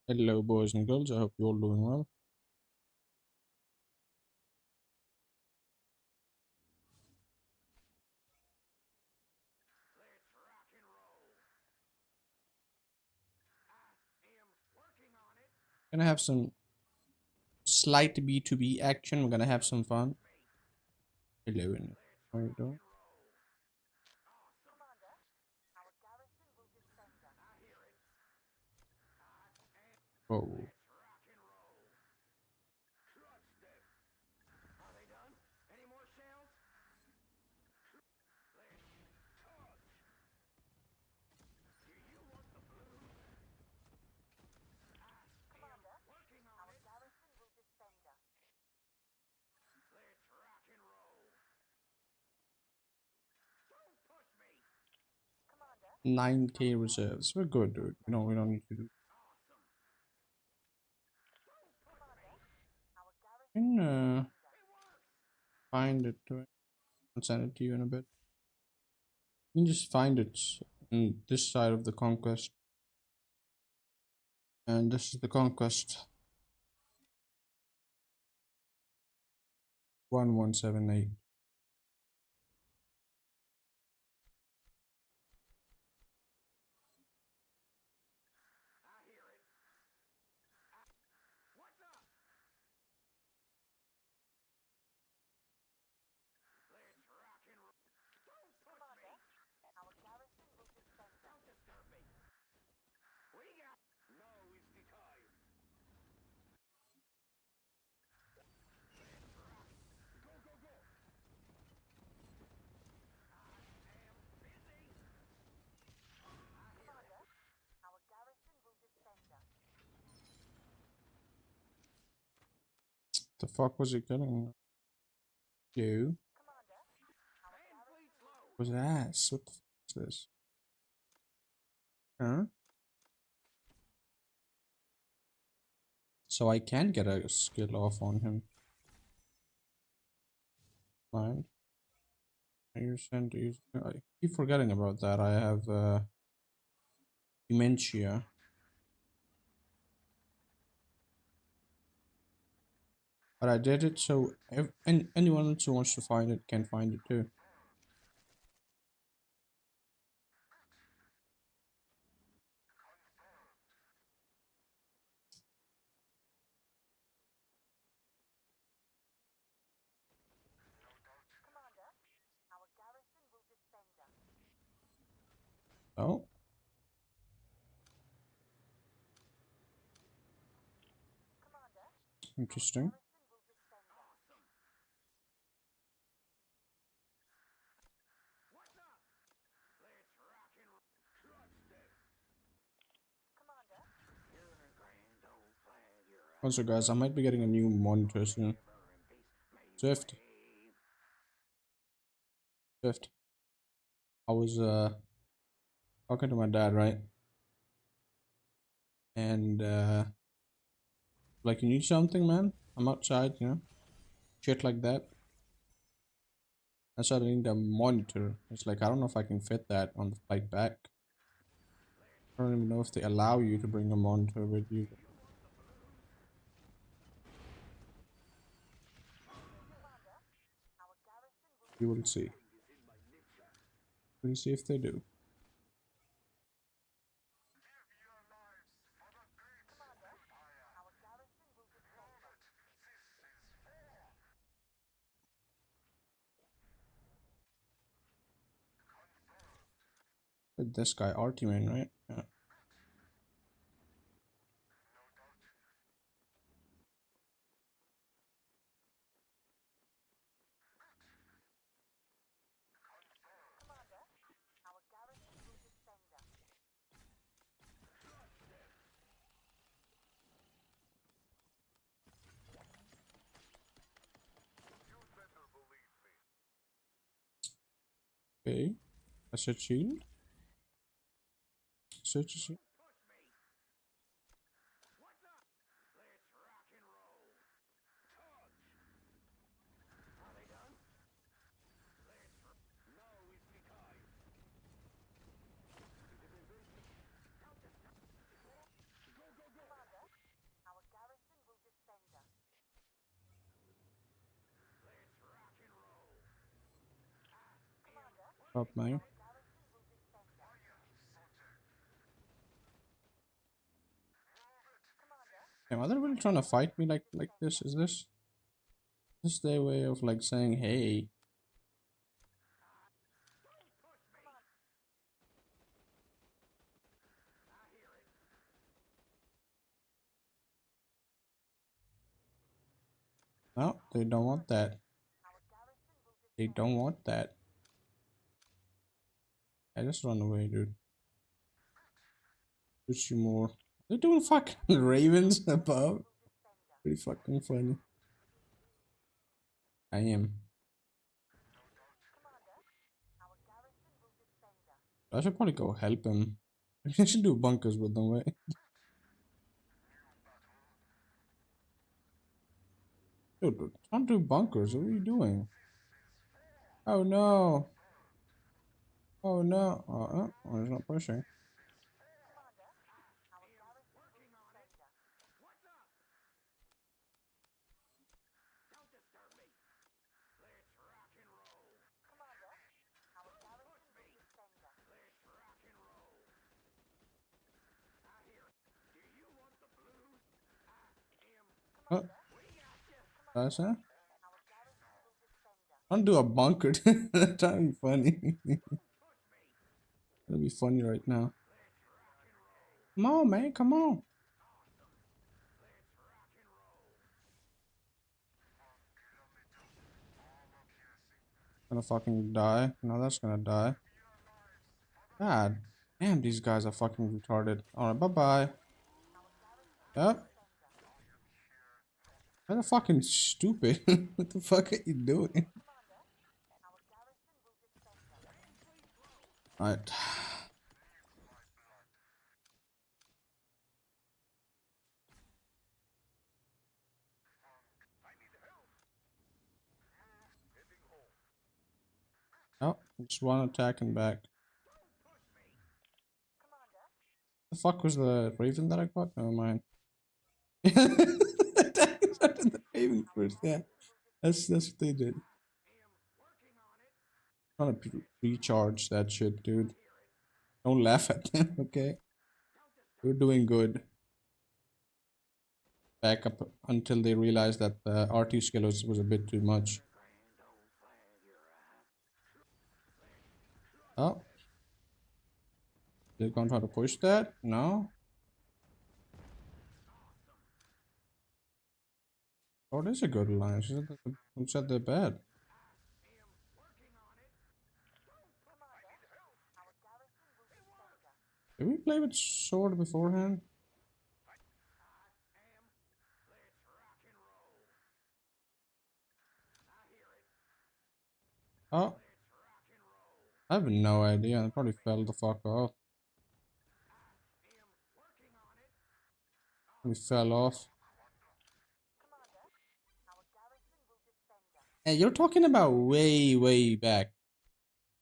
Hello, boys and girls. I hope you're all doing well. Gonna have some slight B2B action. We're gonna have some fun. Hello, and how are you doing? Whoa. Commander. 9K reserves. We're good, dude. We don't need to do. Can find it. I'll send it to you in a bit. You can just find it in this side of the conquest. And this is the conquest. 1178. The fuck was it killing? You? Was ass. What the fuck is this? Huh? So I can get a skill off on him. Mind. You send you. I keep forgetting about that. I have dementia. But I did it so anyone else who wants to find it can find it too. Oh, interesting. Also, guys, I might be getting a new monitor soon. Swift, Swift. I was talking to my dad, right? And like, you need something, man? I'm outside, shit like that. I said I need a monitor. It's like I don't know if I can fit that on the flight back. I don't even know if they allow you to bring a monitor with you. You will see. We'll see if they do. With this guy, Artiman, right? Yeah. Okay. That's a shield. Search a shield. Stop, man. Am I really trying to fight me like this? Is this their way of like saying, hey? No, they don't want that. They don't want that. I just run away, dude. Push you more. They're doing fucking ravens above. Pretty fucking funny. I am. I should probably go help him. I should do bunkers with them, right? Dude, don't do bunkers. What are you doing? Oh no. Oh no. Oh, he's not pushing. Oh, that's it. Don't do a bunker. That's trying to be funny. That'll be funny right now. Come on, man. Come on. Gonna fucking die. No, that's gonna die. God damn, these guys are fucking retarded. Alright, bye-bye. Yep. They're fucking stupid. What the fuck are you doing? Alright. Oh, just one attack and back. The fuck was the raven that I got? Never mind. The raven first, yeah. That's what they did. Trying to recharge that shit, dude. Don't laugh at them, okay? You're doing good. Back up until they realized that the RT skill was a bit too much. Oh. They're gonna try to push that? No? Oh, it is a good alliance. Who said they're bad? Did we play with sword beforehand? Oh. I have no idea. I probably fell the fuck off. We fell off. Hey, you're talking about way back.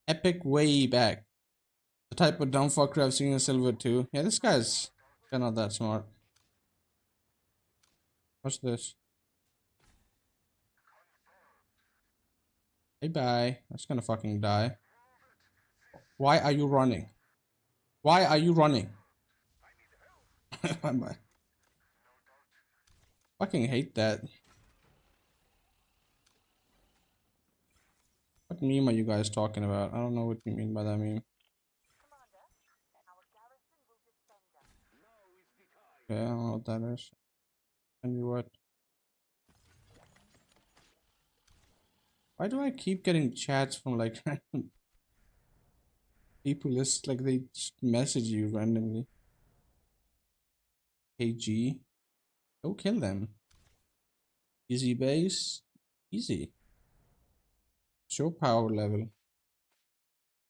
Epic way back. The type of dumb fucker I've seen in Silver too. Yeah, this guy's not that smart. What's this? Hey, bye. That's gonna fucking die. Why are you running? Why are you running? I fucking hate that. What meme are you guys talking about? I don't know what you mean by that meme. Yeah, I don't know what that is. Tell me what. Why do I keep getting chats from like random people? Just like they just message you randomly. Hey G, go kill them. Easy base, easy. Show power level.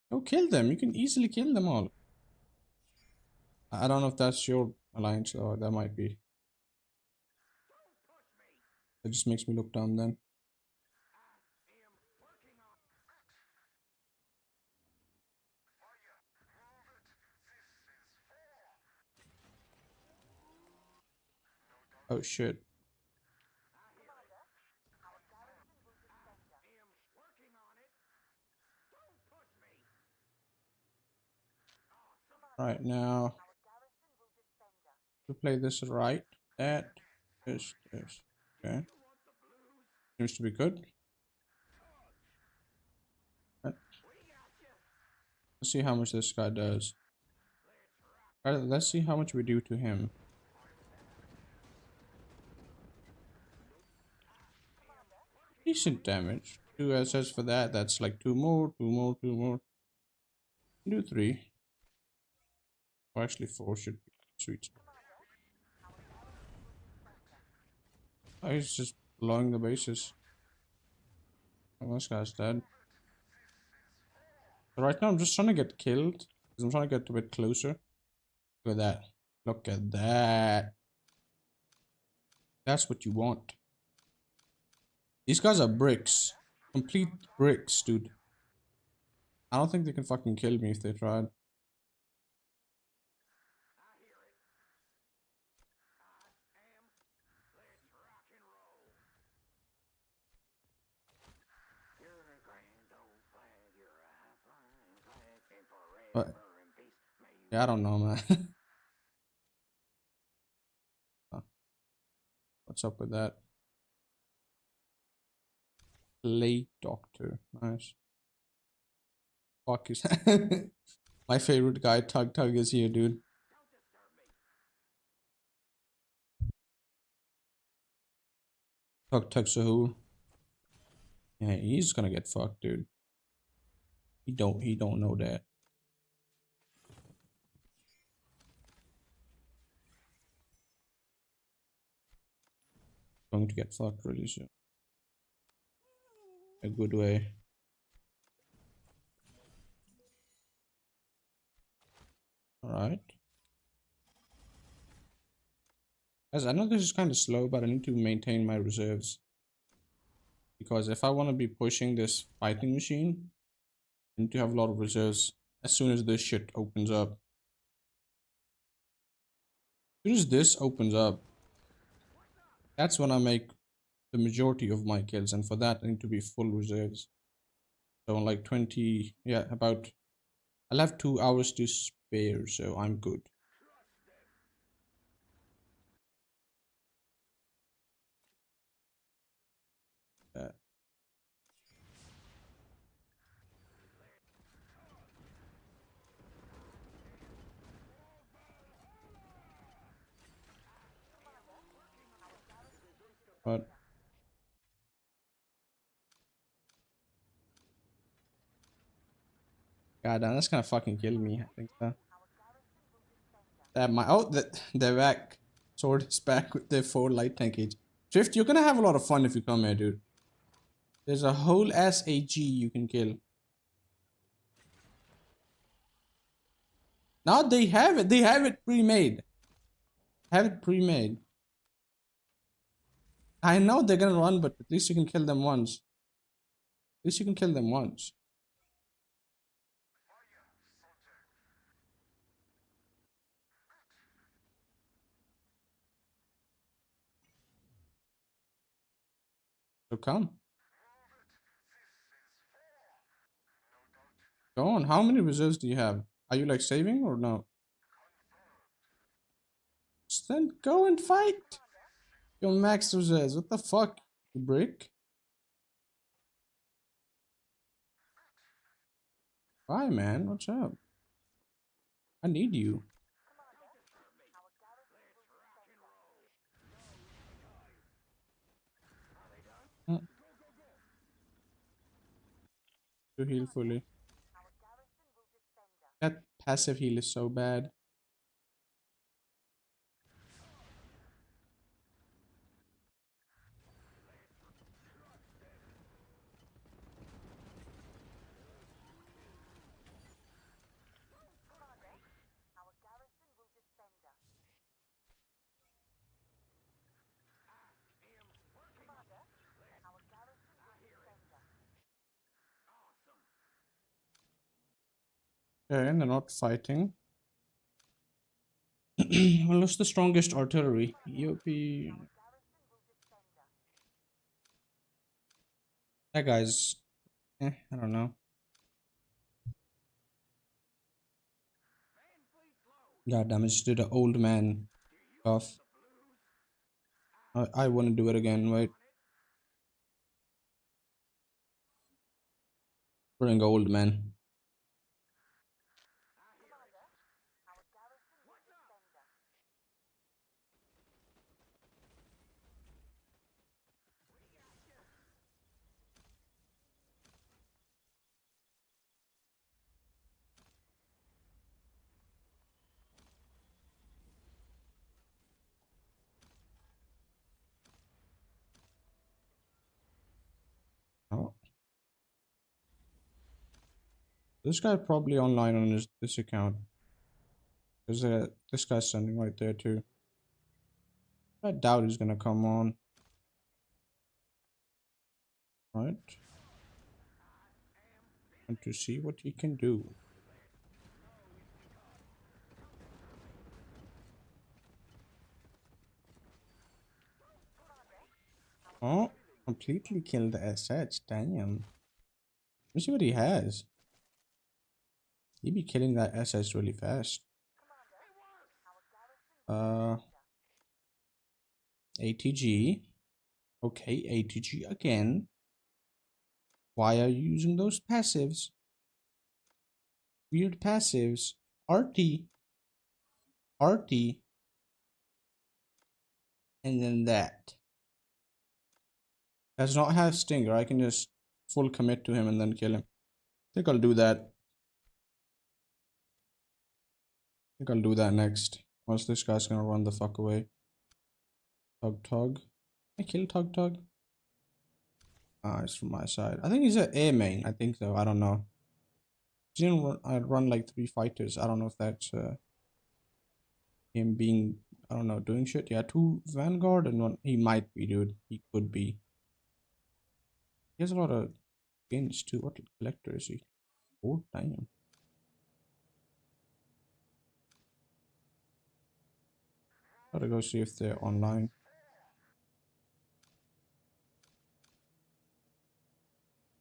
Go kill them. You can easily kill them all. I don't know if that's your alliance or that might be. That just makes me look dumb then. Oh shit. Right now, to play this right, that, this. Okay, seems to be good. Right. Let's see how much this guy does. Right, let's see how much we do to him. Decent damage. 2 SS for that. That's like 2 more, 2 more, 2 more. Do 3. Or actually 4 should be sweet. Oh, he's just blowing the bases. Oh, this guy's dead. So right now I'm just trying to get killed. Because I'm trying to get a bit closer. Look at that. Look at that. That's what you want. These guys are bricks. Complete bricks, dude. I don't think they can fucking kill me if they tried. But yeah, I don't know, man. Oh, what's up with that? Late Doctor. Nice. Fuck is my favorite guy, Tug Tug, is here, dude. Tug Tug Sahul. Yeah, he's gonna get fucked, dude. He don't know that. Going to get fucked really soon. A good way. Alright. As I know this is kind of slow, but I need to maintain my reserves. Because if I want to be pushing this fighting machine, I need to have a lot of reserves as soon as this shit opens up. As soon as this opens up, that's when I make the majority of my kills, and for that I need to be full reserves. So in like 20, yeah, about, I'll have 2 hours to spare, so I'm good. Uh, but god damn, that's gonna fucking kill me, I think so. That my they're back. Sword is back with their 4 light tank age. Drift, you're gonna have a lot of fun if you come here, dude. There's a whole ass AG you can kill. Now they have it. They have it pre-made. Have it pre-made. I know they're gonna run, but at least you can kill them once. At least you can kill them once. So come. Go on. How many reserves do you have? Are you like saving or no? Just then go and fight. Your max reserves. What the fuck? You brick? Bye, man. What's up? I need you. To heal fully. That passive heal is so bad. Okay, and they're not fighting. Well, what's the strongest artillery? EOP. That guy's. I don't know. God damage to the old man buff. I want to do it again. Wait. Bring old man. Oh. This guy probably online on this account. Because this guy's standing right there too. I doubt he's gonna come on. Right? And to see what he can do. Oh, completely killed the SH. Damn. Let's see what he has. He'd be killing that SS really fast. ATG. Okay, ATG again. Why are you using those passives? Weird passives. RT. RT. And then that. Does not have Stinger. I can just full commit to him and then kill him. I think I'll do that. I think I'll do that next. Once this guy's gonna run the fuck away. Tug Tug. I kill Tug Tug. Ah, it's from my side. I think he's an A main. I think so. I don't know. I run like 3 fighters. I don't know if that's him being, I don't know, doing shit. Yeah, 2 Vanguard and 1. He might be, dude. He could be. He has a lot of skins too. What collector is he? Oh, damn. Gotta go see if they're online.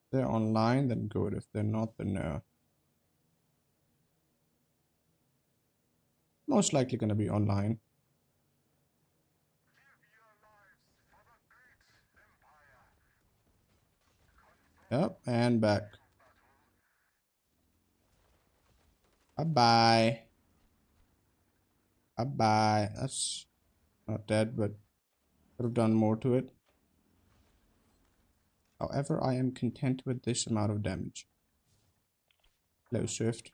If they're online, then good. If they're not, then no. Most likely gonna be online. Yep, and back. Bye-bye. Bye-bye. That's not dead, but could have done more to it. However, I am content with this amount of damage. Hello, Swift.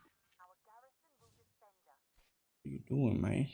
What are you doing, man?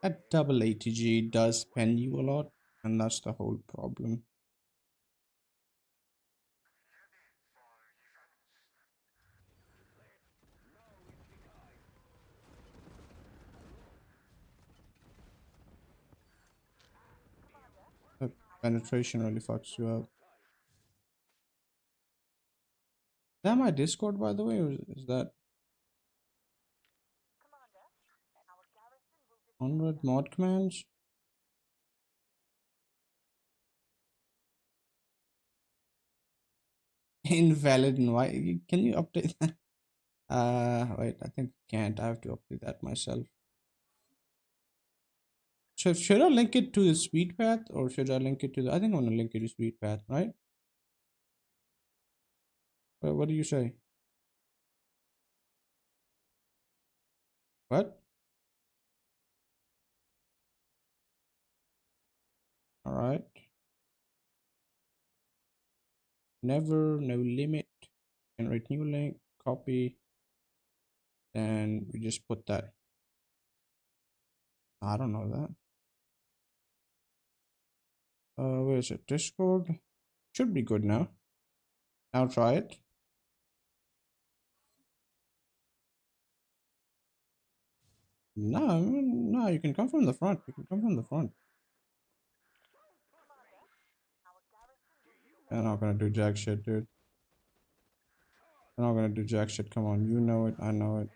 That double ATG does pen you a lot, and that's the whole problem. The penetration really fucks you up. Is that my Discord, by the way, or is that 100 mod commands? Invalid and why? Can you update that? Wait, I think I can't. I have to update that myself. Should I link it to the speed path or should I link it to the? I think I'm gonna link it to speed path, right? What do you say? What? All right. Never, no limit. Generate new link. Copy. And we just put that. I don't know that. Where is it? Discord. Should be good now. Now try it. No, no, you can come from the front. You can come from the front. They're not gonna do jack shit, dude. They're not gonna do jack shit. Come on, you know it. I know it.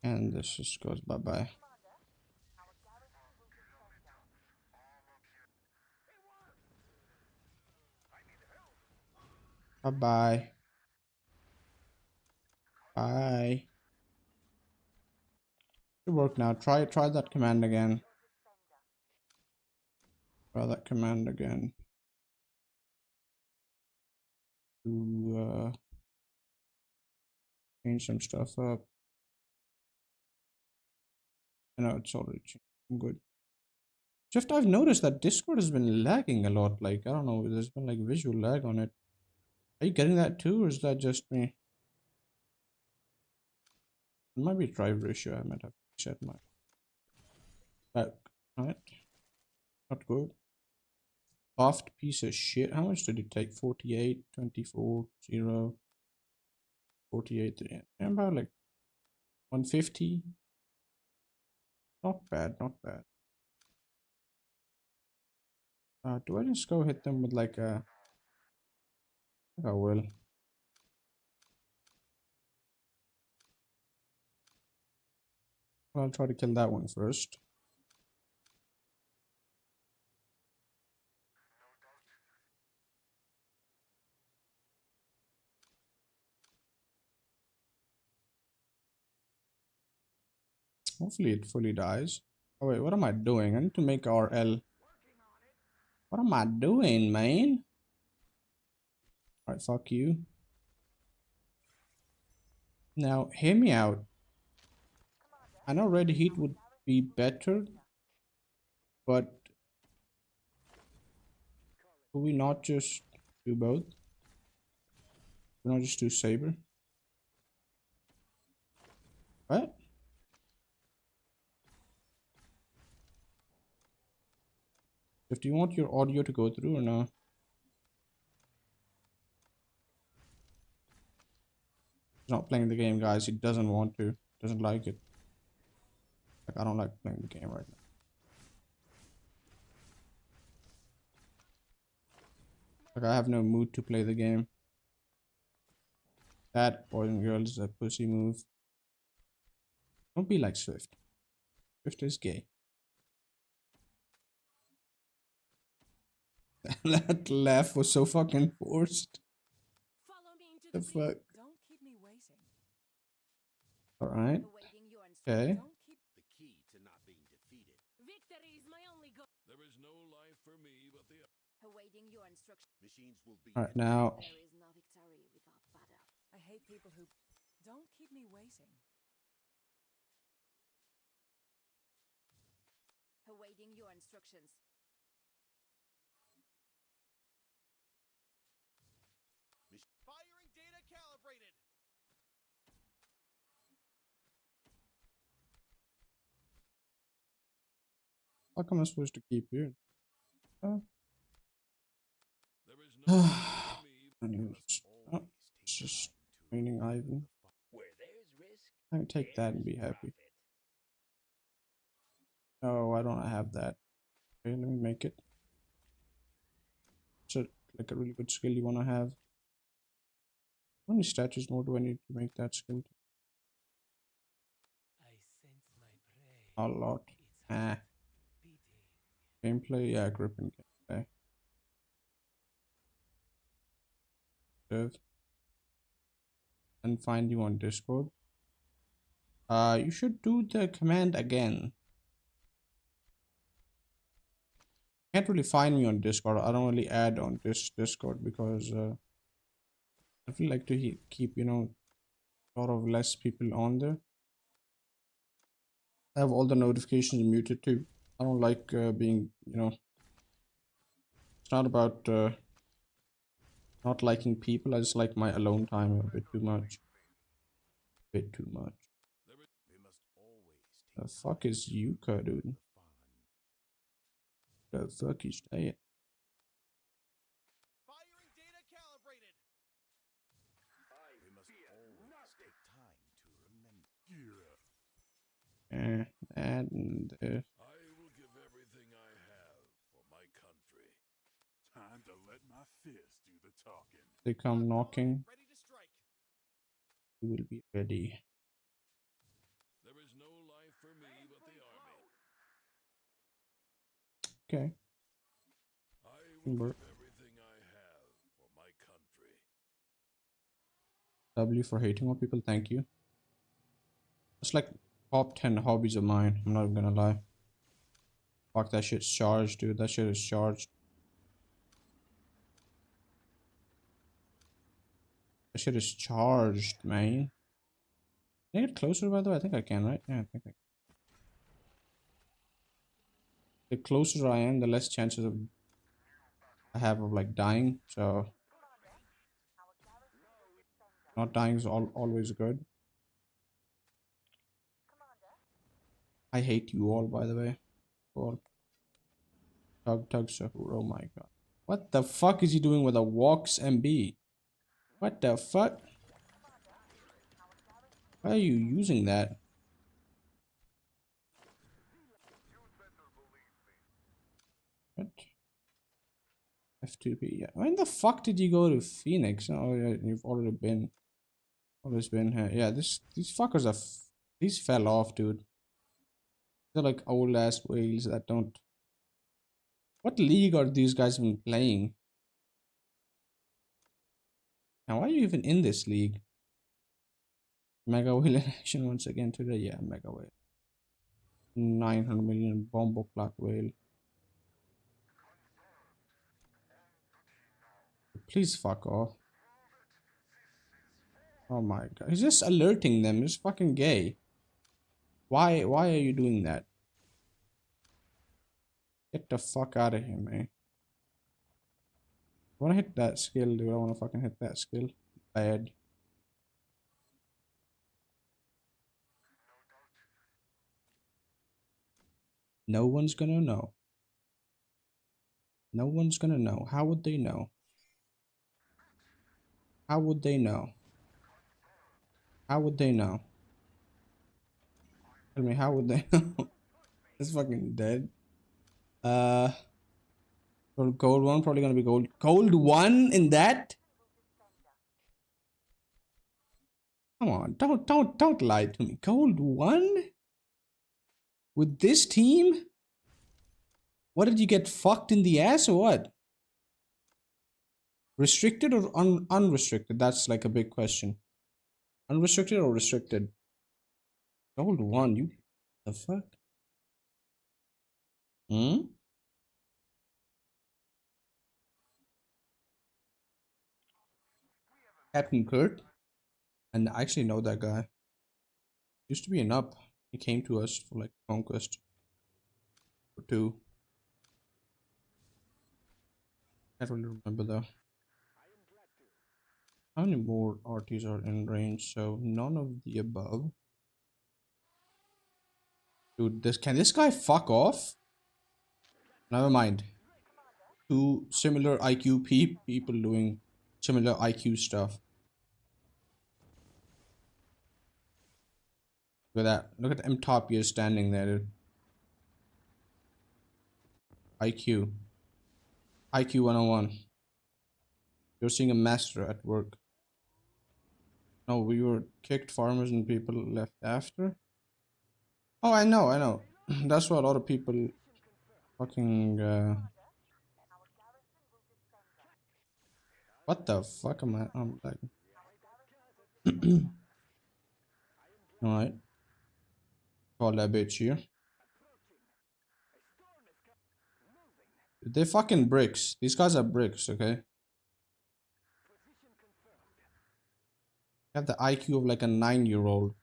And this just goes bye bye. Bye bye. Bye. Good work now. Try that command again. Try that command again. To change some stuff up. I know it's already changed. I'm good. Just I've noticed that Discord has been lagging a lot. Like, I don't know, there's been like visual lag on it. Are you getting that too, or is that just me? It might be a driver issue. I might have to set my back. Alright. Not good. Buffed piece of shit. How much did it take? 48, 24, 0, 48. Yeah, about like 150. Not bad, not bad. Do I just go hit them with like a... I will. I'll try to kill that one first. Hopefully it fully dies. Oh wait, what am I doing? I need to make RL. What am I doing, man? Alright, fuck you. Now, hear me out. I know red heat would be better, but could we not just do both? Could we not just do saber? What? If do you want your audio to go through or no? He's not playing the game, guys. He doesn't want to. Doesn't like it. Like, I don't like playing the game right now. Like, I have no mood to play the game. That, boys and girls, is a pussy move. Don't be like Swift. Swift is gay. That laugh was so fucking forced. The fuck? Alright. Okay. The key to not being defeated. Victory is my only goal. There is no life for me but the Awaiting your instruction. machines will be. Alright, now. There is no victory without battle. I hate people who don't keep me waiting. Awaiting your instructions. Firing data calibrated. How come I'm supposed to keep here? There is no life for me. Anyways, oh, it's just training Ivan. Where there's risk, I can take that and be happy. Oh, why don't I have that? Okay, let me make it. It's like a really good skill you want to have. How many statues more do I need to make that skill? I sense my prey. A lot. Ah. Beating. Gameplay? Yeah, gripping gameplay. Serve. And find you on Discord. You should do the command again. Can't really find me on Discord. I don't really add on this Discord because I feel like to keep, you know, a lot of less people on there. I have all the notifications muted too. I don't like being, it's not about not liking people. I just like my alone time a bit too much. Bit too much. They must always The take fuck is Yuka, dude? the fallen. The fuck is that? Firing data calibrated. They must always take time to remember. Gear up. And I will give everything I have for my country. Time to let my fist do the talking. they come knocking, Ready to strike. you will be ready. There is no life for me but the army. Okay. I will Timber. give everything I have for my country. W for hating on people. Thank you. It's like top 10 hobbies of mine. I'm not even gonna lie. Fuck, that shit's charged, dude. That shit is charged. That shit is charged, man. Can I get closer, by the way? I think I can, right? Yeah, I think I can. The closer I am, the less chances of I have of like dying. So not dying is always good. I hate you all, by the way. All Tug Sahur. Oh my god. What the fuck is he doing with a Walks MB? What the fuck? Why are you using that? What? F2P, yeah. When the fuck did you go to Phoenix? Oh, yeah, you've already been. Always been here. Yeah, these fuckers are. These fell off, dude. They're like old ass whales that don't. What league are these guys been playing? Now, why are you even in this league? Mega whale in action once again today. Yeah, mega whale. 900 million bombo clock whale. Please fuck off. Oh my god. He's just alerting them. It's fucking gay. Why are you doing that? Get the fuck out of here, man. I wanna hit that skill, dude. I wanna fucking hit that skill. Bad. No one's gonna know. No one's gonna know. How would they know? How would they know? How would they know? Tell me, how would they know? It's fucking dead. Gold one, probably gonna be gold. Gold one in that? Come on, don't lie to me. Gold one? With this team? What did you get fucked in the ass or what? Restricted or unrestricted? That's like a big question. Unrestricted or restricted? Gold one, you the fuck? Hmm? Captain Kurt? And I actually know that guy. Used to be an up. He came to us for like Conquest or two. I don't really remember though. How many more RTs are in range? So none of the above. Dude, can this guy fuck off? Never mind. Two similar IQ people doing similar IQ stuff. Look at that. Look at M top here standing there, dude. IQ. IQ 101. You're seeing a master at work. No, we were kicked farmers and people left after. Oh, I know. That's why a lot of people fucking what the fuck am I? I'm like alright. Call that bitch here. They fucking bricks. These guys are bricks, okay? Have the IQ of like a 9-year-old.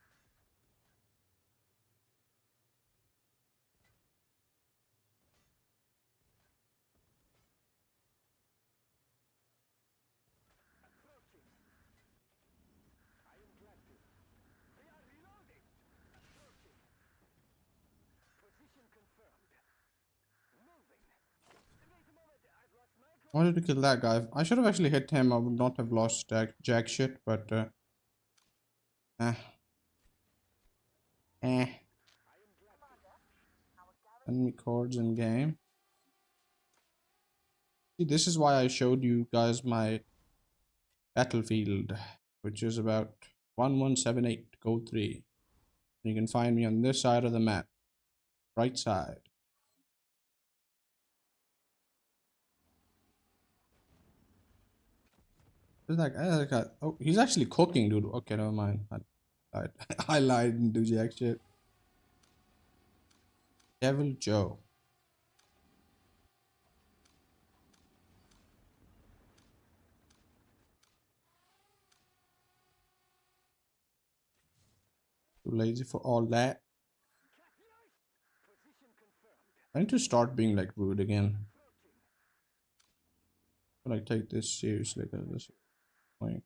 I wanted to kill that guy. I should have actually hit him. I would not have lost jack shit, but eh. Eh. Enemy cards in game. See, this is why I showed you guys my battlefield, which is about 1178, go 3. You can find me on this side of the map, right side. There's that guy. Oh, he's actually cooking, dude. Okay, never mind. I lied. I lied and do jack shit. Devil Joe. Too lazy for all that. I need to start being like rude again. But I take this seriously because this is annoying.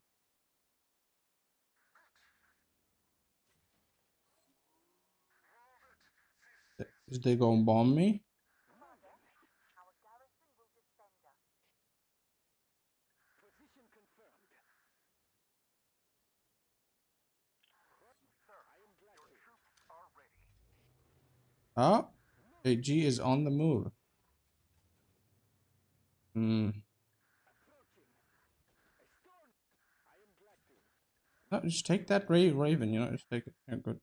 Is they gonna bomb me? Oh, AG is on the move. Hmm. No, just take that Raven, you know, just take it. Yeah, good.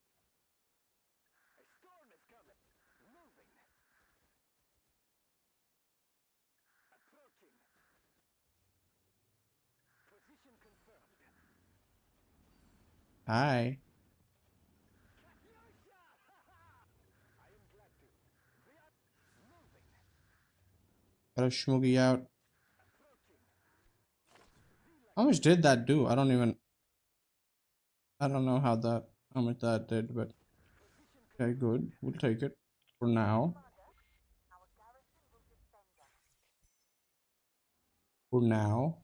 Hi. Gotta schmoogie out. How much did that do? I don't know how much that did, but okay, good. We'll take it for now. For now.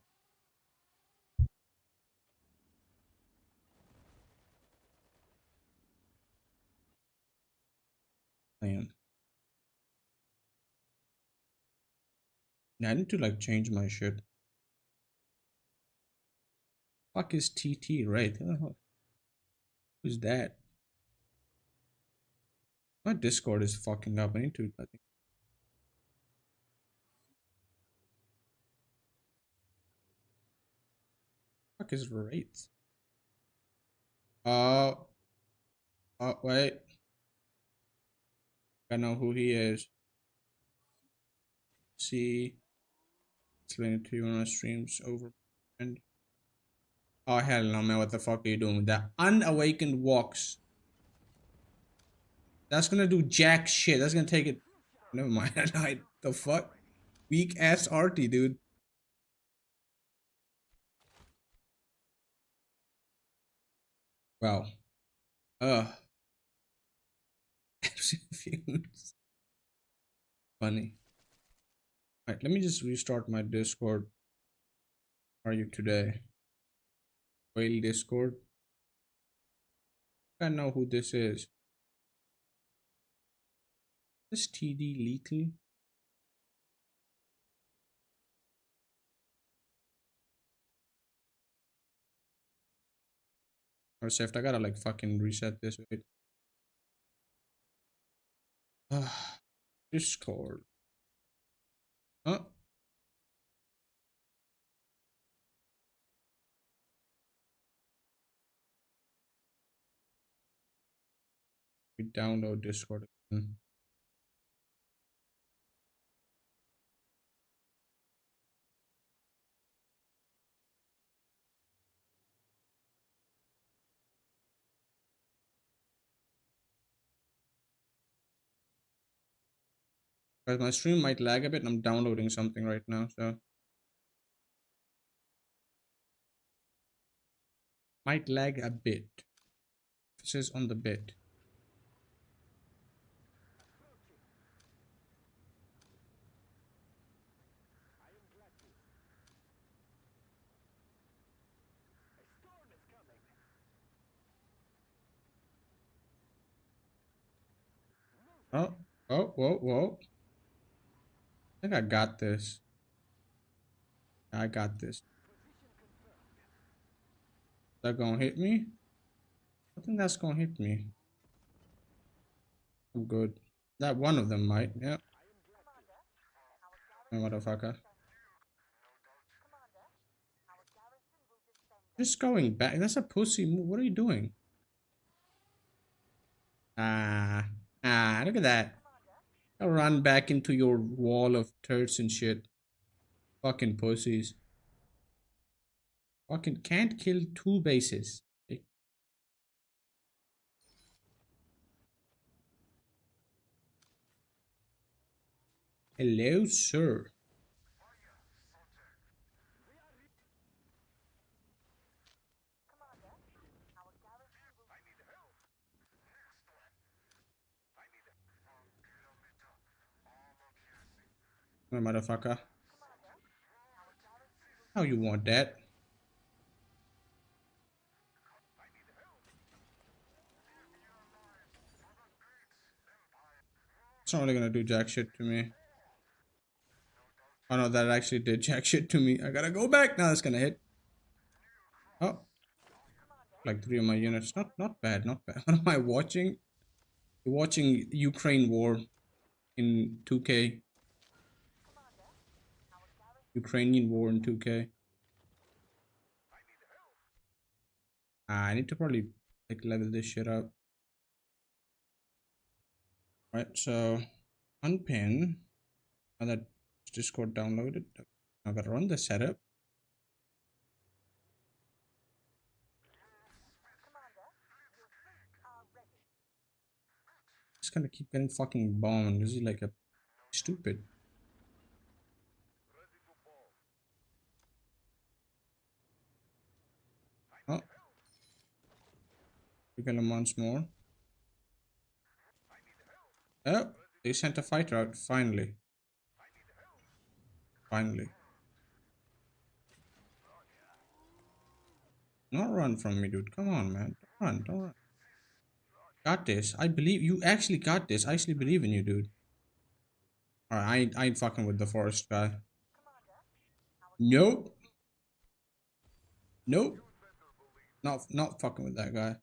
Man. Yeah, I need to like change my shit. Fuck is TT, right? Who's that? My Discord is fucking up. I need to, I think. Fuck is Wraith? Wait. I know who he is. See. Explain it to you on my streams over. And oh, hell no, man. What the fuck are you doing with that? Unawakened walks. That's gonna do jack shit. That's gonna take it. Never mind. The fuck? Weak ass arty, dude. Wow. Uh. Funny. Alright, let me just restart my Discord. How are you today? Whale Discord. I know who this is. This TD lethal. Or saved. I gotta like fucking reset this. Wait. Discord. Huh? We download Discord again. Guys, my stream might lag a bit and I'm downloading something right now, so might lag a bit. This is on the bit. Oh, whoa. I think I got this. I got this. Is that gonna hit me? I think that's gonna hit me. I'm good. That one of them might, yeah. Oh, motherfucker. Just going back. That's a pussy move. What are you doing? Look at that. I'll run back into your wall of turds and shit. Fucking pussies. Fucking can't kill two bases. Hello, sir. Oh, motherfucker. How you want that? It's not really gonna do jack shit to me. Oh no, that actually did jack shit to me. I gotta go back. Now it's gonna hit. Oh. Like 3 of my units. Not bad, not bad. What am I watching? You're watching Ukraine war in 2K. Ukrainian war in 2K. I need to probably like level this shit up. Right, so unpin. Now that Discord downloaded. I gotta run the setup. Just gonna keep getting fucking bombed. Is he like a stupid? Oh, we kill him once more. Oh, they sent a fighter out finally. Finally. Not run from me, dude. Come on, man. Don't run, don't run. Got this. I believe you actually got this. I actually believe in you, dude. Alright, I ain't fucking with the forest guy. Nope. Nope. Not fucking with that guy.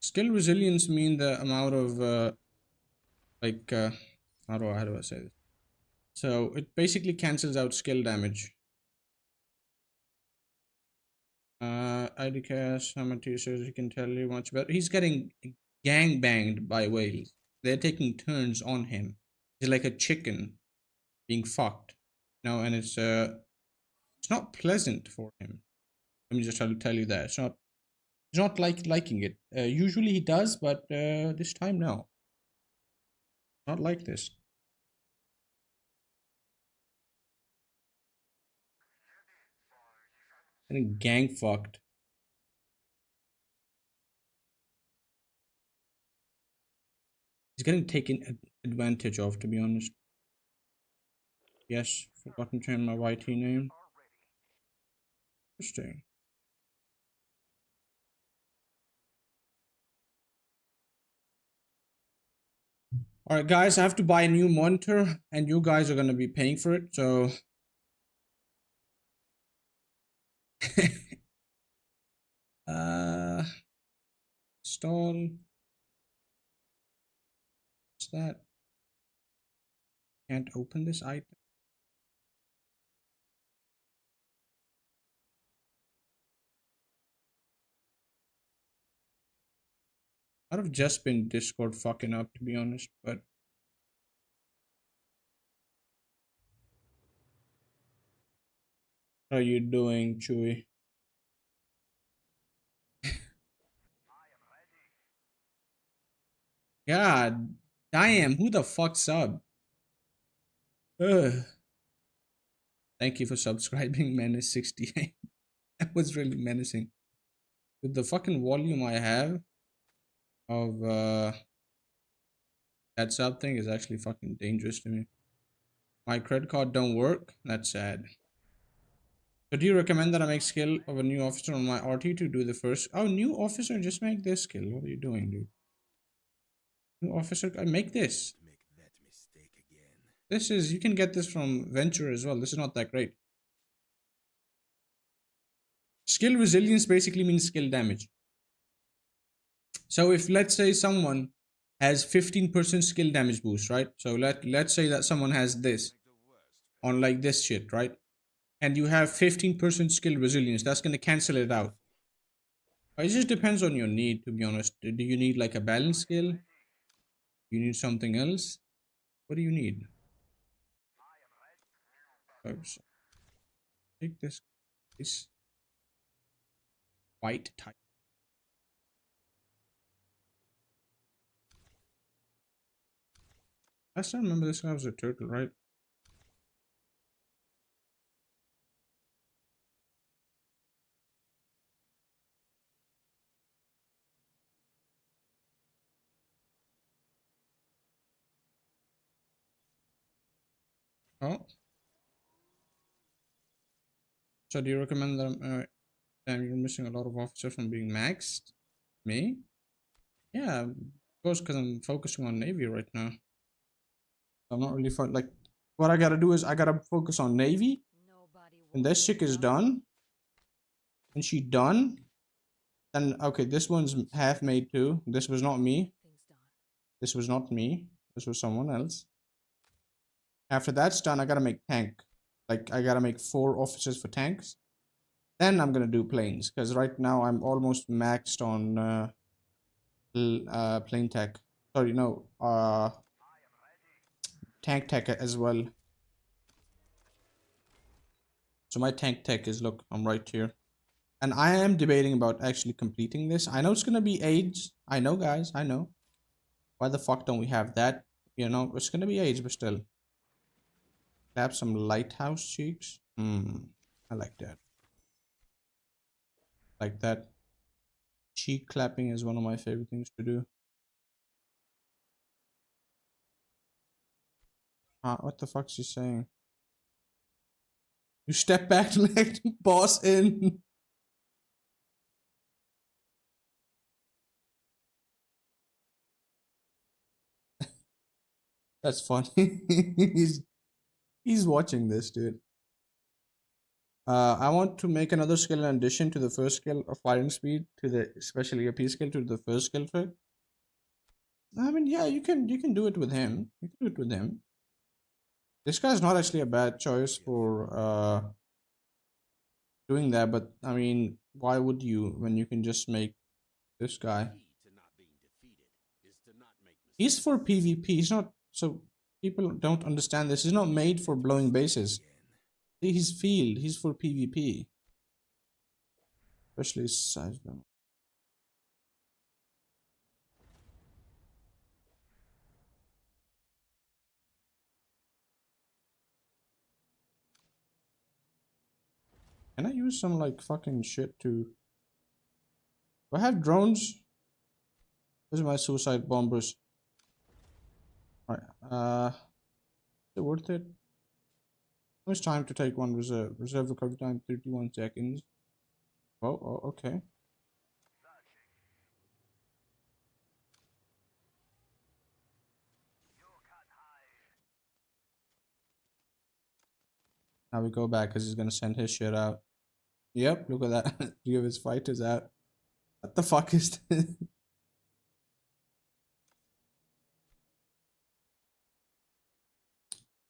Skill resilience mean the amount of how do I say this? So it basically cancels out skill damage. IDCast, Hamati says he can tell you much better. He's getting gang banged by whales. They're taking turns on him. He's like a chicken being fucked. No, and it's not pleasant for him. Let me just tell you that. He's not liking it. Usually he does, but this time no. Not like this. Getting gang fucked. He's getting taken advantage of, to be honest. Yes, forgotten to change my YT name. Interesting. Alright guys, I have to buy a new monitor and you guys are gonna be paying for it, so install. What's that? Can't open this item. I'd have just been Discord fucking up, to be honest, but how are you doing, Chewy? God damn, who the fuck sub? Ugh. Thank you for subscribing, Menace68. That was really menacing. With the fucking volume I have of that sub thing is actually fucking dangerous to me. My credit card don't work. That's sad. So do you recommend that I make skill of a new officer on my RT to do the first? Oh, new officer, just make this skill. What are you doing, dude? New officer, I make this. Make that mistake again. This is, you can get this from Venture as well. This is not that great. skill resilience basically means skill damage. So if let's say someone has 15% skill damage boost, right? So let's say that someone has this on like this shit, right? And you have 15% skill resilience, that's gonna cancel it out. It just depends on your need, to be honest. Do you need like a balance skill? You need something else? What do you need? Oops. Take this white type. I still remember this guy was a turtle, right? Oh, so do you recommend that? Damn, you're missing a lot of officers from being maxed. Me? Yeah, of course, because I'm focusing on Navy right now. I'm not really fun. Like, what I gotta do is I gotta focus on Navy, and this chick is done. And she done. Then okay, this one's half made too. This was not me. This was not me. This was someone else. After that's done, I gotta make tank. Like I gotta make 4 officers for tanks. Then I'm gonna do planes because right now I'm almost maxed on plane tech. Sorry, no, tank tech as well. So my tank tech is, look, I'm right here. And I am debating about actually completing this. I know it's gonna be AIDS. I know, guys. I know. Why the fuck don't we have that? You know, it's gonna be AIDS, but still. Clap some lighthouse cheeks. I like that. Like that. Cheek clapping is one of my favorite things to do. What the fuck's she saying? You step back to let boss in. That's funny. he's watching this, dude. I want to make another skill in addition to the first skill of firing speed to the special EOP skill to the first skill trait. I mean, yeah, you can do it with him. You can do it with him. This guy's not actually a bad choice for doing that, but I mean, why would you when you can just make this guy? He's for PvP. He's not, so people don't understand this. He's not made for blowing bases. He's field. He's for PvP. Especially size them. Can I use some like fucking shit to? Do I have drones? These are my suicide bombers. Alright, is it worth it? How much time to take one reserve? Reserve recovery time 31 seconds. Oh, okay. Now we go back because he's gonna send his shit out. Yep, look at that. 3 of his fighters out. What the fuck is this?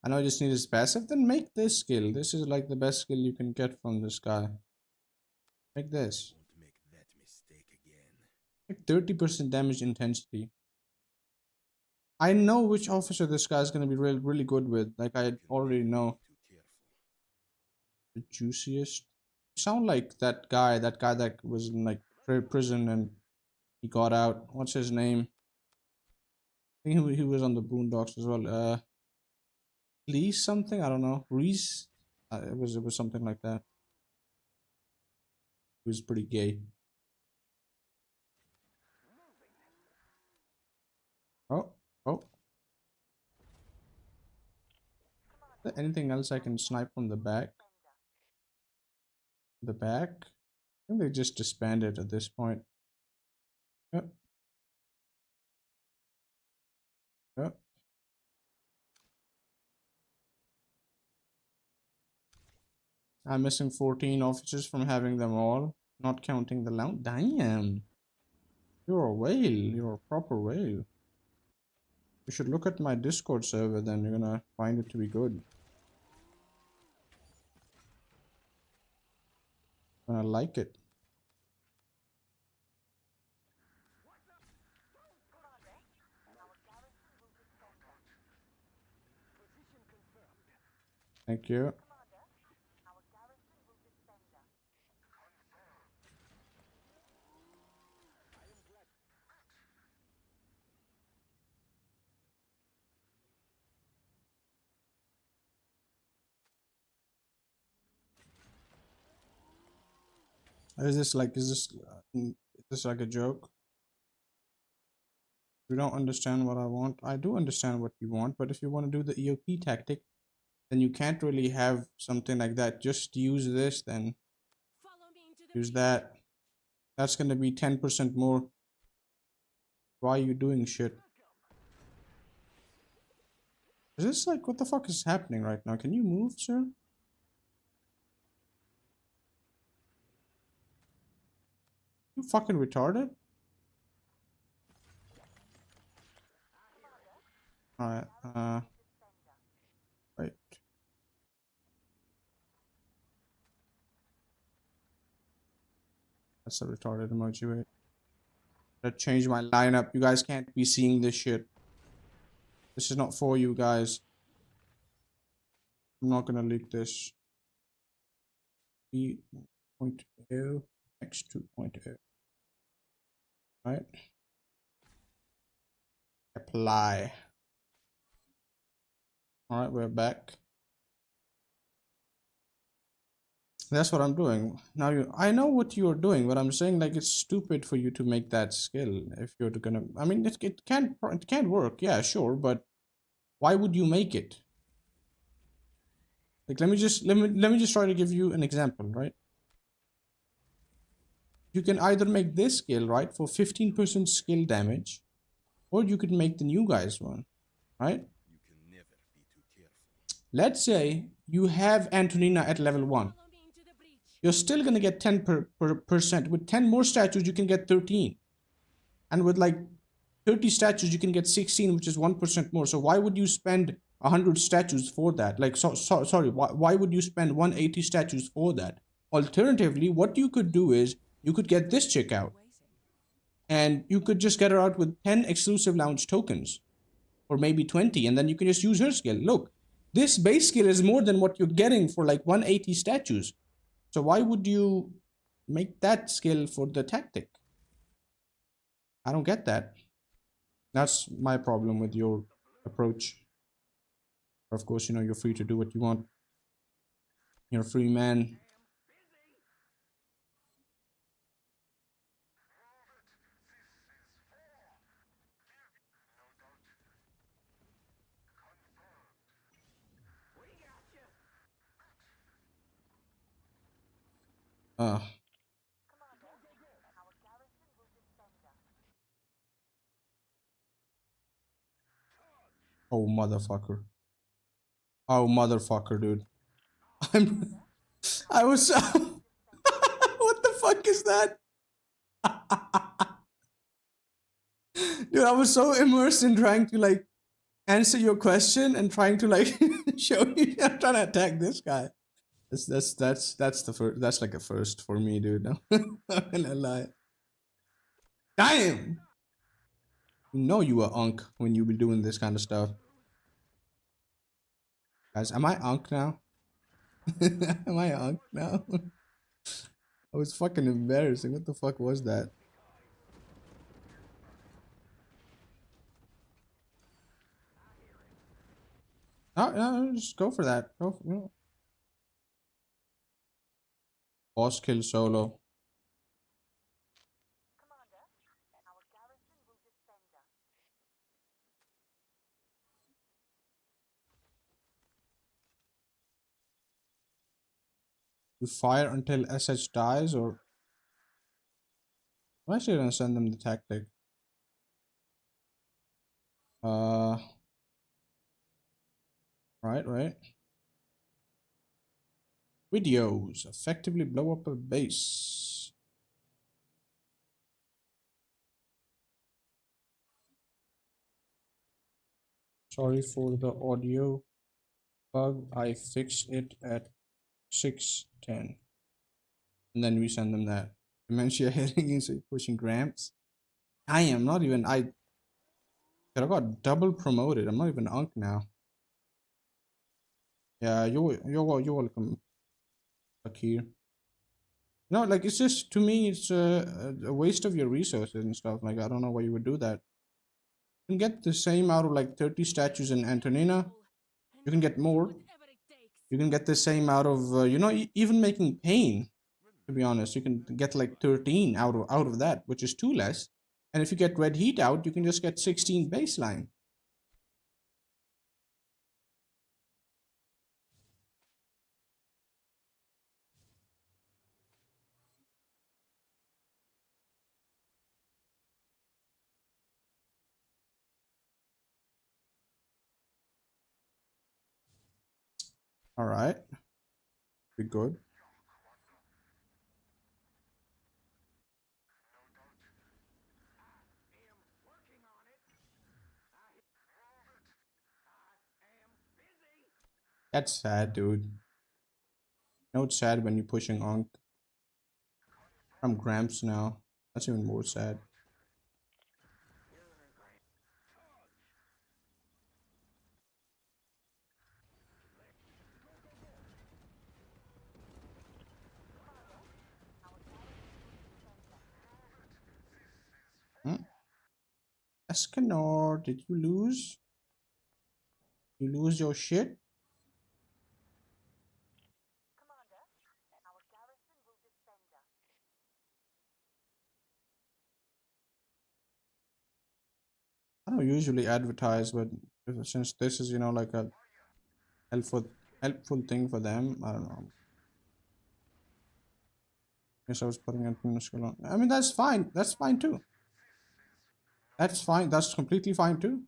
I know I just need his passive. Then make this skill. This is like the best skill you can get from this guy. Make this. Like 30% damage intensity. I know which officer this guy is gonna be really good with. Like I already know. The juiciest. You sound like that guy that was in like prison and he got out. What's his name? I think he was on the Boondocks as well. Lee something, I don't know. Reese. It was something like that. He was pretty gay. Oh, oh. Is there anything else I can snipe from the back? The back? I think they just disbanded at this point. Yep. Yep. I'm missing 14 officers from having them all, not counting the lounge. Damn. You're a whale. You're a proper whale. You should look at my Discord server, then you're gonna find it to be good. And I like it. Thank you. Is this like a joke? You don't understand what I want. I do understand what you want, but if you want to do the EOP tactic, then you can't really have something like that. Just use this, then Follow me into the use breach. that. That's gonna be 10% more. Why are you doing shit? Is this like, what the fuck is happening right now? Can you move, sir? You fucking retarded? Alright, wait. That's a retarded emoji, wait. Gotta change my lineup. You guys can't be seeing this shit. This is not for you guys. I'm not gonna leak this. E.0 X2.0. Right? Apply. Alright, we're back. That's what I'm doing. Now I know what you're doing, but I'm saying like it's stupid for you to make that skill if you're gonna. I mean, it can't work. Yeah, sure, but why would you make it? Like, let me just try to give you an example, right? You can either make this skill, right, for 15% skill damage, or you could make the new guys one, right? You can never be too careful. Let's say you have Antonina at level 1. Follow me into the breach. You're still gonna get 10%. With 10 more statues, you can get 13. And with like 30 statues, you can get 16, which is 1% more. So why would you spend 100 statues for that? Like, sorry, why would you spend 180 statues for that? Alternatively, what you could do is you could get this chick out, and you could just get her out with 10 exclusive lounge tokens, or maybe 20, and then you can just use her skill. Look, this base skill is more than what you're getting for like 180 statues. So why would you make that skill for the tactic? I don't get that. That's my problem with your approach. Of course, you know, you're free to do what you want. You're a free man. Uh, oh, motherfucker. Oh, motherfucker, dude. I'm. I was. What the fuck is that? Dude, I was so immersed in trying to like answer your question and trying to like show you. I'm trying to attack this guy. That's the first. That's like a first for me, dude. No, I'm not gonna lie. Damn. You know you were unk when you be doing this kind of stuff. Guys, am I unk now? Am I unk now? I was fucking embarrassing. What the fuck was that? No, no, just go for that. Go for, boss kill solo. You fire until SH dies, or I'm actually gonna send them the tactic. Uh, right. Videos effectively blow up a base. Sorry for the audio bug. I fixed it at 6:10. And then we send them that. Dementia heading into pushing Gramps. I am not even. I got double promoted. I'm not even Unk now. Yeah, you're welcome, Akir. No, like it's just to me, it's a waste of your resources and stuff. Like I don't know why you would do that. You can get the same out of like 30 statues in Antonina. You can get more. Whatever it takes. You can get the same out of even making pain. To be honest, you can get like 13 out of that, which is 2 less. And if you get red heat out, you can just get 16 baseline. All right, be good. That's sad, dude. You know it's sad when you're pushing on. I'm Gramps now. That's even more sad. Hmm? Escanor, did you lose? You lose your shit? I don't usually advertise, but since this is, like a helpful helpful thing for them, I don't know. Guess I was putting it in the school on. I mean, that's fine. That's fine too. That's fine. That's completely fine too.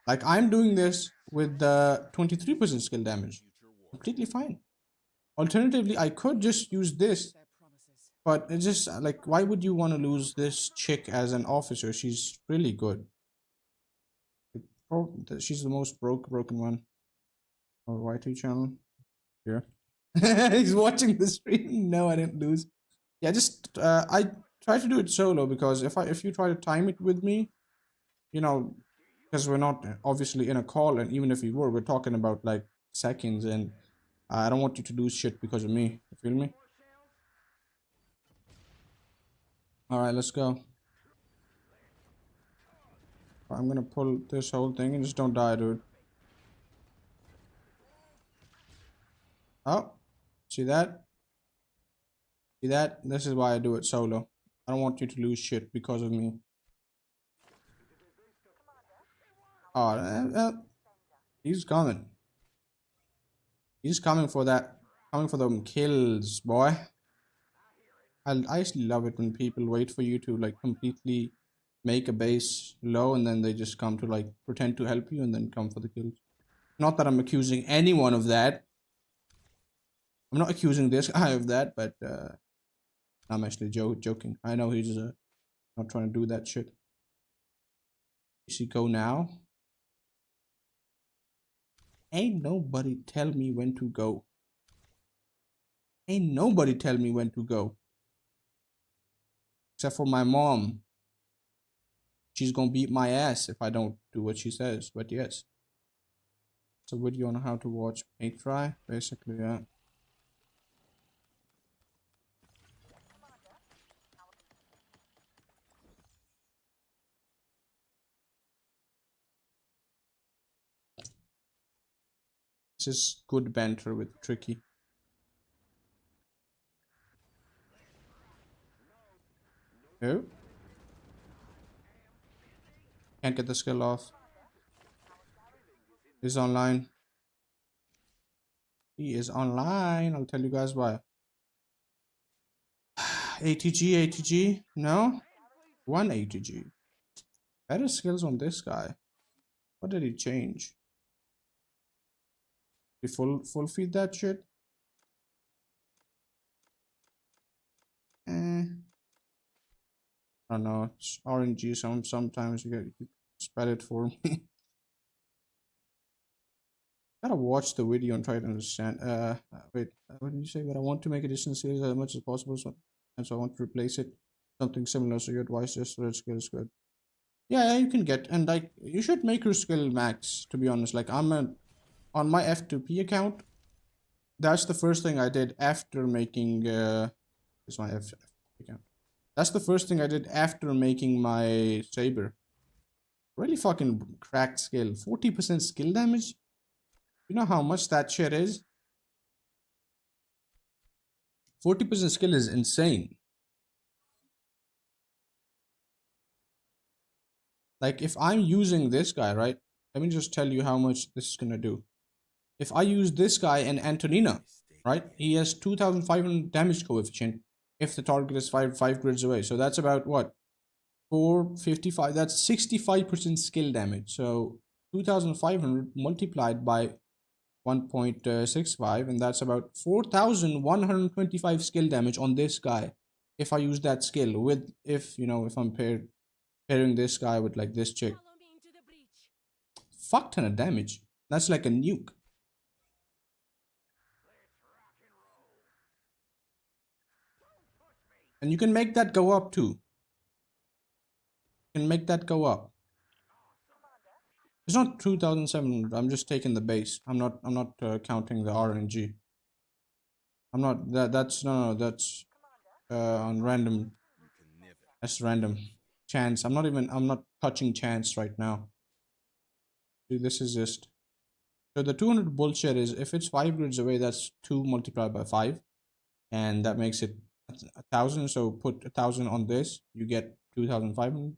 Like I'm doing this with the 23% skill damage. Completely fine. Alternatively, I could just use this, Their promises. but it's just like, why would you want to lose this chick as an officer? She's really good. She's the most broken one. Or YT channel. Here. He's watching the stream. No, I didn't lose. Yeah, just I try to do it solo because if you try to time it with me, you know, because we're not obviously in a call, and even if we were, we're talking about like seconds, and I don't want you to lose shit because of me. You feel me? All right, let's go. I'm gonna pull this whole thing and just don't die, dude. Oh, see that? See that? This is why I do it solo. I don't want you to lose shit because of me. Oh, he's coming. He's coming for that. Coming for them kills, boy. I actually love it when people wait for you to like completely make a base low and then they just come to like pretend to help you and then come for the kills. Not that I'm accusing anyone of that. I'm not accusing this guy of that, but I'm actually joking. I know he's not trying to do that shit. You see, go now. Ain't nobody tell me when to go. Ain't nobody tell me when to go. Except for my mom. She's gonna beat my ass if I don't do what she says, but yes. It's a video on how to watch paint dry, basically, yeah. This is good banter with Tricky. Oh. Can't get the skill off. He's online. He is online. I'll tell you guys why. ATG. No? 1 ATG. Better skills on this guy. What did he change? We full feed that shit. I don't know. It's RNG. Sometimes you spell it for me. Gotta watch the video and try to understand. Wait, what did you say? But I want to make a distance series as much as possible, and so I want to replace it something similar. So your advice is red skill is good. Yeah, you can get, and like you should make your skill max. To be honest, like on my F2P account. That's the first thing I did after making. It's my F account. That's the first thing I did after making my saber. Really fucking cracked skill. 40% skill damage. You know how much that shit is? 40% skill is insane. Like if I'm using this guy, right? Let me just tell you how much this is gonna do. If I use this guy and Antonina, right? He has 2500 damage coefficient if the target is 5 grids away. So that's about what? 455. That's 65% skill damage. So 2500 multiplied by 1.65, and that's about 4125 skill damage on this guy if I use that skill with, if I'm pairing this guy with like this chick. Follow me into the breach. Fuck ton of damage. That's like a nuke. And you can make that go up too. You can make that go up. It's not 2700. I'm just taking the base. I'm not counting the RNG. I'm not that's no, that's on random. That's random chance. I'm not touching chance right now. See, this is just, so the 200 bullshit is if it's 5 grids away, that's 2 multiplied by 5, and that makes it 1000. So put 1000 on this, you get 2500.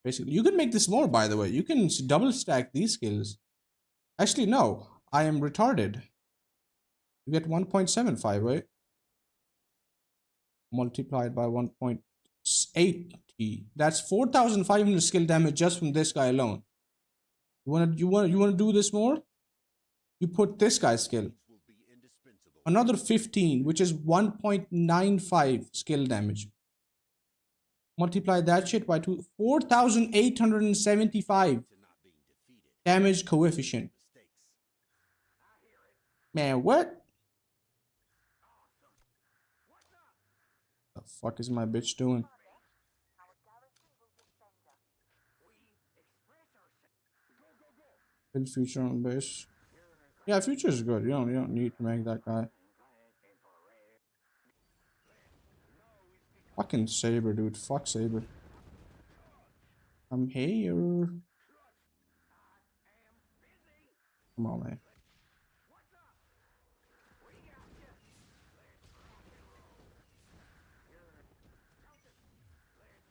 Basically, you can make this more, by the way. You can double stack these skills. Actually, no, I am retarded. You get 1.75, right? Multiplied by 1.80. That's 4500 skill damage just from this guy alone. You wanna do this more? You put this guy's skill. Another 15, which is 1.95 skill damage. Multiply that shit by 4875 damage coefficient. Man, what? The fuck is my bitch doing? Build future on base. Yeah, future is good. You don't need to make that guy. Fucking saber, dude. Fuck saber. I'm here. Come on, man.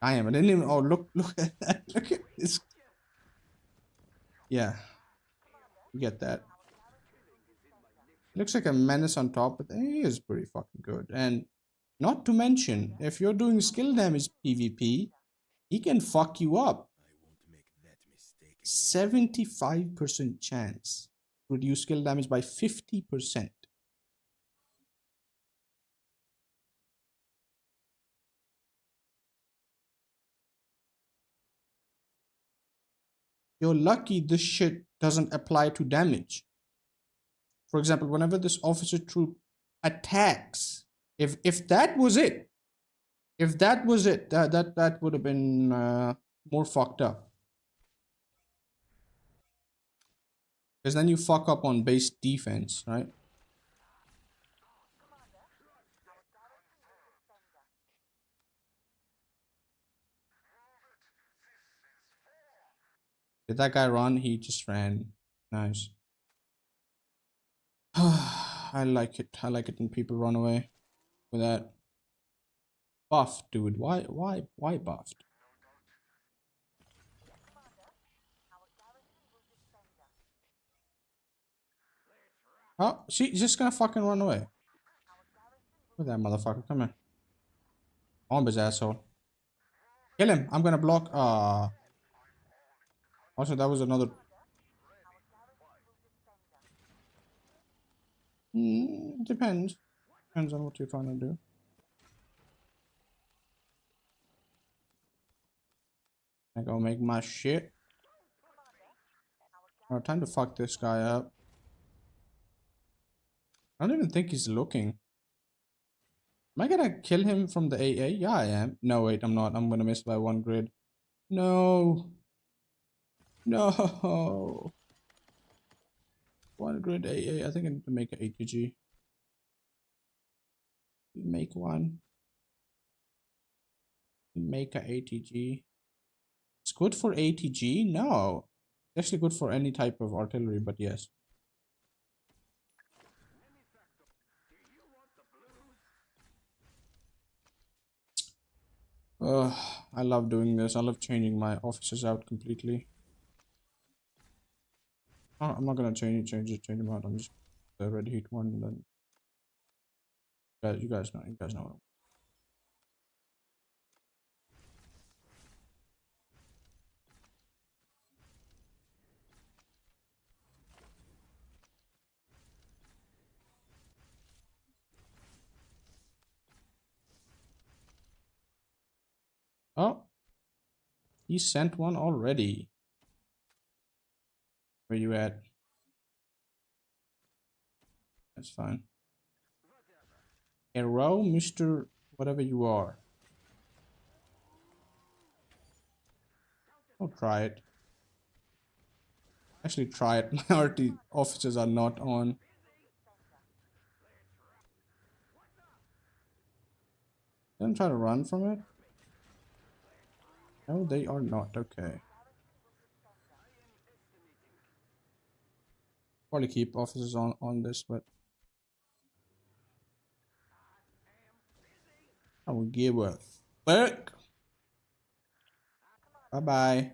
I didn't even. Oh, look at that. Look at this. Yeah. You get that. Looks like a menace on top, but he is pretty fucking good. And not to mention, if you're doing skill damage PvP, he can fuck you up. 75% chance to reduce skill damage by 50%. You're lucky this shit doesn't apply to damage. For example, whenever this officer troop attacks, if that was it, that would have been more fucked up. Because then you fuck up on base defense, right? Did that guy run? He just ran. Nice. I like it. I like it when people run away with that. Buff, dude. Why buffed? Oh, she's just gonna fucking run away. Look at that motherfucker. Come here. Bomb his asshole. Kill him. I'm gonna block. Also, that was another. Depends. Depends on what you're trying to do. I go make my shit. Alright, time to fuck this guy up. I don't even think he's looking. Am I gonna kill him from the AA? Yeah, I am. No, wait, I'm not. I'm gonna miss by 1 grid. No. No. 1 grid AA. I think I need to make an ATG. Make one. Make a ATG. It's good for ATG? No. It's actually good for any type of artillery, but yes. I love doing this. I love changing my officers out completely. Oh, I'm not gonna change them out. I'm just the red heat one, and then you guys know. Oh, he sent one already. Where you at? That's fine. Arrow, Mr. Whatever you are. I'll try it. Actually, try it. My RT officers are not on. Then try to run from it. No, they are not. Okay. Probably keep officers on this, but I will give a fuck. Bye bye.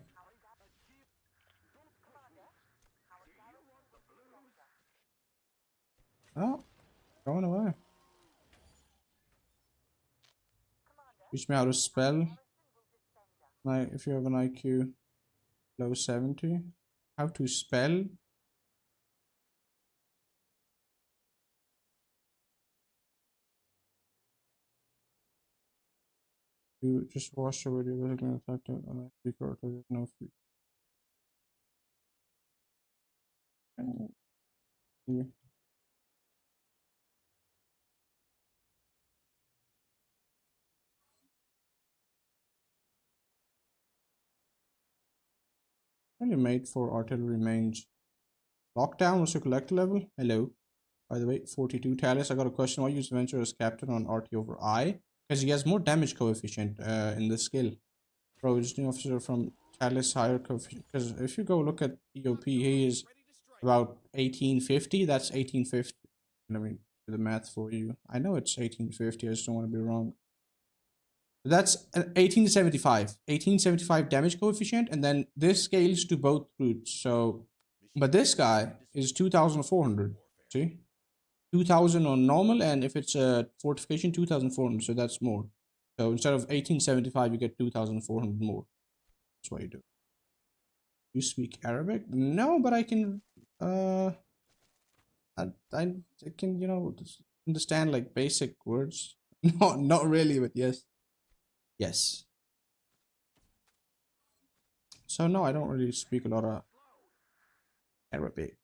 Oh, going away. Teach me how to spell. Like if you have an IQ below 70, how to spell. You just watch the video with an effective and I speak or there's no free. Yeah. Only made for artillery mains. Lockdown, what's your collector level? Hello. By the way, 42 Talus. I got a question. Why use Venture as captain on RT over I? Because he has more damage coefficient in the skill. Bro, just new officer from Talus higher coefficient. Because if you go look at EOP, he is about 1850. That's 1850. Let me do the math for you. I know it's 1850. I just don't want to be wrong. That's 1875. 1875 damage coefficient. And then this scales to both brutes. So, but this guy is 2400. See? 2000 on normal, and if it's a fortification, 2400, so that's more. So instead of 1875, you get 2400 more. That's what you do. You speak Arabic? No, but I can I can, you know, understand like basic words. Not really, but yes. Yes. So no, I don't really speak a lot of Arabic.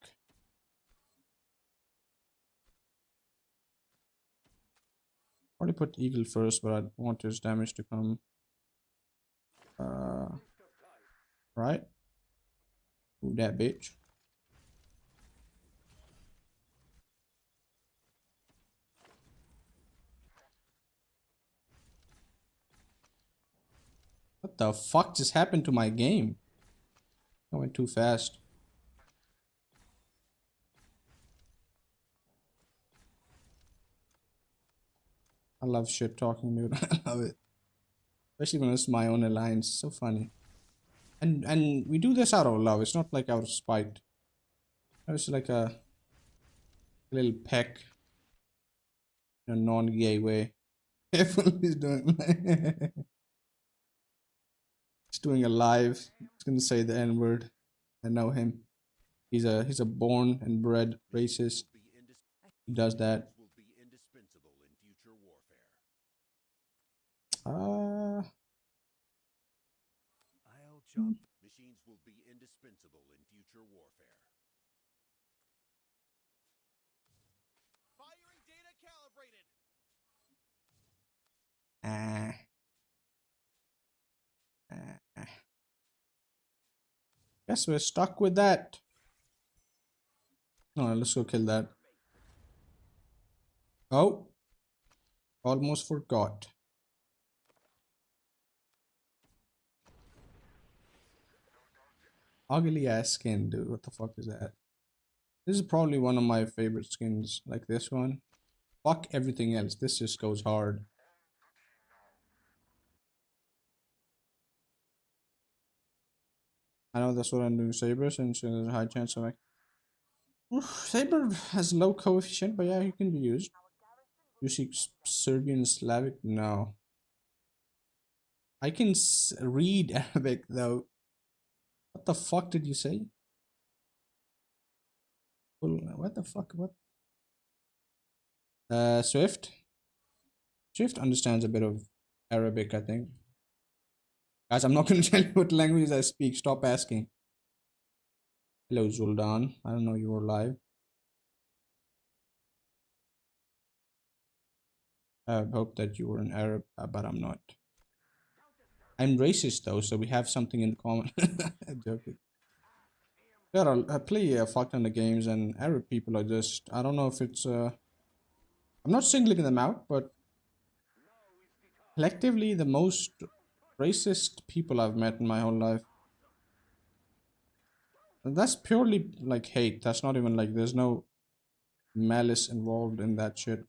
Probably put Eagle first, but I want his damage to come. Right? Ooh, that bitch. What the fuck just happened to my game? I went too fast. I love shit talking, dude. I love it. Especially when it's my own alliance. So funny. And we do this out of love. It's not like out of spite. It's like a little peck in a non-gay way. Everyone doing he's doing a live. He's gonna say the N-word. I know him. He's a born and bred racist. He does that. Machines will be indispensable in future warfare. I'll chop. Machines will be indispensable in future warfare. Firing data calibrated. Guess we're stuck with that. Alright, let's go kill that. Oh, almost forgot. Ugly ass skin, dude. What the fuck is that? This is probably one of my favorite skins, like this one. Fuck everything else. This just goes hard. I know that's what I'm doing, Saber, since there's a high chance of like. Saber has low coefficient, but yeah, he can be used. You speak Serbian Slavic? No. I can read Arabic though. What the fuck did you say? What the fuck? What? Swift? Swift understands a bit of Arabic, I think. Guys, I'm not going to tell you what languages I speak. Stop asking. Hello, Zuldan. I don't know you were live. I hope that you were an Arab, but I'm not. I'm racist though, so we have something in common. I'm joking. Yeah, I play a fuck ton of games, and Arab people are just, I don't know if it's, I'm not singling them out, but collectively the most racist people I've met in my whole life. And that's purely like hate. That's not even like, there's no malice involved in that shit.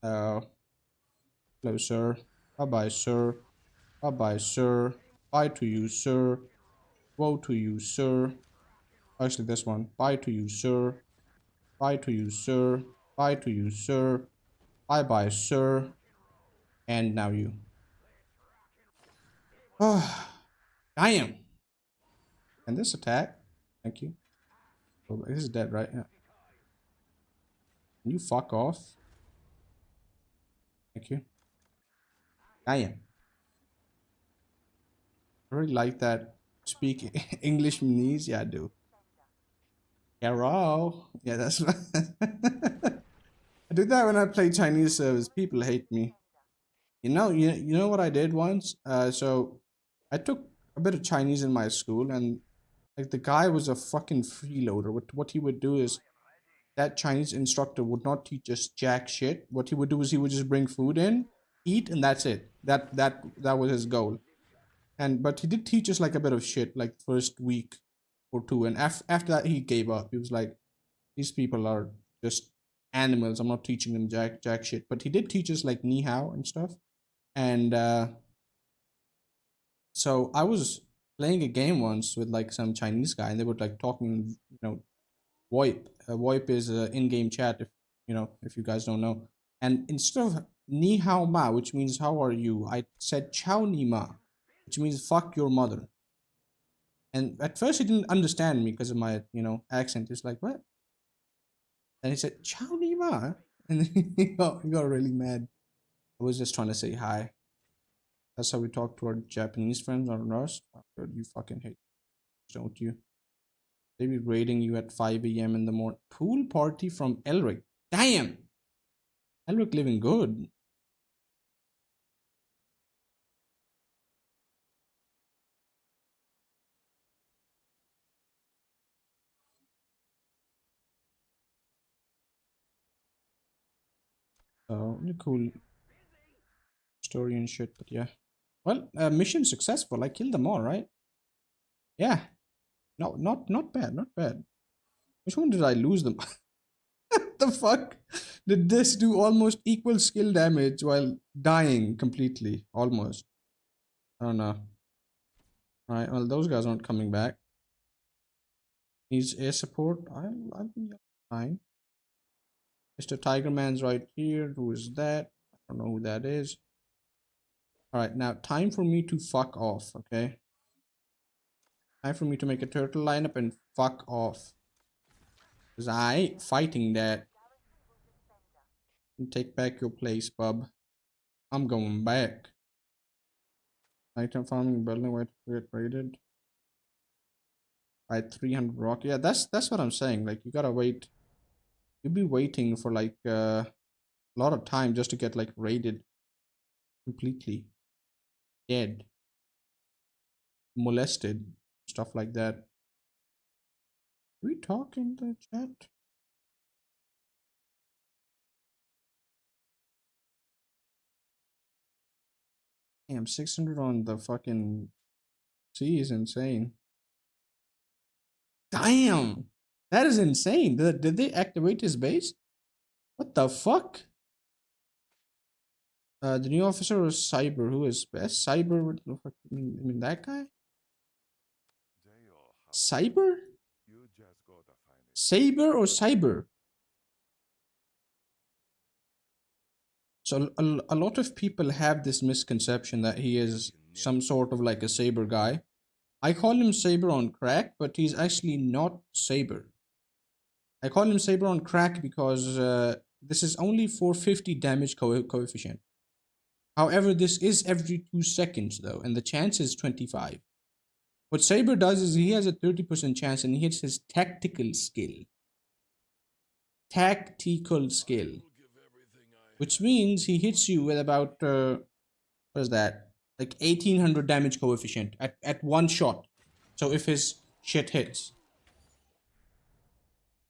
Hello, sir. Bye-bye, sir. Bye-bye, sir. Bye to you, sir. Woe to you, sir. Actually, this one. Bye to you, sir. Bye to you, sir. Bye to you, sir. Bye-bye, sir. And now you. Oh, I am. And this attack. Thank you. Oh, this is dead, right? Yeah. Can you fuck off? Thank you. I am. I really like that. Speak English knees. Yeah, I do. Hello. Yeah, that's what I do that when I play Chinese servers. People hate me. You know what I did once? So I took a bit of Chinese in my school, and like the guy was a fucking freeloader. What he would do is that Chinese instructor would not teach us jack shit. What he would do is he would just bring food in, eat, and that's it. That was his goal. And but he did teach us like a bit of shit, like first week or two, and after that he gave up. He was like, these people are just animals. I'm not teaching them jack shit. But he did teach us like ni hao and stuff. And so I was playing a game once with like some Chinese guy, and they were like talking, VoIP. VoIP is in-game chat, if you guys don't know. And instead of ni hao ma, which means how are you, I said chow ni ma, which means fuck your mother. And at first he didn't understand me because of my, accent. He's like, what? And he said, chow ni ma. And then he got really mad. I was just trying to say hi. That's how we talk to our Japanese friends on us. You fucking hate, don't you? They be raiding you at 5 a.m. in the morning. Pool party from Elric. Damn! Elric living good. So, cool story and shit, but yeah. Well, mission successful. I killed them all, right? Yeah. No, not bad, not bad. Which one did I lose them? The fuck? Did this do almost equal skill damage while dying completely? Almost. I don't know. Alright, well, those guys aren't coming back. He's air support. I'll be fine. Mr. Tigerman's right here. Who is that? I don't know who that is. Alright, now time for me to fuck off, okay? Time for me to make a turtle lineup and fuck off. Because I ain't fighting that. And take back your place, bub. I'm going back. Item farming building where to get raided. By 300 rock. Yeah, that's what I'm saying. Like, you gotta wait. You'll be waiting for like a lot of time just to get like raided completely. Dead. Molested. Stuff like that. Do we talk in the chat? Damn, 600 on the fucking sea is insane. Damn! That is insane. Did they activate his base? What the fuck? The new officer was Cyber. Who is best? Cyber? What the fuck? I mean that guy? Cyber? You just gotta find it. Saber or Cyber? So a lot of people have this misconception that he is some sort of like a Saber guy. I call him Saber on crack, but he's actually not Saber. I call him Saber on crack because this is only 450 damage coefficient. However, this is every 2 seconds though, and the chance is 25. What Saber does is he has a 30% chance and he hits his tactical skill. Tactical skill. Which means he hits you with about, what is that? Like 1800 damage coefficient at one shot. So if his shit hits.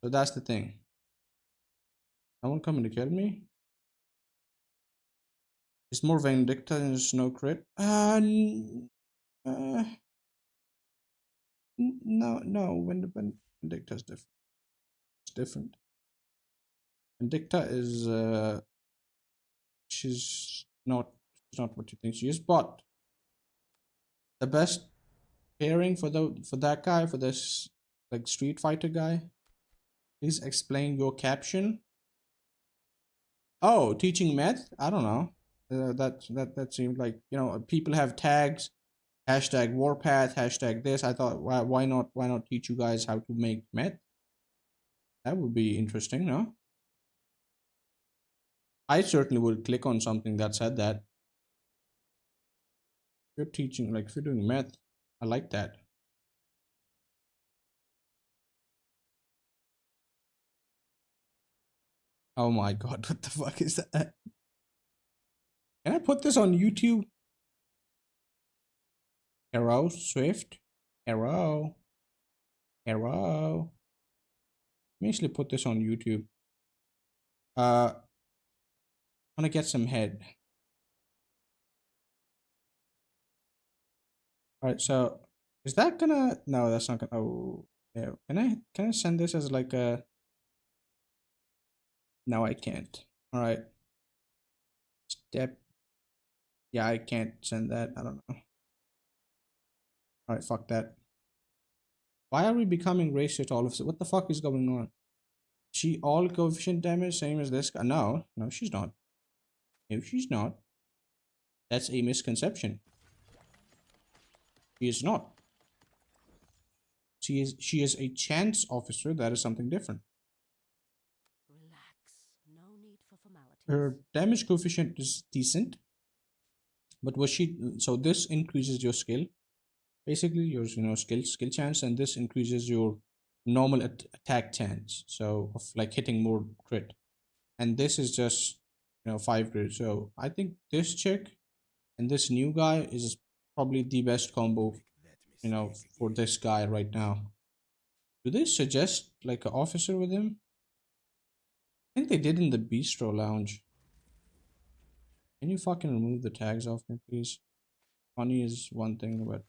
So that's the thing. No one coming to kill me? It's more Vindicta than Snow Crit. No, Vindicta's different. It's different. Vindicta is she's not what you think she is, but the best pairing for that guy, for this like Street Fighter guy, please explain your caption. Oh, teaching math? I don't know. That seemed like, you know, people have tags, hashtag Warpath, hashtag this. I thought, why not teach you guys how to make meth? That would be interesting, no? I certainly would click on something that said that. If you're teaching, like if you're doing math, I like that. Oh my god, what the fuck is that? Can I put this on YouTube? Hello, Swift? Hello? Hello? Let me actually put this on YouTube. I want to get some head. Alright, so is that gonna, no, that's not gonna, oh yeah. Can I send this as like a, no, I can't. Alright. Step, yeah, I can't send that. I don't know. Alright, fuck that. Why are we becoming racist all of a, what the fuck is going on? She all coefficient damage same as this guy? No, she's not. No, she's not. That's a misconception. She is not. She is a chance officer. That is something different. Relax. No need for formalities. Her damage coefficient is decent, but was she, so this increases your skill, basically your skill chance, and this increases your normal attack chance, so of like hitting more crit, and this is just 5 crit. So I think this chick and this new guy is probably the best combo for this guy right now. Do they suggest like an officer with him? I think they did in the bistro lounge. Can you fucking remove the tags off me, please? Funny is one thing, but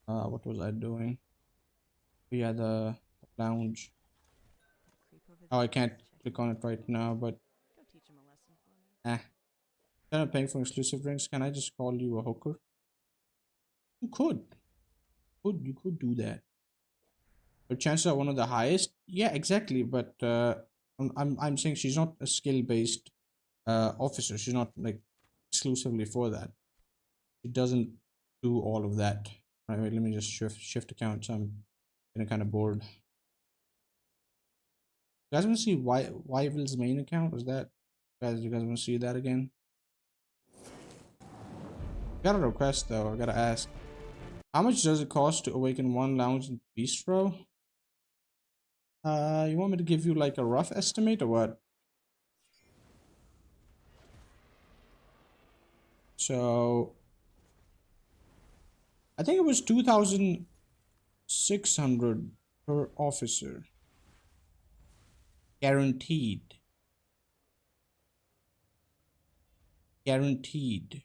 what was I doing? Yeah, the lounge. Oh, I can't click on it right now, but Go teach him a lesson for me. instead of paying for exclusive drinks, can I just call you a hooker? You could do that. Her chances are one of the highest. Yeah, exactly. But I'm saying she's not a skill based officer. She's not like exclusively for that. She doesn't do all of that. Alright, wait, let me just shift accounts. I'm getting kind of bored. You guys want to see Wyvil's main account? Was that you guys want to see that again? Got a request though, I gotta ask. How much does it cost to awaken one lounge in bistro? You want me to give you like a rough estimate or what? So I think it was 2,600 per officer. Guaranteed. Guaranteed.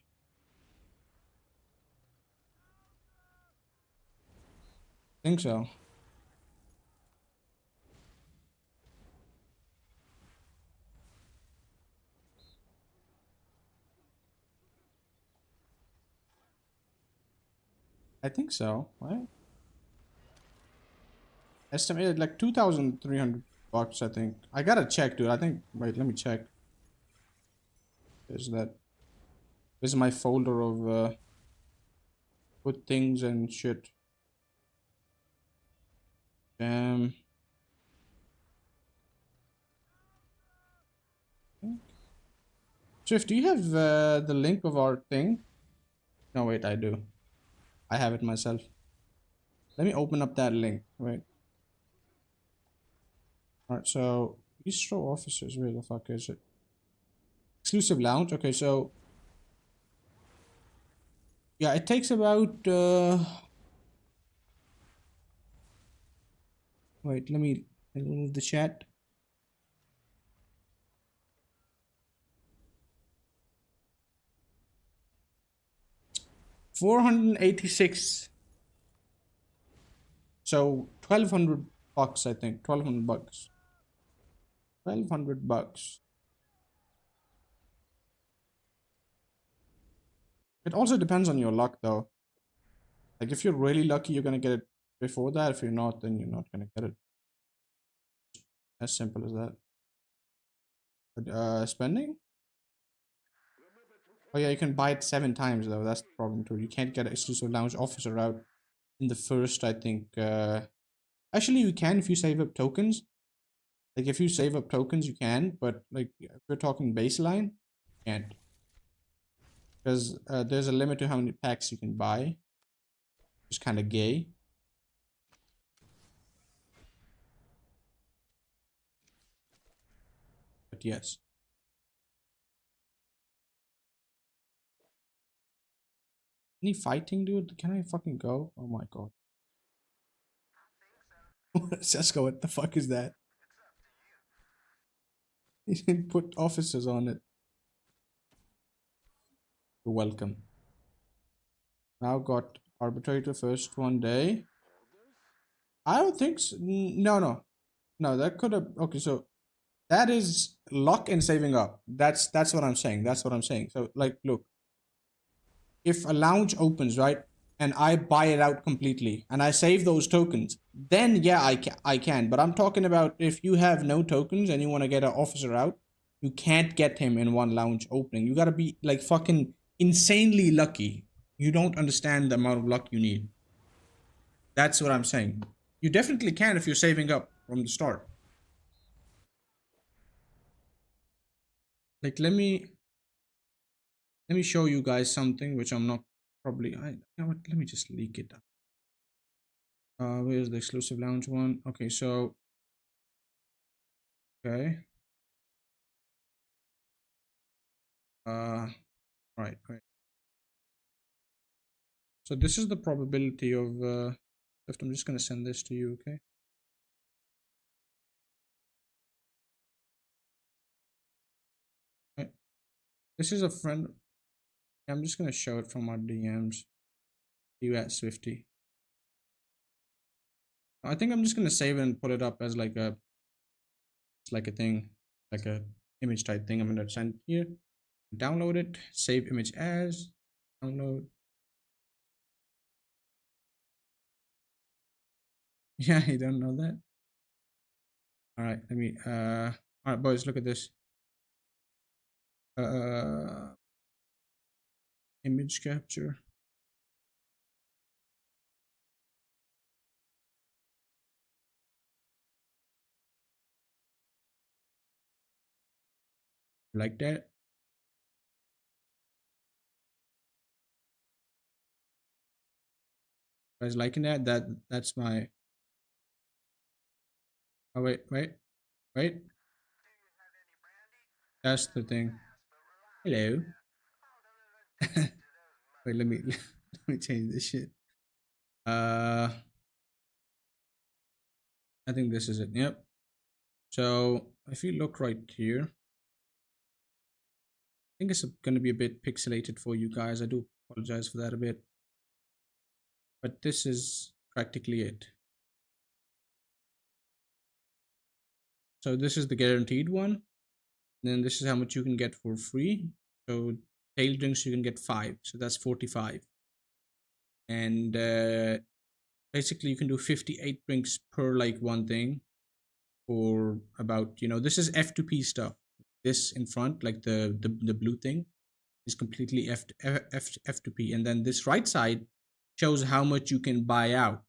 Think so. I think so, right? Estimated like 2,300 bucks, I think. I gotta check, dude. I think, wait, let me check. Is that, this is my folder of good things and shit. Damn. Swift, do you have the link of our thing? No, wait, I do. I have it myself. Let me open up that link. Wait. Alright, so bistro officers, where the fuck is it? Exclusive lounge. Okay, so yeah, it takes about wait, let me move the chat. $486. So 1,200 bucks, I think. 1,200 bucks. 1,200 bucks. It also depends on your luck, though. Like, if you're really lucky, you're gonna get it before that. If you're not, then you're not gonna get it. As simple as that. But, spending? Oh yeah, you can buy it 7 times, though. That's the problem, too. You can't get an exclusive lounge officer out in the first, I think. Actually, you can if you save up tokens. Like, if you save up tokens, you can. But, like, if we're talking baseline, you can't. Because there's a limit to how many packs you can buy. It's kind of gay. But yes. Any fighting, dude? Can I fucking go? Oh my god. Sc0pes, what the fuck is that? He didn't put officers on it. You're welcome. Now got arbitrator first one day. I don't think so. No. No, that could have. Okay, so that is luck and saving up. That's what I'm saying. That's what I'm saying. So, like, look, if a lounge opens, right, and I buy it out completely and I save those tokens, then yeah, I can. But I'm talking about if you have no tokens and you want to get an officer out, you can't get him in one lounge opening. You gotta be like fucking insanely lucky. You don't understand the amount of luck you need. That's what I'm saying. You definitely can if you're saving up from the start. Like, let me show you guys something which I'm not probably. You know what? Let me just leak it. Where's the exclusive lounge one? Okay, so okay. Right. So this is the probability of I'm just gonna send this to you, okay? Right. This is a friend. I'm just gonna show it from our DMs. You at Swifty. I think I'm just gonna save it and put it up as like a thing, like a image type thing. I'm gonna send it here. Download it, save image as, download. Yeah, you don't know that? Alright, let me alright boys, look at this. Image capture. Like that? You guys liking that? That's my. Oh wait. That's the thing. Hello. Wait, let me let me change this shit. I think this is it. Yep. So if you look right here, I think it's going to be a bit pixelated for you guys. I do apologize for that a bit, but this is practically it. So this is the guaranteed one. Then this is how much you can get for free. So tail drinks you can get 5, so that's 45. And basically you can do 58 drinks per like one thing for about, you know, this is F2P stuff. This in front, like the blue thing, is completely F2P. And then this right side shows how much you can buy out,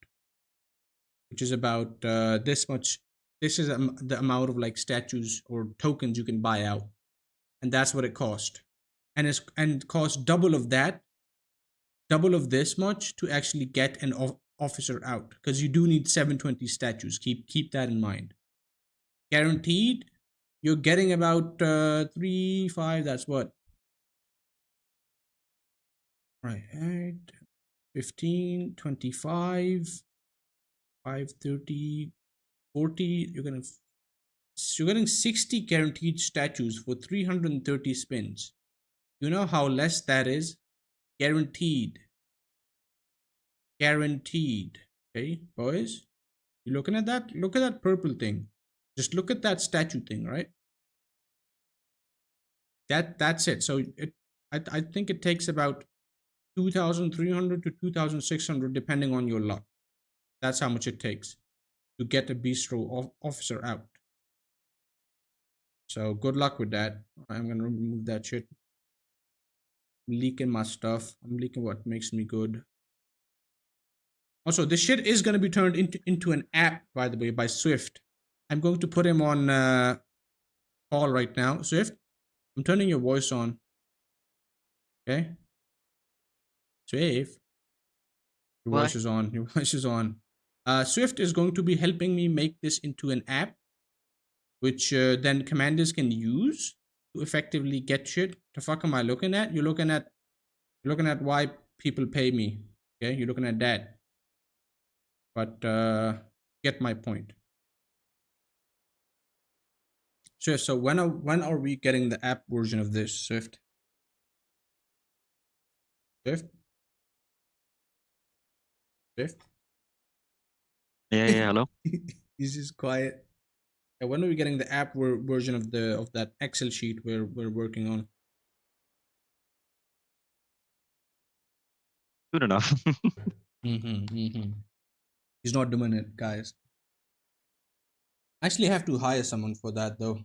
which is about this much. This is the amount of like statues or tokens you can buy out, and that's what it cost. And it cost double of that, double of this much to actually get an officer out, because you do need 720 statues. Keep that in mind. Guaranteed, you're getting about 3 5. That's what. Right, 15, 25, 5, 30, 40. You're getting 60 guaranteed statues for 330 spins. You know how less that is? Guaranteed. Guaranteed. Okay, boys? You looking at that? Look at that purple thing. Just look at that statue thing, right? That's it. So I think it takes about 2,300 to 2,600 depending on your luck. That's how much it takes to get a bistro officer out. So good luck with that. I'm gonna remove that shit. I'm leaking my stuff. I'm leaking what makes me good. Also, this shit is gonna be turned into an app, by the way, by Swift. I'm going to put him on call right now. Swift, I'm turning your voice on. Okay. Swift. Your voice is on. Your voice is on. Swift is going to be helping me make this into an app, which then commanders can use to effectively get shit. The fuck am I looking at? You're looking at why people pay me. Okay, you're looking at that. But get my point. Swift, so when are we getting the app version of this, Swift? Swift? Swift? Yeah, hello. He's just quiet. Yeah, when are we getting the app version of that Excel sheet we're working on? Good enough. He's not doing it, guys. I actually have to hire someone for that though.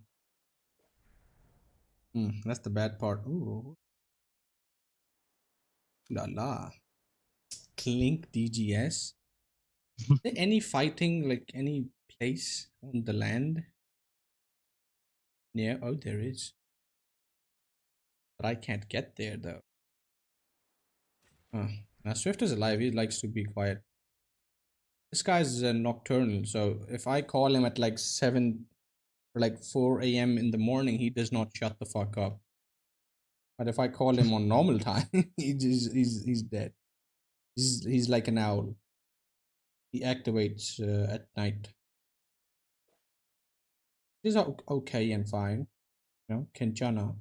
That's the bad part. Ooh. La la. Clink DGS. Is there any fighting, like any place on the land? Yeah, oh there is. But I can't get there though. Now Swift is alive, he likes to be quiet. This guy's nocturnal, so if I call him at like 7 or like 4 a.m. in the morning, he does not shut the fuck up. But if I call him on normal time, he's dead. He's like an owl. He activates at night. He's okay and fine. You know, Kenchana.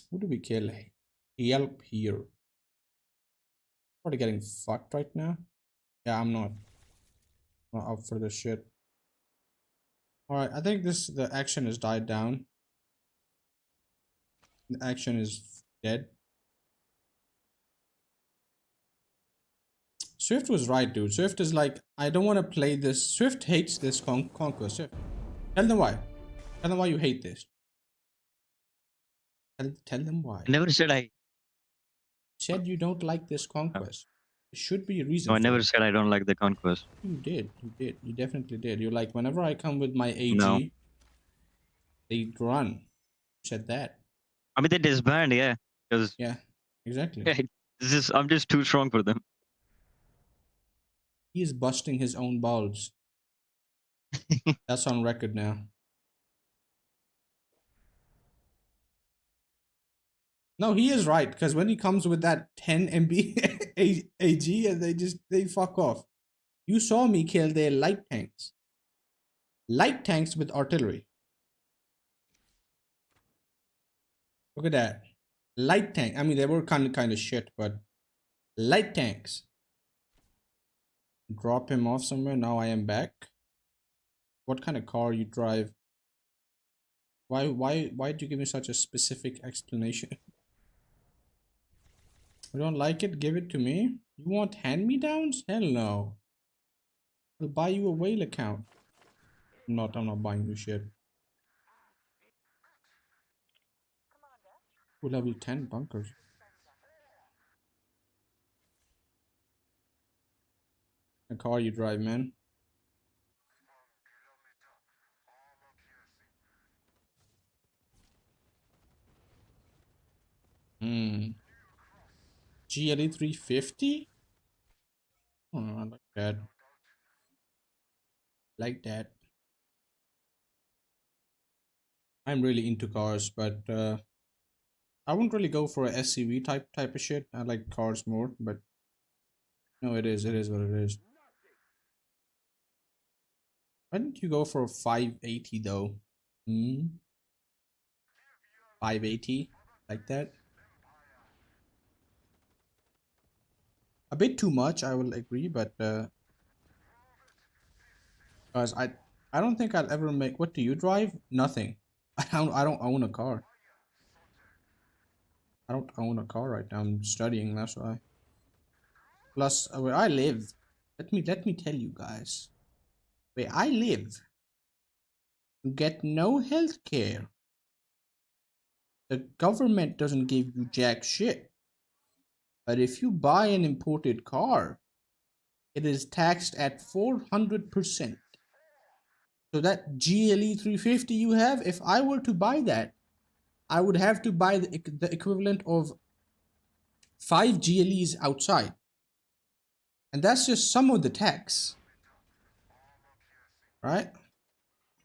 Who do we kill? Yelp here. Probably getting fucked right now. Yeah, I'm not up for this shit. Alright, I think the action has died down. The action is dead. Swift was right, dude. Swift is like, I don't want to play this. Swift hates this Conquest. Swift. Tell them why. Tell them why you hate this. Tell them why. Never said I. Said you don't like this Conquest. There should be a reason No, I for never it. said I don't like the Conquest. You did. You did. You definitely did. You're like, whenever I come with my No. AG, they run. You said that. I mean, they disband, yeah. Because Yeah, exactly. I'm just too strong for them. He is busting his own balls. That's on record now. No, he is right, because when he comes with that 10 MB AG and they fuck off. You saw me kill their light tanks. Light tanks with artillery. Look at that. Light tank. I mean, they were kind of shit, but light tanks. Drop him off somewhere. Now I am back. What kind of car you drive? Why did you give me such a specific explanation? You don't like it? Give it to me. You want hand-me-downs? Hell no. I'll buy you a whale account. I'm not buying you shit. Ooh, level 10 bunkers. A car you drive, man. GLE 350? Oh, I like that. Like that. I'm really into cars, but I wouldn't really go for a SCV type of shit. I like cars more, but no, it is what it is. Why didn't you go for a 580 though? 580? Like that? A bit too much, I will agree, but guys, I don't think I'll ever make. What do you drive? Nothing. I don't own a car. I don't own a car right now. I'm studying, that's why. Plus, where I live, let me tell you guys, where I live, you get no health care. The government doesn't give you jack shit. But if you buy an imported car, it is taxed at 400%. So that GLE 350 you have, if I were to buy that, I would have to buy the equivalent of 5 GLEs outside. And that's just some of the tax. Right?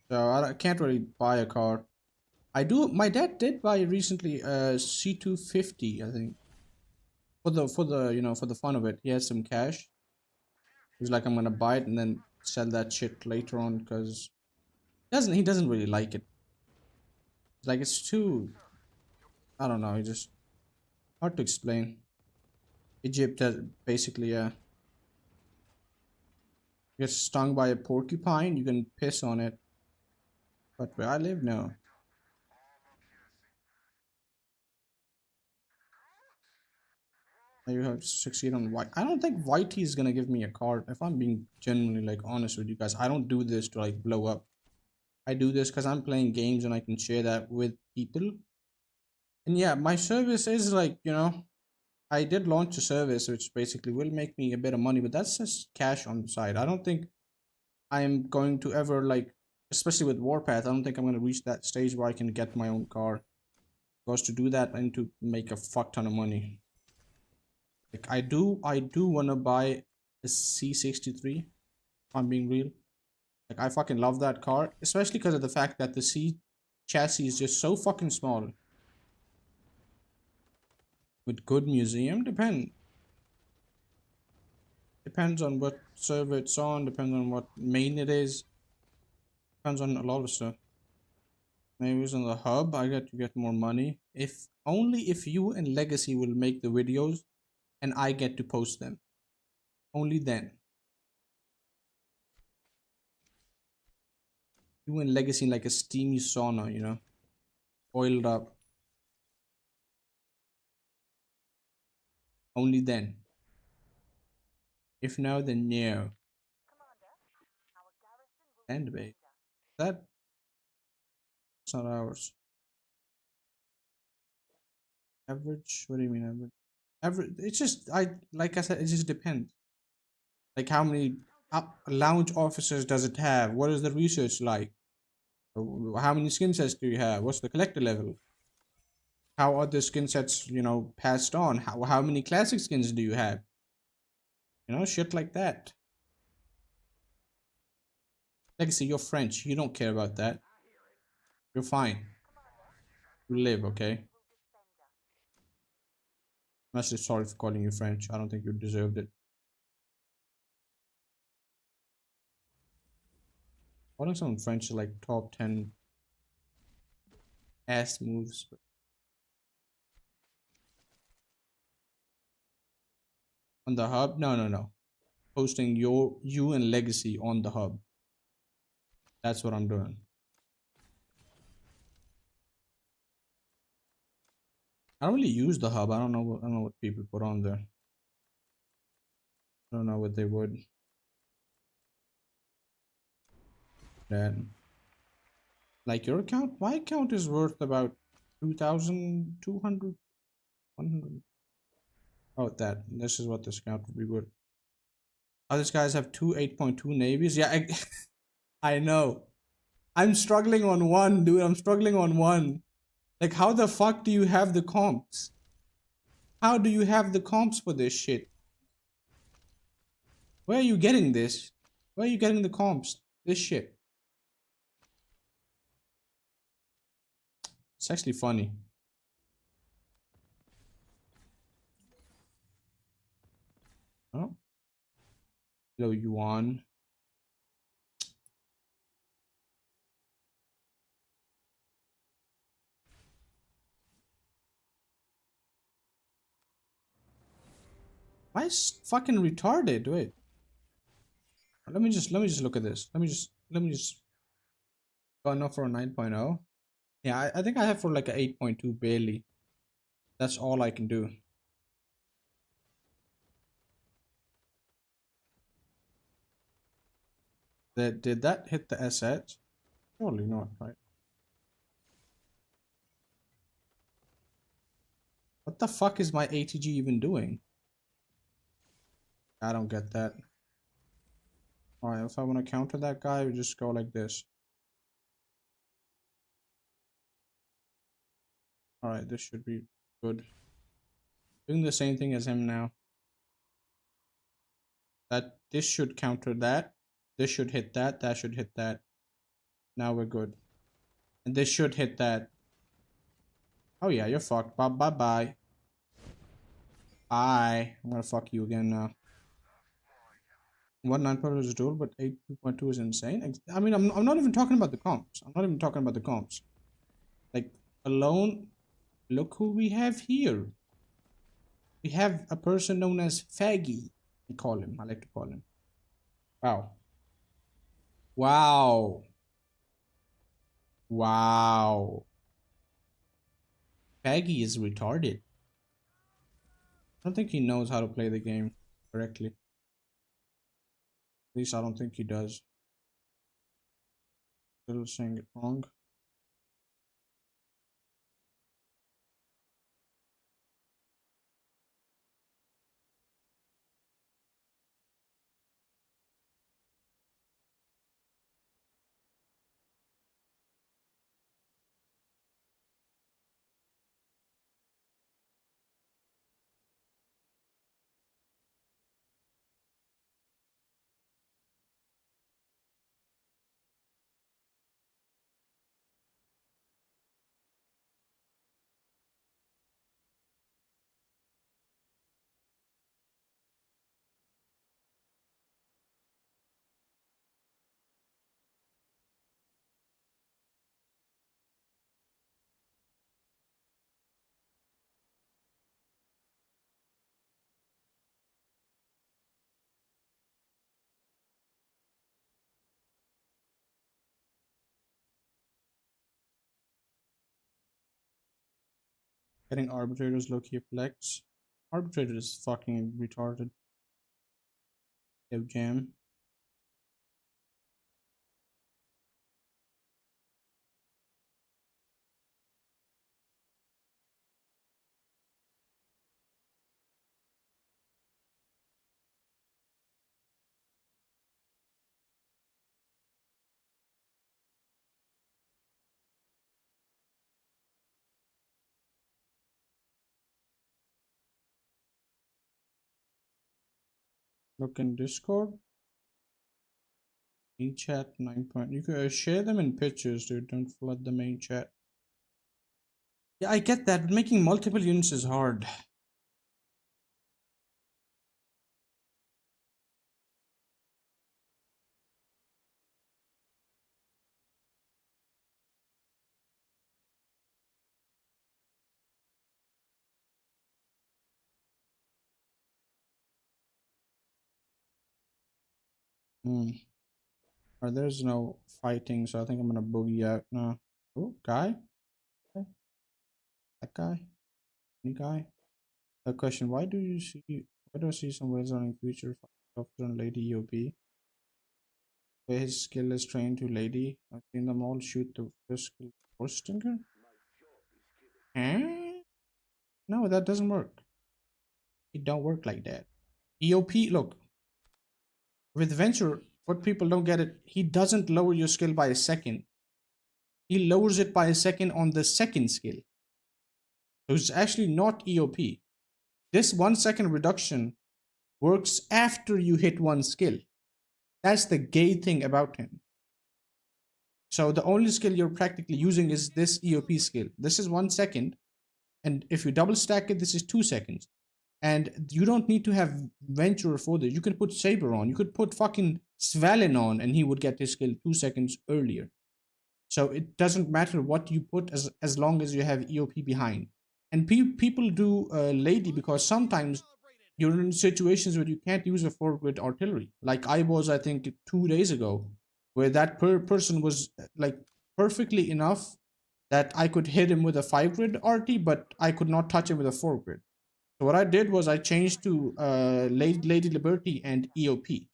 So I can't really buy a car. I do. My dad did buy recently a C250, I think. For the fun of it. He has some cash. He's like, I'm gonna buy it and then sell that shit later on because he doesn't really like it. Like it's too, I don't know, it's just hard to explain. Egypt has basically gets stung by a porcupine, you can piss on it. But where I live, no. You have to succeed on white. I don't think Whitey is gonna give me a card. If I'm being genuinely like honest with you guys, I don't do this to like blow up. I do this because I'm playing games and I can share that with people. And yeah, my service is like, I did launch a service which basically will make me a bit of money, but that's just cash on the side. I don't think I'm going to ever like, especially with Warpath, I don't think I'm going to reach that stage where I can get my own car. Because to do that, I need to make a fuck ton of money. Like I do want to buy a C63. If I'm being real. Like I fucking love that car, especially because of the fact that the C chassis is just so fucking small. With good museum, depends on what server it's on, depends on what main it is, depends on a lot of stuff. Maybe it's on the hub, I get to get more money. If only if you and Legacy will make the videos and I get to post them. Only then. You and Legacy like a steamy sauna, oiled up. Only then. If no, then no. And bait. That's not ours. Average? What do you mean average? It's just like I said, it just depends. Like how many lounge officers does it have? What is the research like? How many skin sets do you have? What's the collector level? How are the skin sets, passed on? How many classic skins do you have? Shit like that. Legacy, you're French. You don't care about that. You're fine. You live, okay? I'm actually sorry for calling you French. I don't think you deserved it. Calling someone French is like top 10 ass moves. On the hub? No, no, no. Posting you and Legacy on the hub. That's what I'm doing. I don't really use the hub. I don't know what people put on there. I don't know what they would. That like your account? My account is worth about 2,200, 100. Oh, this is what this account would be worth. Other guys have two 8.2 navies. Yeah, I know. I'm struggling on one, dude. I'm struggling on one. Like, how the fuck do you have the comps? How do you have the comps for this shit? Where are you getting this? Where are you getting the comps? This shit. It's actually funny. Oh. Hello, Yuan. Why is fucking retarded? Wait. Let me just look at this. Let me just oh no for a 9.0. Yeah, I think I have for like a 8.2 barely. That's all I can do. Did that hit the SH? Surely not, right? What the fuck is my ATG even doing? I don't get that. Alright, if I want to counter that guy, we just go like this. Alright, this should be good. Doing the same thing as him now. This should counter that. This should hit that. That should hit that. Now we're good. And this should hit that. Oh yeah, you're fucked. Bye bye bye. Bye. I'm gonna fuck you again now. What 9.0 is dual, but 8.2 is insane. I mean, I'm not even talking about the comps. I'm not even talking about the comps. Like, alone, look who we have here. We have a person known as Faggy. I like to call him. Wow. Wow. Wow. Faggy is retarded. I don't think he knows how to play the game correctly. At least I don't think he does. Still saying it wrong. Getting arbitrators low-key flex. Arbitrator is fucking retarded. Yo, jam. Look in Discord. Main chat 9 point. You can share them in pictures, dude. Don't flood the main chat. Yeah, I get that. But making multiple units is hard. Hmm. There's no fighting, so I think I'm gonna boogie out now. Oh, guy? Okay. That guy? Any guy? A question: why do you see? Why do I see some ways running future officer and Lady EOP? Where his skill is trained to Lady. I've seen them all shoot the first skill for Stinger. Huh? No, that doesn't work. It don't work like that. EOP, look. With Venture, what people don't get it, he doesn't lower your skill by a second. He lowers it by a second on the second skill. So it's actually not EOP. This 1 second reduction works after you hit one skill. That's the gay thing about him. So the only skill you're practically using is this EOP skill. This is 1 second. And if you double stack it, this is 2 seconds. And you don't need to have Venture for this. You could put Saber on. You could put fucking Svalin on and he would get his skill 2 seconds earlier. So it doesn't matter what you put as long as you have EOP behind. And people do Lady because sometimes you're in situations where you can't use a 4-grid artillery. Like I was, I think, 2 days ago, where that person was like perfectly enough that I could hit him with a 5-grid RT, but I could not touch him with a 4-grid. So what I did was I changed to Lady Liberty and EOP.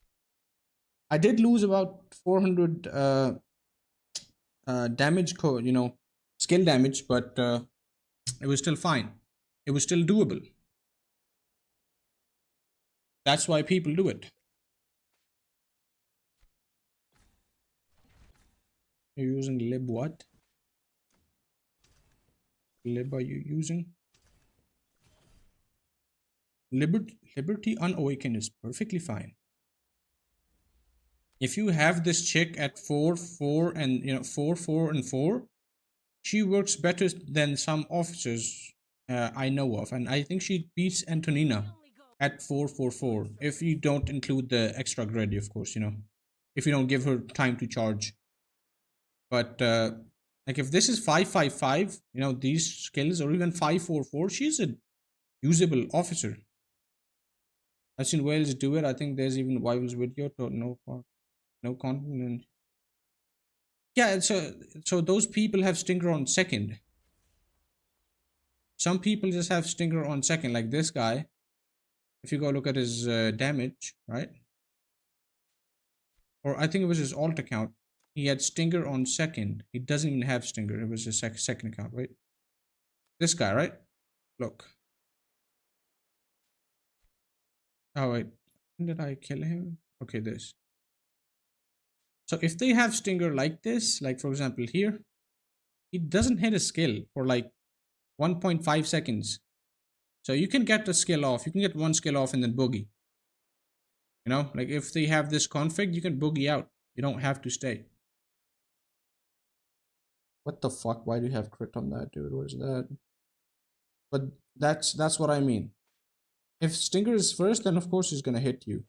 I did lose about 400 damage skill damage, but it was still fine. It was still doable. That's why people do it. You're using lib what? Lib are you using? Liberty Unawakened is perfectly fine. If you have this chick at 4, 4, and 4, 4, and 4, she works better than some officers I know of, and I think she beats Antonina at 4, 4, 4. If you don't include the extra grid, of course, if you don't give her time to charge. But like if this is 5, 5, 5, these skills, or even 5, 4, 4, she's a usable officer. I've seen Wales do it. I think there's even Wales video to no content. Yeah, so those people have Stinger on second. Some people just have Stinger on second, like this guy. If you go look at his damage, right? Or I think it was his alt account. He had Stinger on second. He doesn't even have Stinger. It was his second account, right? This guy, right? Look. Oh, wait. When did I kill him? Okay, this. So if they have Stinger like this, like for example here, he doesn't hit a skill for like 1.5 seconds. So you can get the skill off. You can get one skill off and then boogie. Like if they have this config, you can boogie out. You don't have to stay. What the fuck? Why do you have crit on that, dude? What is that? But that's what I mean. If Stinger is first, then of course he's gonna hit you.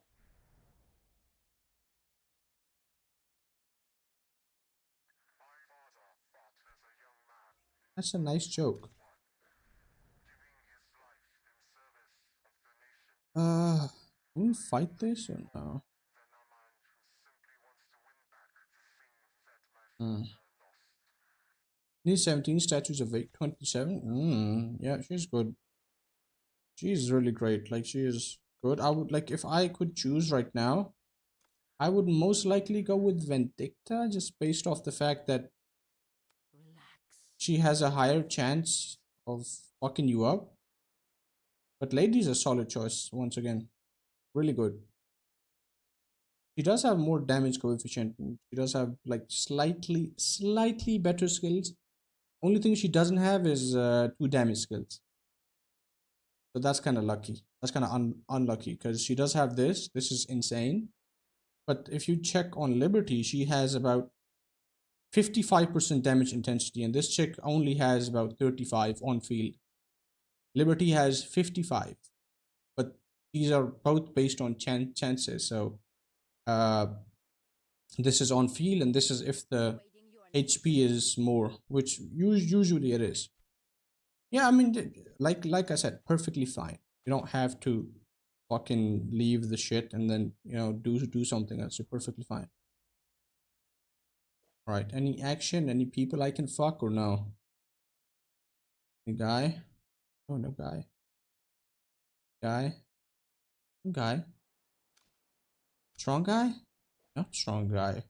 That's a nice joke. Can we fight this or no? Need 17 statues of 27. Yeah, she's good. She's really great. Like she is good. I would like if I could choose right now, I would most likely go with Vindicta, just based off the fact that she has a higher chance of fucking you up. But Lady's a solid choice once again. Really good. She does have more damage coefficient. She does have like slightly better skills. Only thing she doesn't have is 2 damage skills. So that's kind of lucky. That's kind of unlucky because she does have this. This is insane. But if you check on Liberty, she has about 55% damage intensity, and this chick only has about 35 on field. Liberty has 55, but these are both based on chances. So this is on field, and this is if the HP is more, which usually it is. Yeah, I mean, like I said, perfectly fine. You don't have to fucking leave the shit and then, you know, do something else. You're perfectly fine. Right, any action, any people I can fuck or no? Any guy? Oh, no guy. Guy? Guy? Strong guy? Not strong guy.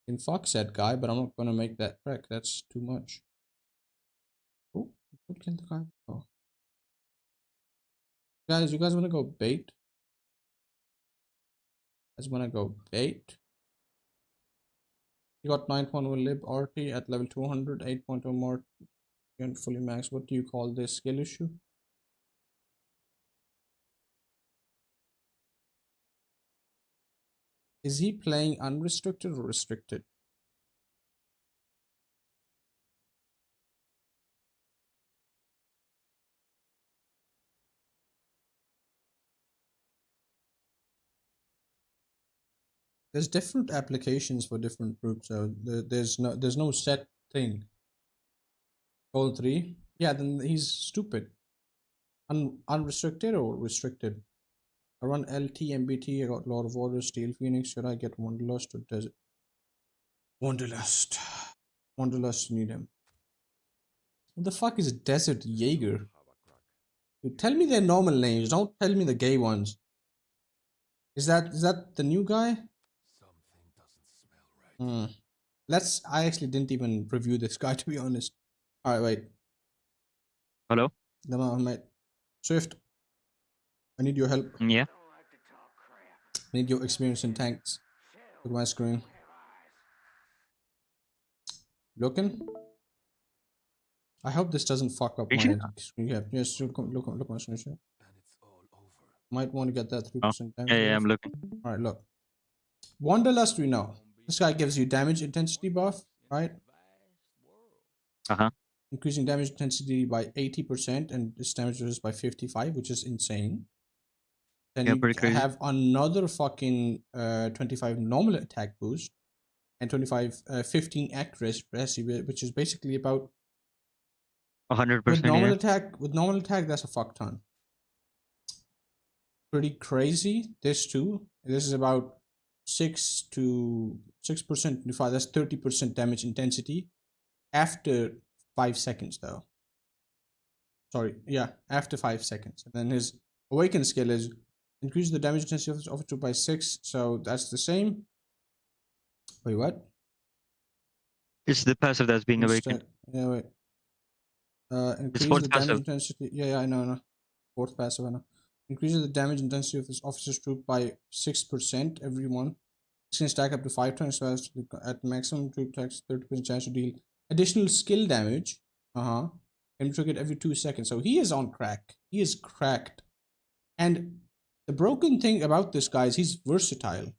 Can fuck said guy, but I'm not gonna make that wreck. That's too much. Oh, what can the guy? Oh, guys, you guys wanna go bait? You guys wanna go bait? You got 9.1 lib RT at level 200, 8.0 more and fully max. What do you call this skill issue? Is he playing unrestricted or restricted? There's different applications for different groups, so there's no set thing. Goal 3? Yeah, then he's stupid. Unrestricted or restricted? I run LT, MBT, I got Lord of Water, Steel Phoenix. Should I get Wanderlust or Desert? Wanderlust. Wanderlust, need him. What the fuck is Desert Jaeger? Dude, tell me their normal names, don't tell me the gay ones. Is that the new guy? Something doesn't smell right. I actually didn't even review this guy, to be honest. Alright, wait. Hello? Mate. Swift. I need your help. Yeah. I need your experience in tanks. Look at my screen. Looking? I hope this doesn't fuck up Picture? my screen. Yeah, just look at my screen. And it's all over. Might want to get that 3% Oh, damage. yeah, I'm looking. Alright, look. Wanderlust, we know. This guy gives you damage intensity buff, right? Uh-huh. Increasing damage intensity by 80% and this damage resist by 55, which is insane. Then Yeah, you pretty crazy. have another fucking 25 normal attack boost and 15 accuracy, which is basically about 100%. with normal Yeah. attack. With normal attack, that's a fuck ton. Pretty crazy. This too. This is about 6% to 5. That's 30% damage intensity after 5 seconds, though. Sorry, yeah, after 5 seconds. And then his awaken skill is increase the damage intensity of his officer by 6. So that's the same. Wait, what? It's the passive that's being awakened. Yeah, wait. Increase fourth the damage passive. intensity. Yeah, I know. Fourth passive, I know. Increases the damage intensity of his officer's troop by 6% every one. This can stack up to 5 times fast at maximum troop attacks, 30% chance to deal additional skill damage. And triggered every 2 seconds. So he is on crack. He is cracked. And the broken thing about this guy is he's versatile.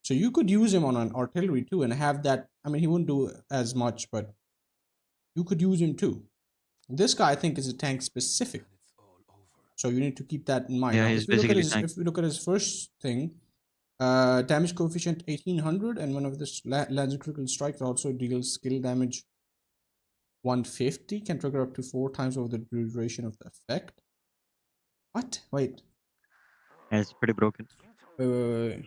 So you could use him on an artillery too and have that. I mean, he wouldn't do as much, but you could use him too. This guy, I think, is a tank specific. And it's all over. So you need to keep that in mind. Yeah, Now, he's if you look at basically his, tank. if you look at his first thing, damage coefficient 1800, and one of this lands a critical strike that also deals skill damage 150, can trigger up to 4 times over the duration of the effect. What? Wait. Yeah, it's pretty broken. Wait.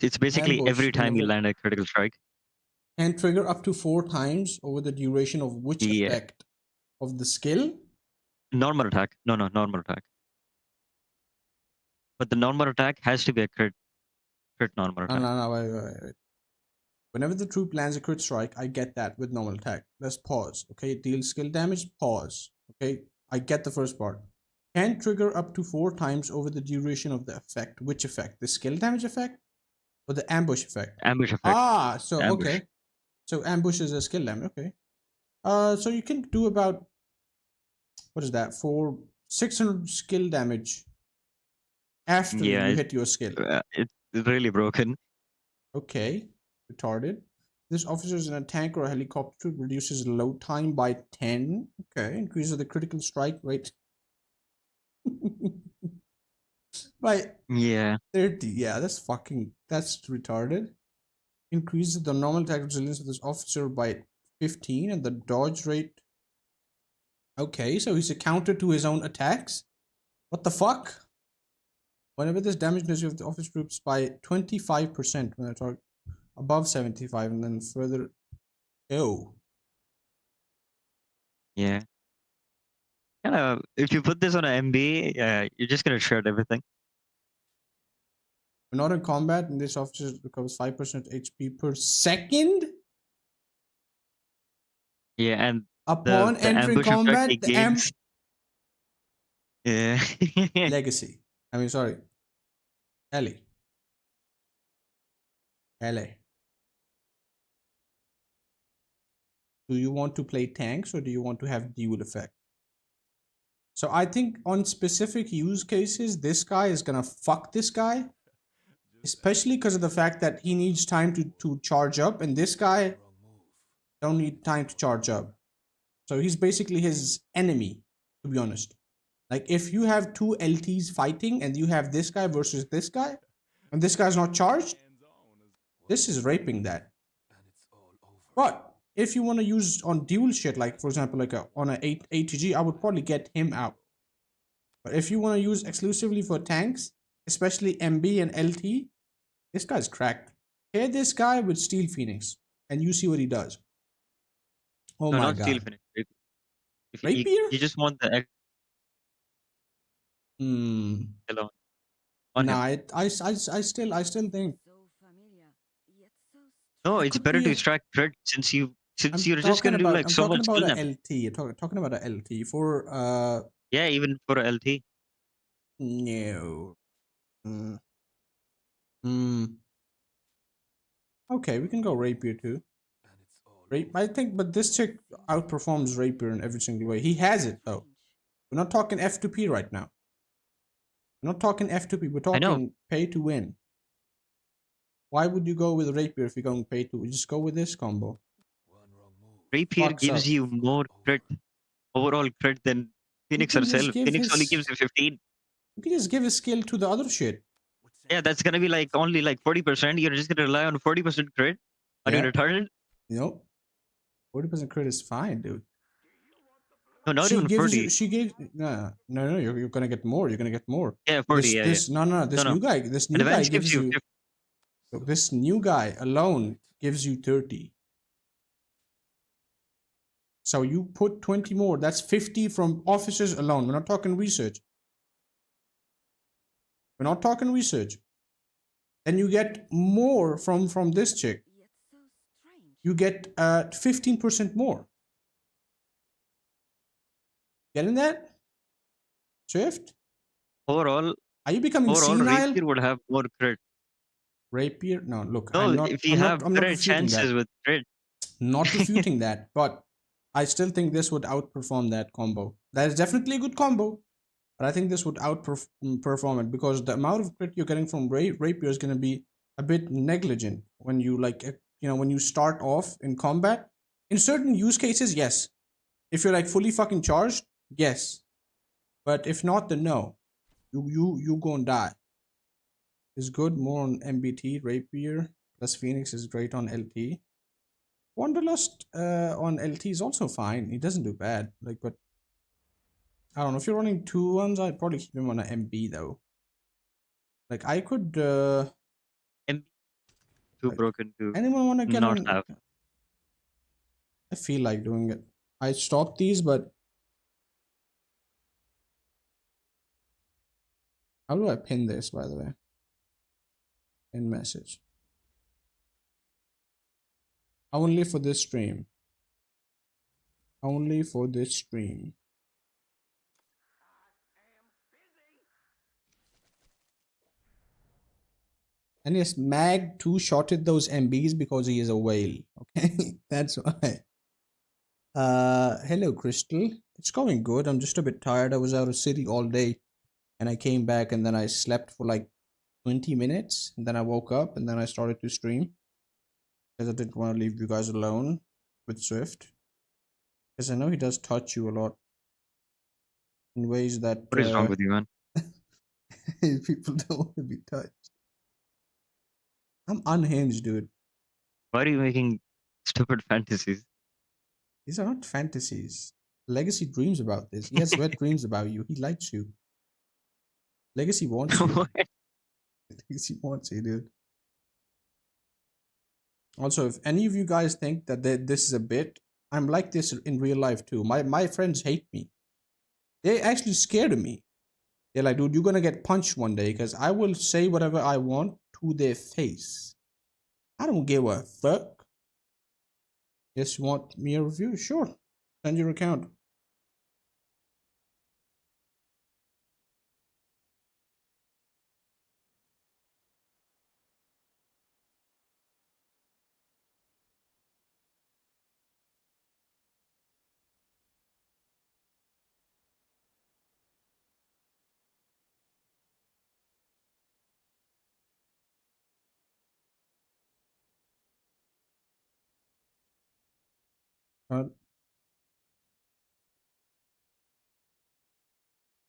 It's basically Ambush, every time you whenever- land a critical strike. Can trigger up to 4 times over the duration of which Yeah. effect? Of the skill? Normal attack. No, normal attack. But the normal attack has to be a crit normal attack. No, wait. Whenever the troop lands a crit strike, I get that with normal attack. Let's pause. Okay, it deals skill damage. Pause. Okay, I get the first part. Can trigger up to 4 times over the duration of the effect. Which effect? The skill damage effect or the ambush effect? Ambush effect. So Ambush. okay. So ambush is a skill damage. Okay. So you can do about What is that? For 600 skill damage after Yeah, you hit your skill. it's really broken. Okay, retarded. This officer is in a tank or a helicopter, reduces load time by 10. Okay, increases the critical strike rate by Yeah, 30. Yeah, that's retarded. Increases the normal attack resilience of this officer by 15 and the dodge rate. Okay, so he's a counter to his own attacks. What the fuck? Whenever this damage measure of the office groups by 25% when I target above 75 and then further. Oh. yeah. If you put this on an MB, you're just gonna shred everything. When not in combat, and this officer recovers 5% HP per second. Yeah, and Upon the entering ambush effect he combat, the gains. Yeah. legacy. I mean, sorry. Ellie. Ellie. Do you want to play tanks or do you want to have dual effect? So I think on specific use cases, this guy is gonna fuck this guy. Especially because of the fact that he needs time to charge up, and this guy don't need time to charge up. So he's basically his enemy, to be honest. Like if you have two LTs fighting and you have this guy versus this guy, and this guy's not charged, this is raping that. But if you want to use on dual shit, like for example, like on a ATG, I would probably get him out. But if you want to use exclusively for tanks, especially MB and LT, this guy's cracked. Pair this guy with Steel Phoenix, and you see what he does. Oh No, my not steel god. finish. If Rapier? you just want the X Hmm. alone on Nah, him. I still think So familiar, yet so No, it it's could better be. to extract crit since you're just gonna do like I'm so talking much about skill a damage. LT. Talking about a LT for Yeah, even for a LT. no. Hmm. Hmm. Okay, we can go Rapier too. I think, but this chick outperforms Rapier in every single way. He has it though. We're not talking F2P right now. We're not talking F2P. We're I know. talking pay to win. Why would you go with Rapier if you're going pay to? Just go with this combo. Rapier Fucks gives up. you more crit, overall crit than You Phoenix can just herself. give Phoenix only his. gives you 15. You can just give his skill to the other shit. Yeah, that's gonna be like only like 40%. You're just gonna rely on 40% crit. Are you Yeah. retarded? Nope. 40% crit is fine, dude. No, not even 40. She gave no, you're gonna get more. You're gonna get more. Yeah, 40. Yeah, yeah. No, No, no. this new guy Advance gives gives you you 50. look, this new guy alone gives you 30. So you put 20 more, that's 50 from officers alone. We're not talking research. We're not talking research. And you get more from this chick. yet so strange. You get 15% more. Getting that? Swift? Overall, Are you becoming senile? Rapier would have more crit. Rapier? No, look, No, if you have I'm not better refuting that. chances with crit. Not refuting that, but I still think this would outperform that combo. That is definitely a good combo, but I think this would outperform it because the amount of crit you're getting from Rapier is going to be a bit negligent when you when you start off in combat. In certain use cases, yes. If you're like fully fucking charged, yes. But if not, then no. You go and die. Is good more on MBT Rapier plus Phoenix is great on LT. Wanderlust on LT is also fine. He doesn't do bad. Like, but I don't know if you're running 2-1s. I'd probably keep him on an MB though. Like I could. MB too Like, broken to anyone want to get not on? have. I feel like doing it. I stopped these, but how do I pin this? By the way, pin message. Only for this stream. Only for this stream. And yes, Mag 2 shotted those MBs because he is a whale. Okay, that's why. Hello, Crystal. It's going good. I'm just a bit tired. I was out of city all day, and I came back, and then I slept for like 20 minutes, and then I woke up, and then I started to stream because I didn't want to leave you guys alone with Swift, because I know he does touch you a lot in ways that What is wrong with you, man? people don't want to be touched. I'm unhinged, dude. Why are you making stupid fantasies? These are not fantasies. Legacy dreams about this. He has wet dreams about you. He likes you. Legacy wants you. What? Legacy wants you, dude. Also, if any of you guys think that this is a bit, I'm like this in real life too. My friends hate me. They actually scared of me. They're like, dude, you're gonna get punched one day because I will say whatever I want to their face. I don't give a fuck. Yes, you want me a review? Sure. Send your account.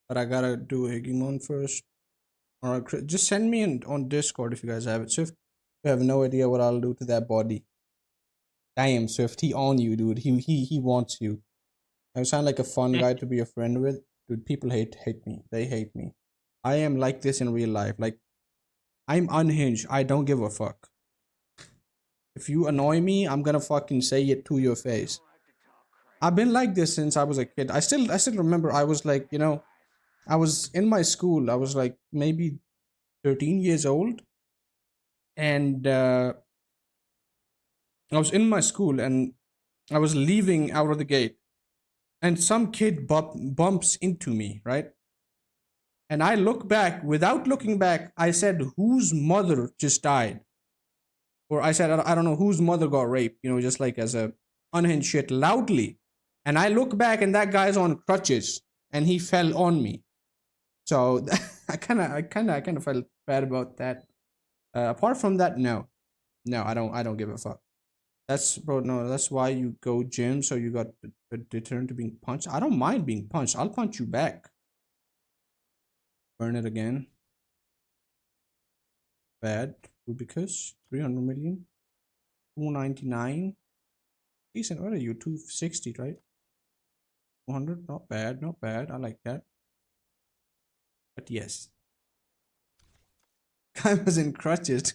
But I gotta do Higimon first. Alright, just send me on Discord if you guys have it. Swift, you have no idea what I'll do to that body. Damn, Swift, he on you, dude. He wants you. I sound like a fun guy to be a friend with. Dude, people hate me. They hate me. I am like this in real life. Like, I'm unhinged. I don't give a fuck. If you annoy me, I'm gonna fucking say it to your face. I've been like this since I was a kid. I still remember I was like, I was in my school. I was like maybe 13 years old, and I was in my school, and I was leaving out of the gate, and some kid bumps into me, right? And I look back. Without looking back, I said, "Whose mother just died?" Or I said, "I don't know whose mother got raped." Just like as a unhinged shit loudly. And I look back, and that guy's on crutches, and he fell on me. So I kind of felt bad about that. Apart from that, no, I don't give a fuck. That's bro. No, that's why you go gym, so you got determined to being punched. I don't mind being punched. I'll punch you back. Burn it again. Bad. Rubicus. 300 million. 299. Decent. What are you? 260, right? 200. Not bad. Not bad. I like that. But yes. Guy was in crutches.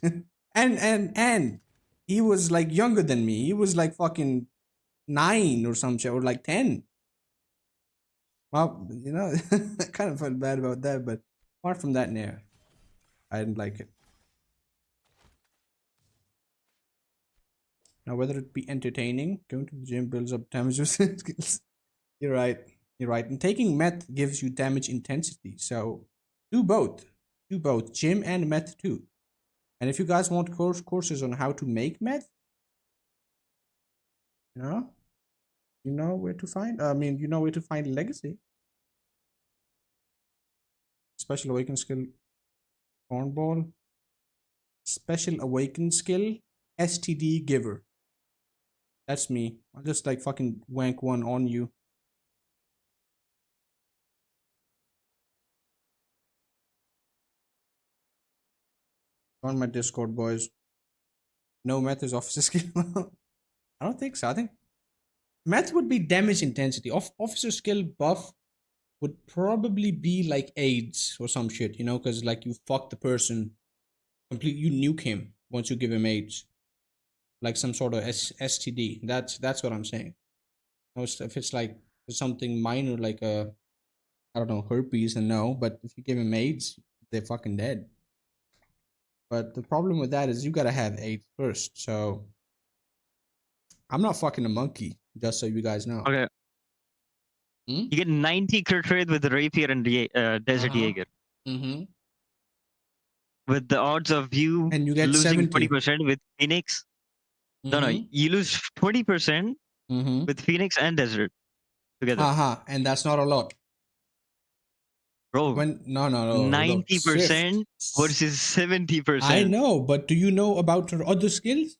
and he was like younger than me. He was like fucking 9 or some shit, or like 10. Well, I kind of felt bad about that, but apart from that, no, I didn't like it. Now, whether it be entertaining, going to the gym builds up damage skills. You're right. You're right. And taking meth gives you damage intensity. So do both. Do both. Gym and meth too. And if you guys want courses on how to make meth, you know where to find. You know where to find Legacy. Special awaken skill, cornball. Special awaken skill, STD giver. That's me. I'll just like fucking wank one on you. On my Discord, boys. No meth is officer skill. I don't think so. I think meth would be damage intensity. Officer skill buff would probably be like AIDS or some shit, because like you fuck the person completely, you nuke him once you give him AIDS, like some sort of STD. That's what I'm saying. If it's like something minor, like I don't know, herpes, and no, but if you give him AIDS, they're fucking dead. But the problem with that is you gotta have AIDS first. So I'm not fucking a monkey, just so you guys know. Okay. You get 90 crit rate with Rapier and Desert Jaeger. Mm-hmm. With the odds of you And you get losing 70. 20% with Phoenix. No, you lose 20%, Mm-hmm. with Phoenix and Desert together, Haha, and that's not a lot. bro. When no, look, 90% Swift. versus I 70%. know, but do you know about her other skills?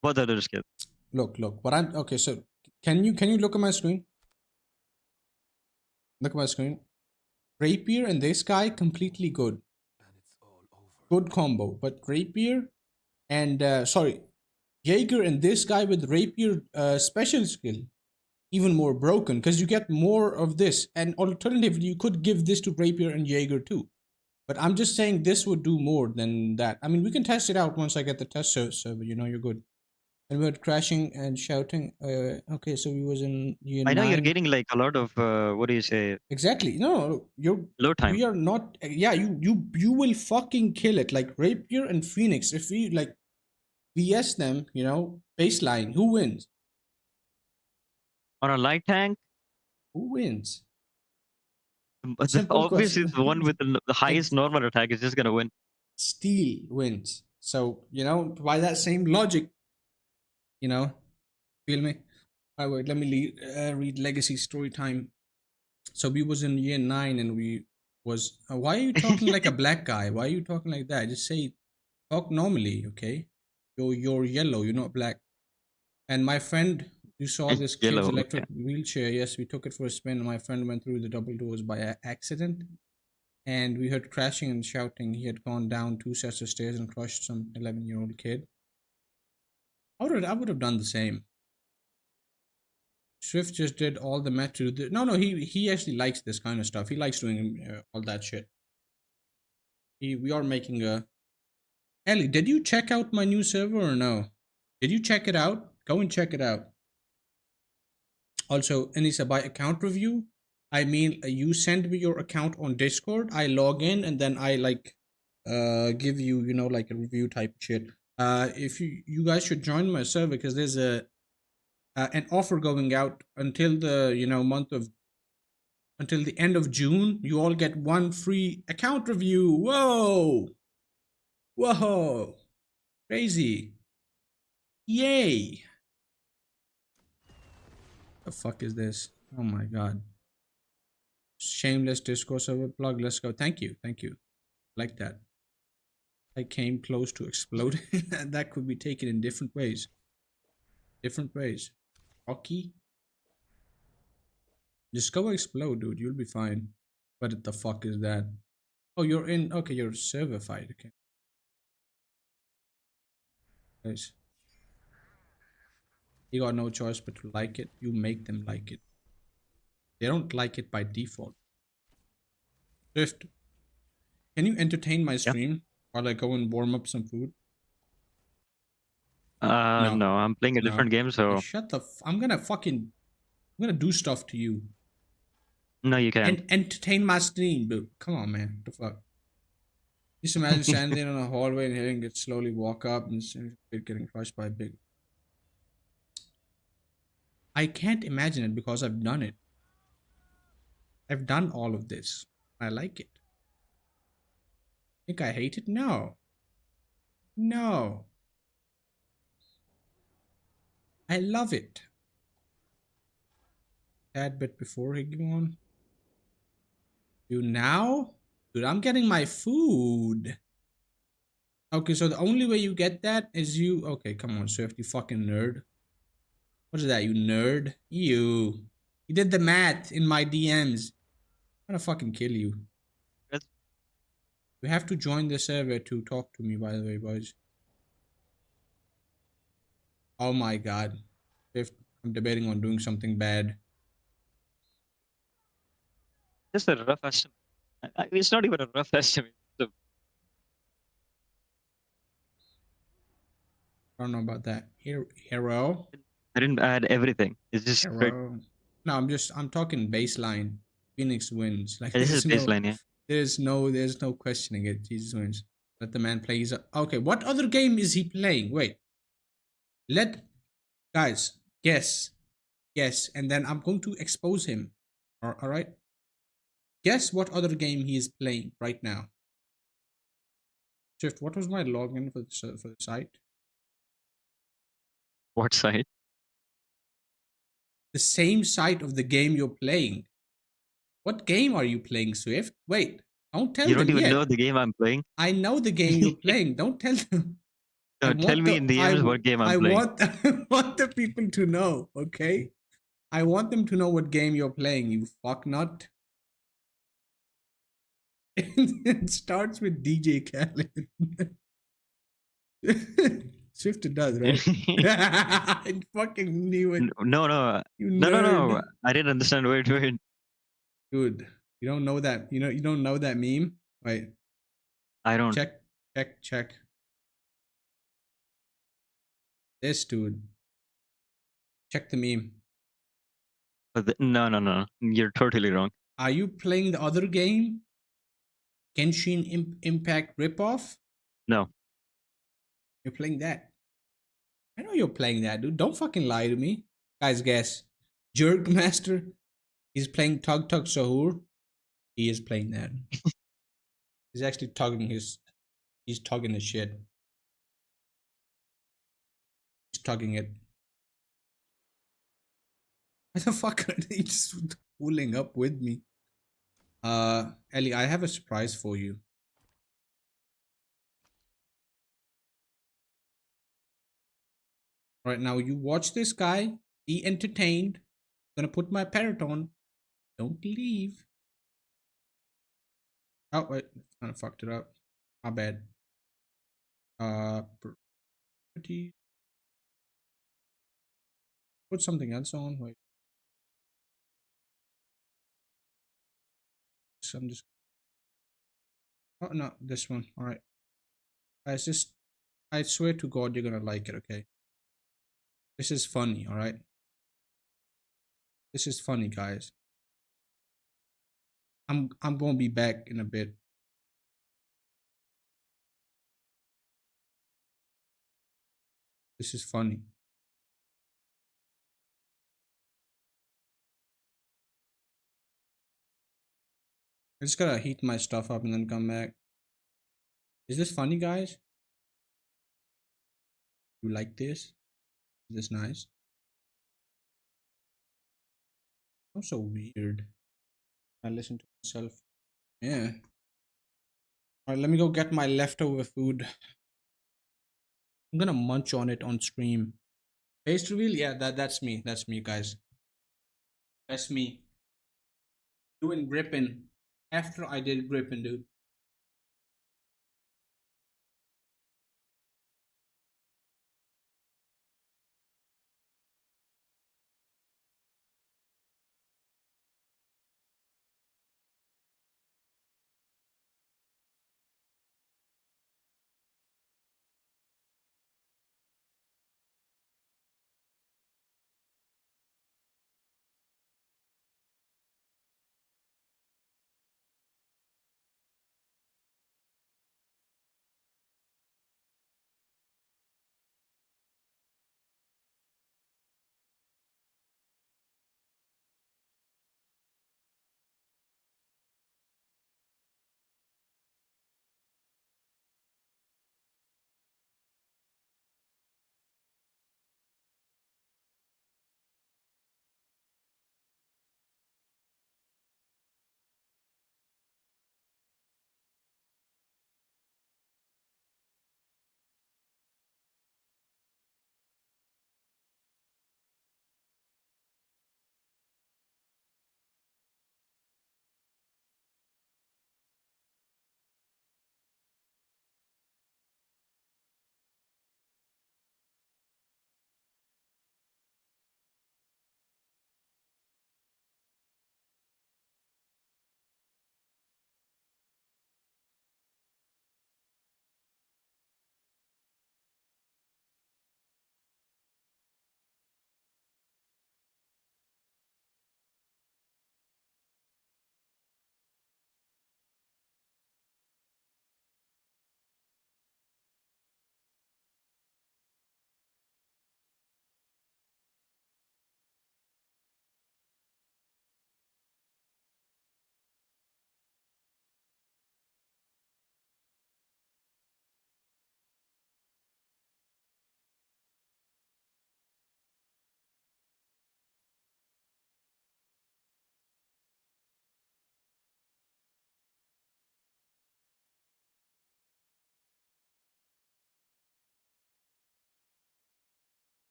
What other skill? Look, what I'm okay, so can you look at my screen? Look at my screen. Rapier and this guy completely good. And it's all over. Good combo. But Rapier and sorry, Jaeger and this guy with Rapier special skill even more broken because you get more of this. And alternatively, you could give this to Rapier and Jaeger too. But I'm just saying this would do more than that. I mean, we can test it out once I get the test server. You know, you're good. And we were crashing and shouting. Okay, so we was in year I know you're 9. getting like a lot of what do you say, Exactly. No, you're. low time. We are not. Yeah, you will fucking kill it. Like Rapier and Phoenix. If we like VS them, you know, baseline. Who wins? On a light tank, Who wins? Simple obviously question. the one with the highest Ex- normal attack is just gonna win. Steel wins. So you know, by that same logic, you know, feel me? Wait, let me read Legacy story time. So we was in year 9 and we was. Why are you talking like a black guy? Why are you talking like that? Just say talk normally, okay? You're yellow. You're not black. And my friend, you saw this kid's Yellow. Okay. electric wheelchair. Yes, we took it for a spin. My friend went through the double doors by accident, and we heard crashing and shouting. He had gone down 2 sets of stairs and crushed some 11-year-old kid. I would have done the same. Swift just did all the match to do. No, he actually likes this kind of stuff. He likes doing all that shit. We are making a. Ellie, did you check out my new server or no? Did you check it out? Go and check it out. Also, Anissa, by account review, I mean you send me your account on Discord. I log in and then I like give you, you know, like a review type shit. If you guys should join my server because there's a an offer going out until the, you know, until the end of June. You all get one free account review. Whoa, crazy, yay. The fuck is this? Oh my god. Shameless Discord server plug. Let's go. Thank you. Like that. I came close to exploding. That could be taken in different ways. Rocky. Just go explode, dude. You'll be fine. What the fuck is that? Oh, you're in. Okay, you're server fight. Okay. Nice. You got no choice but to like it. You make them like it. They don't like it by default. Swift, can you entertain my Yeah. stream while I go and warm up some food? No, I'm playing a No. different game, so Shut the. I'm gonna do stuff to you. no, you can't. And entertain my stream, dude. Come on, man. What the fuck? Just imagine standing there in a hallway and hearing it slowly walk up and it getting crushed by a big. I can't imagine it because I've done it. I've done all of this. I like it. Think I hate it? No. No. I love it. That bit before he go on. You now? Dude, I'm getting my food. Okay, so the only way you get that is you. Okay, come on, Swift, you fucking nerd. What is that, you nerd? You did the math in my DMs. I'm gonna fucking kill you. That's- You have to join the server to talk to me, by the way, boys. Oh my god. Swift, I'm debating on doing something bad. Just a rough estimate. It's not even a rough estimate. I don't know about that. Hero? I didn't add everything. It's just Hero. No, I'm talking baseline. Phoenix wins. Like this is baseline, yeah. there's no questioning it. Jesus wins. Let the man play his. Okay, what other game is he playing? Wait. Let guys guess, and then I'm going to expose him. All right. Guess what other game he is playing right now. Shift. What was my login for the site? What side? The same site of the game you're playing. What game are you playing, Swift? Wait, don't tell You don't them even know yet. the game I'm playing. I know the game you're playing. Don't tell them. Tell me in DMs what game I'm playing. I want the people to know, okay? I want them to know what game you're playing, you fuck nut. It starts with DJ Khaled. Swift it does, right? I fucking knew it. No, no, You no, no, no. nerd. I didn't understand. Wait, wait. Dude, you don't know that. You don't know that meme? Wait, I don't. check. This dude. Check the meme. No, no, no. You're totally wrong. Are you playing the other game? Genshin Impact ripoff? No. You're playing that. I know you're playing that, dude. Don't fucking lie to me. Guys, guess. Jerk Master. He's playing Tug Tug Sahur. He is playing that. He's actually tugging his. He's tugging his shit. He's tugging it. Why the fuck are they just pulling up with me? Ellie, I have a surprise for you. Right now, you watch this guy. Be entertained. I'm gonna put my parrot on. Don't leave. Oh wait, kind of fucked it up. My bad. Pretty. Put something else on. Wait. So I'm just. Oh no, this one. All right. Guys, just. I swear to God, you're gonna like it. Okay. This is funny. All right. This is funny, guys. I'm gonna be back in a bit. This is funny. I just gotta heat my stuff up and then come back. Is this funny, guys? You like this? Is this nice? I'm so weird. I listen to myself. Yeah. Alright, let me go get my leftover food. I'm gonna munch on it on stream. Face reveal? Yeah, that's me. That's me, guys. That's me. Doing gripping. After I did gripping, dude.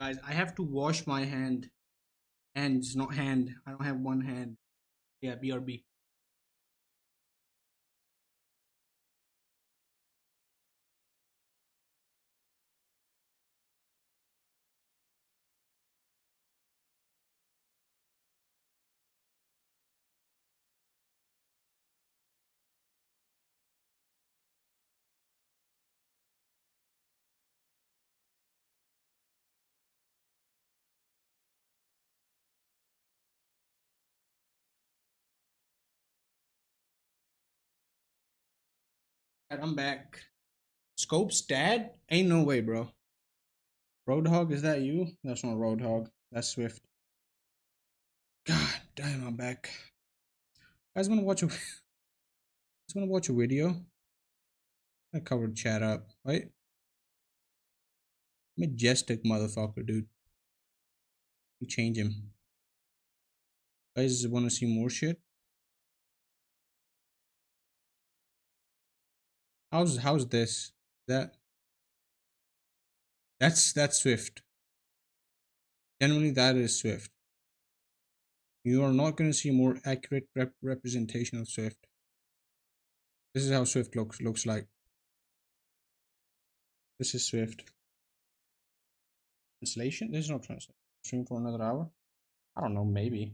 Guys, I have to wash my hand. Hands, not hand. I don't have one hand. Yeah, BRB. I'm back. Sc0pes dad? Ain't no way, bro. Roadhog, is that you? That's not Roadhog. That's Swift. God damn, I'm back. Guys wanna watch a guys wanna watch a video? I covered chat up, right? Majestic motherfucker, dude. You change him. Guys wanna see more shit? How's this? That's Swift. Generally that is Swift. You are not gonna see more accurate representation of Swift. This is how Swift looks like. This is Swift. Translation? This is not translation. Stream for another hour? I don't know, maybe.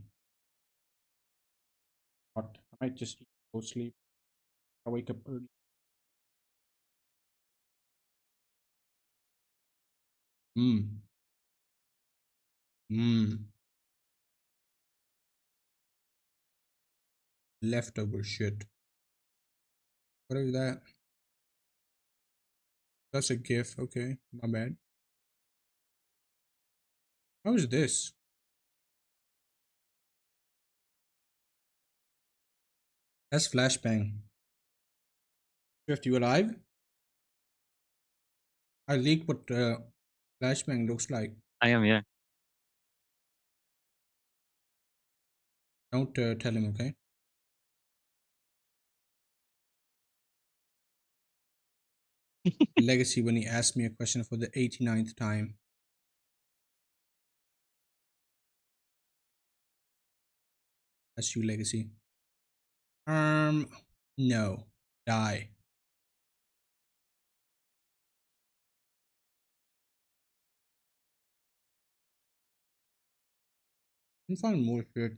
But I might just go sleep. I wake up early. Mmm. Mmm. Leftover shit. What is that? That's a GIF. Okay, my bad. How is this? That's flashbang. Swift, you alive? I leaked what flashbang looks like. I am, yeah. Don't tell him, okay? Legacy when he asked me a question for the 89th time. That's you, Legacy. No. Die. Can find more shit.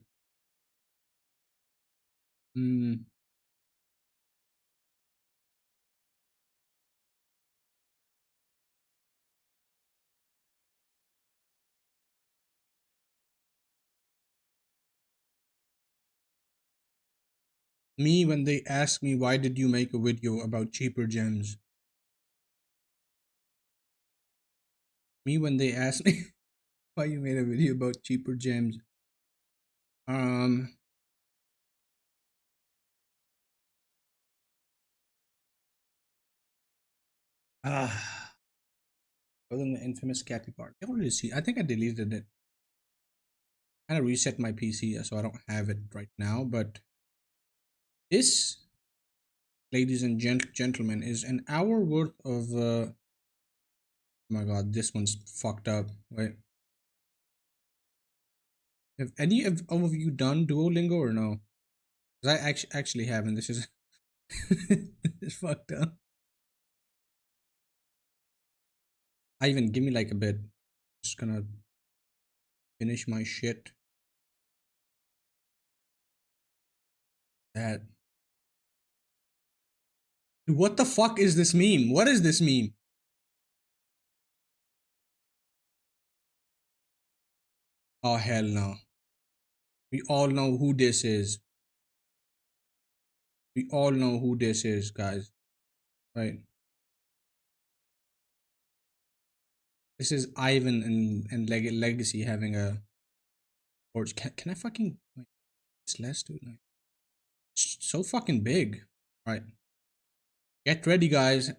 Me when they ask me why did you make a video about cheaper gems. Me when they ask me why you made a video about cheaper gems. Other than the infamous Cappy part. I already see. I think I deleted it. I kind of reset my PC, so I don't have it right now. But this, ladies and gentlemen, is an hour worth of. Oh my god, this one's fucked up. Wait. Have any of you done Duolingo or no? Because I actually haven't. This is it's fucked up. I even give me like a bit. Just gonna finish my shit. That. Dude, what the fuck is this meme? What is this meme? Oh hell no. We all know who this is. We all know who this is, guys. Right? This is Ivan and Legacy having a forge. Can I fucking wait, it's less dude. It's so fucking big. Right. Get ready, guys.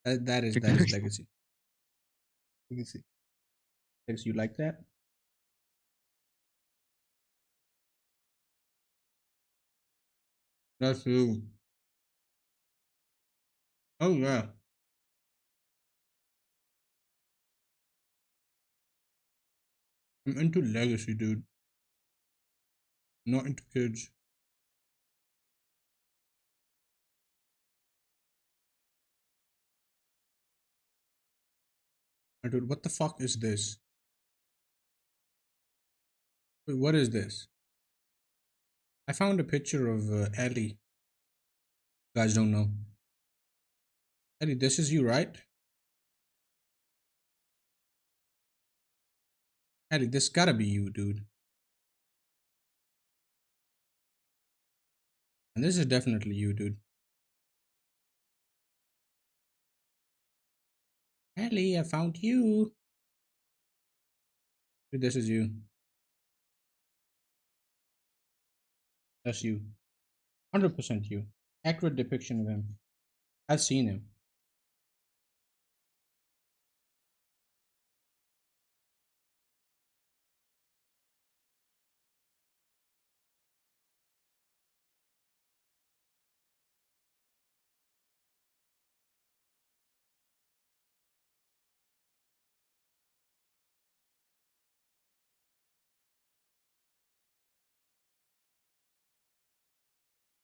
that is Legacy. Legacy. Legacy, you like that? That's you. Oh yeah. I'm into legacy, dude. Not into kids. Dude, what the fuck is this? Wait, what is this? I found a picture of Ellie. You guys don't know. Ellie, this is you, right? Ellie, this gotta be you, dude. And this is definitely you, dude. Ellie, I found you. Dude, this is you. That's you. 100% you. Accurate depiction of him. I've seen him.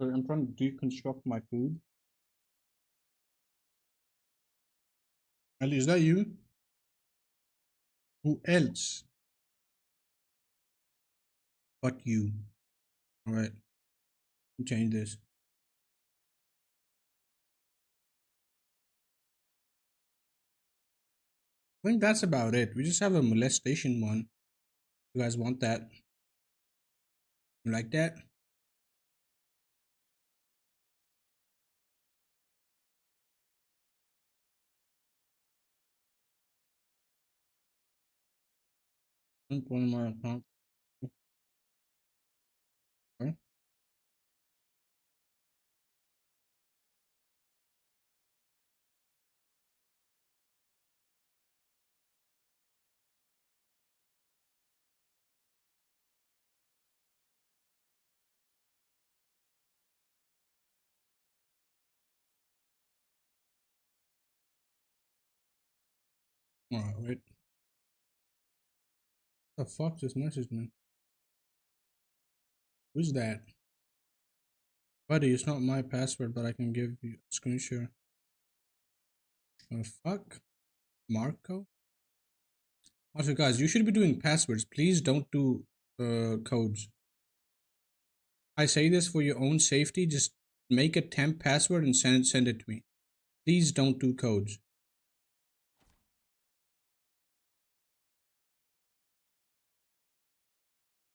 So I'm trying to deconstruct my food. Ellie, is that you? Who else but you? Alright. Change this. I think that's about it. We just have a molestation one. You guys want that? You like that? One point my account. Okay. Alright, wait. The fuck just messaged me? Who's that? Buddy, it's not my password, but I can give you a screenshot. Oh fuck? Marco? Also guys, you should be doing passwords. Please don't do codes. I say this for your own safety. Just make a temp password and send it to me. Please don't do codes.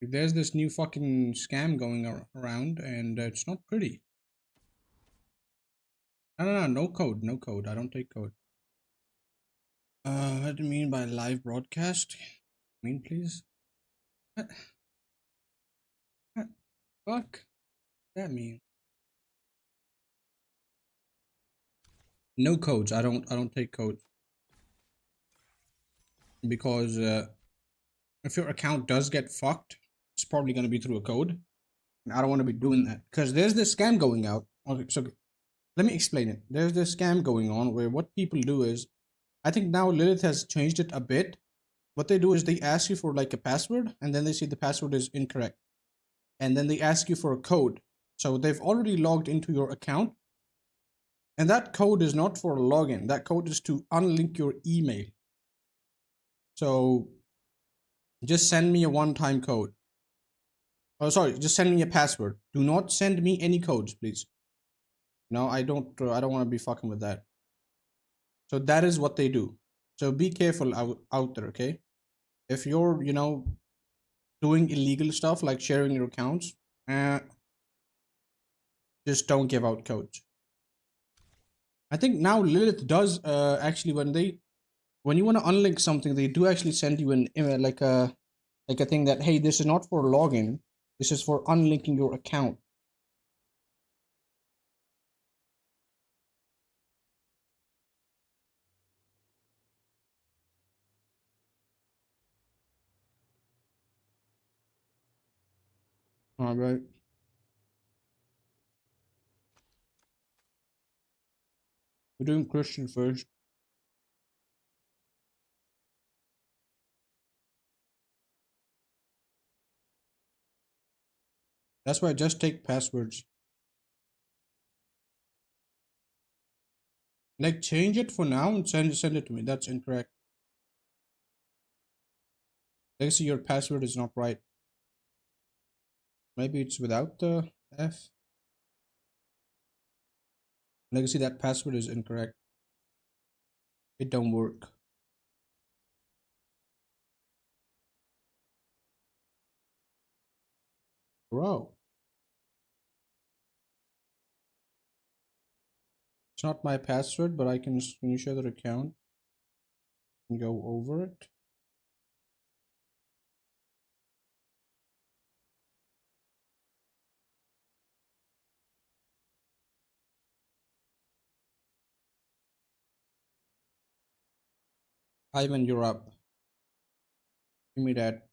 There's this new fucking scam going around and it's not pretty. No code, no code. I don't take code. What do you mean by live broadcast? Mean please? What fuck that mean? No codes. I don't take codes. Because if your account does get fucked, it's probably gonna be through a code. And I don't want to be doing that. Because there's this scam going out. Okay, so let me explain it. There's this scam going on where what people do is, I think now Lilith has changed it a bit. What they do is they ask you for like a password and then they see the password is incorrect. And then they ask you for a code. So they've already logged into your account. And that code is not for a login. That code is to unlink your email. So just send me a one-time code. Oh, sorry, just send me a password. Do not send me any codes, please. No, I don't want to be fucking with that. So that is what they do. So be careful out there, okay? If you're, doing illegal stuff like sharing your accounts, just don't give out codes. I think now Lilith does actually when you want to unlink something, they do actually send you an email like a thing that, hey, this is not for login, this is for unlinking your account. All right. We're doing Christian first. That's why I just take passwords. Like change it for now and send it to me. That's incorrect. Legacy, your password is not right. Maybe it's without the F. Legacy, that password is incorrect. It don't work. Bro. It's not my password, but I can screenshot the account and go over it. Ivan, you're up. Give me that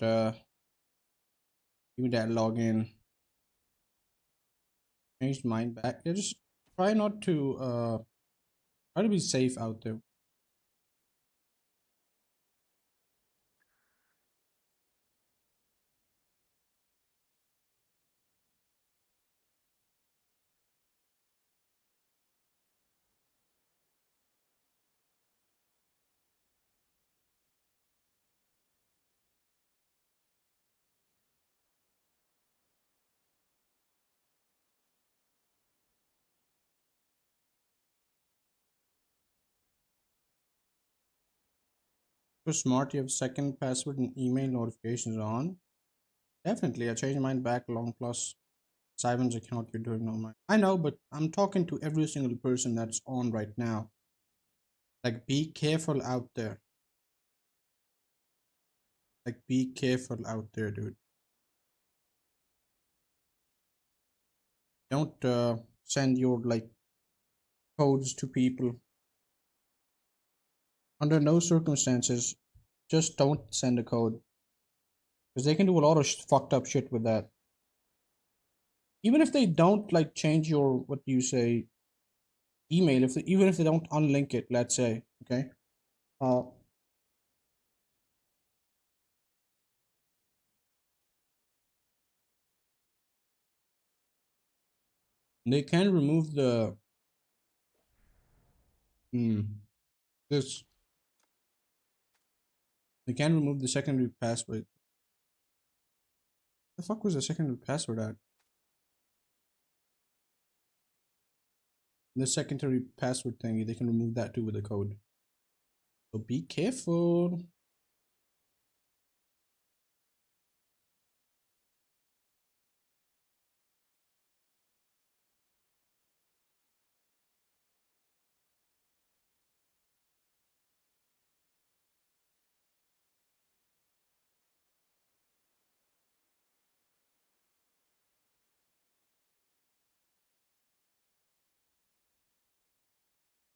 login. Changed mine back. Yeah, just try not to try to be safe out there. You're smart, you have second password and email notifications on. Definitely, I changed mine back long plus Simon's account you're doing on mine. I know, but I'm talking to every single person that's on right now. Like, be careful out there. Like, be careful out there, dude. Don't send your like codes to people. Under no circumstances, just don't send a code. Because they can do a lot of fucked up shit with that. Even if they don't like change your, what do you say, email, even if they don't unlink it, let's say, okay? Uh, they can remove the this they can remove the secondary password. The fuck was the secondary password at? The secondary password thingy, they can remove that too with a code. So be careful.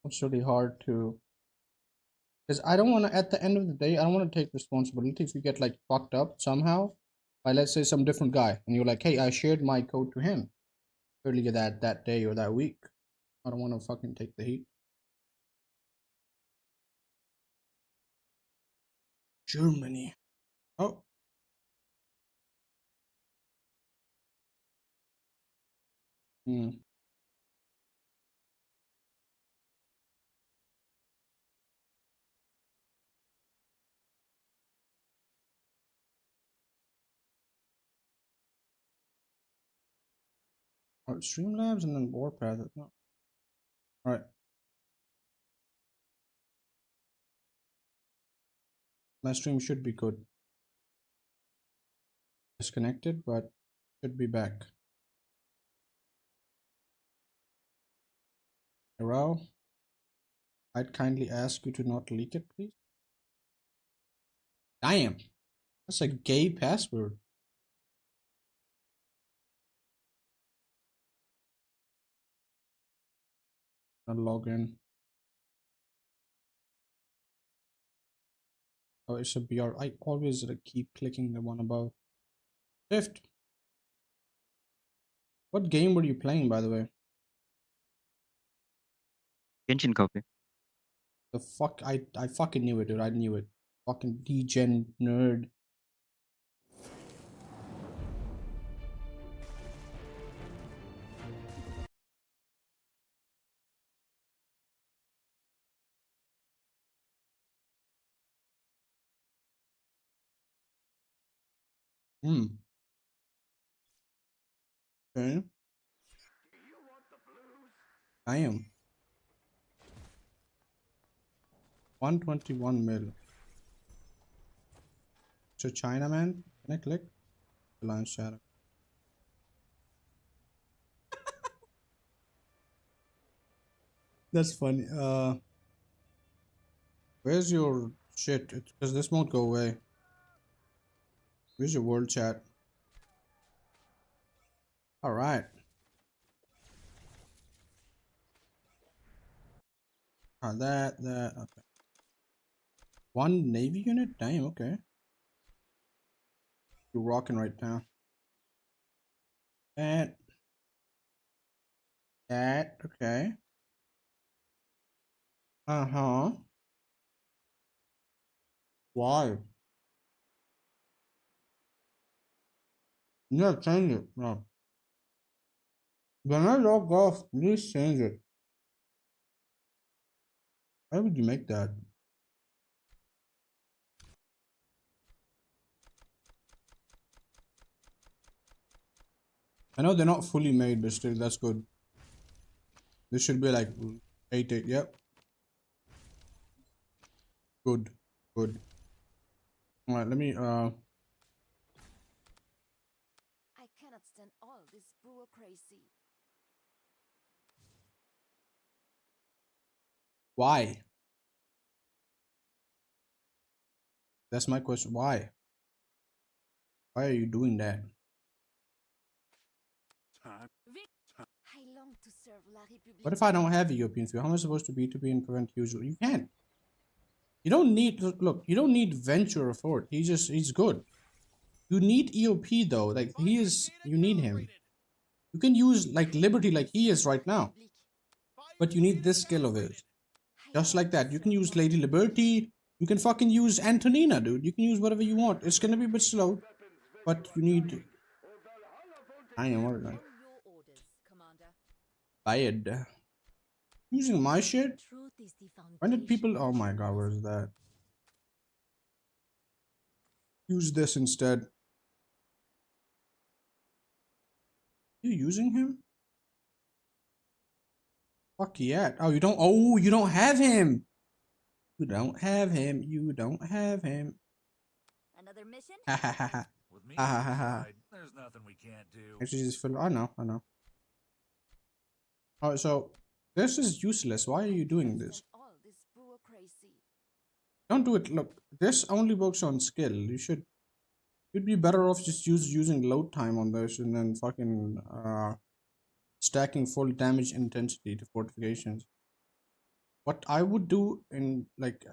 It's really hard to, because I don't want to, at the end of the day, I don't want to take responsibility if you get like fucked up somehow by, let's say, some different guy and you're like, hey, I shared my code to him earlier that day or that week. I don't want to fucking take the heat. Germany. Oh. Hmm. Alright, Streamlabs and then Warpath. Alright. My stream should be good. Disconnected, but should be back. Hello? I'd kindly ask you to not leak it, please. Damn. That's a gay password. I'll log in. Oh, it's a BR. I always keep clicking the one above. Shift. What game were you playing, by the way? Genshin copy. The fuck? I fucking knew it, dude. I knew it. Fucking degen nerd. Hmm. Okay. I am 121 mil. So Chinaman, can I click? Lance shadow. That's funny. Where's your shit? Because this won't go away. Where's your world chat? All right. That. Okay. One navy unit. Damn. Okay. You're rocking right now. That. That. Okay. Uh huh. Why? Yeah, change it. No. When I log off, please change it. Why would you make that? I know they're not fully made, but still, that's good. This should be like 8. Yep. Good. Good. All right. Let me. I cannot stand all this bureaucracy. Why? That's my question. Why? Why are you doing that? Time. I long to serve La République. What if I don't have a European fuel? How am I supposed to B2B and prevent usual? You can't. You don't need look. You don't need venture or fort. He's good. You need EOP though. Like he is. You need him. You can use like Liberty like he is right now. But you need this skill of his. Just like that. You can use Lady Liberty. You can fucking use Antonina, dude. You can use whatever you want. It's gonna be a bit slow, but you need. I am what All your orders, Commander. bad. Using my shit. Truth is the When did people? foundation Oh of my god, journalism. where's that? Use this instead. You using him? Fuck yeah. Oh, you don't. Oh, you don't have him. You don't have him. You don't have him. Another mission? Ha ha ha ha. With me Ha on ha your ha ha. side, there's nothing we can't do. Actually, just fill. I know. I know. Alright, so this is useless. Why are you doing this? All this bureaucracy. Don't do it. Look, this only works on skill. You'd be better off just using load time on this and then fucking stacking full damage intensity to fortifications. What I would do in like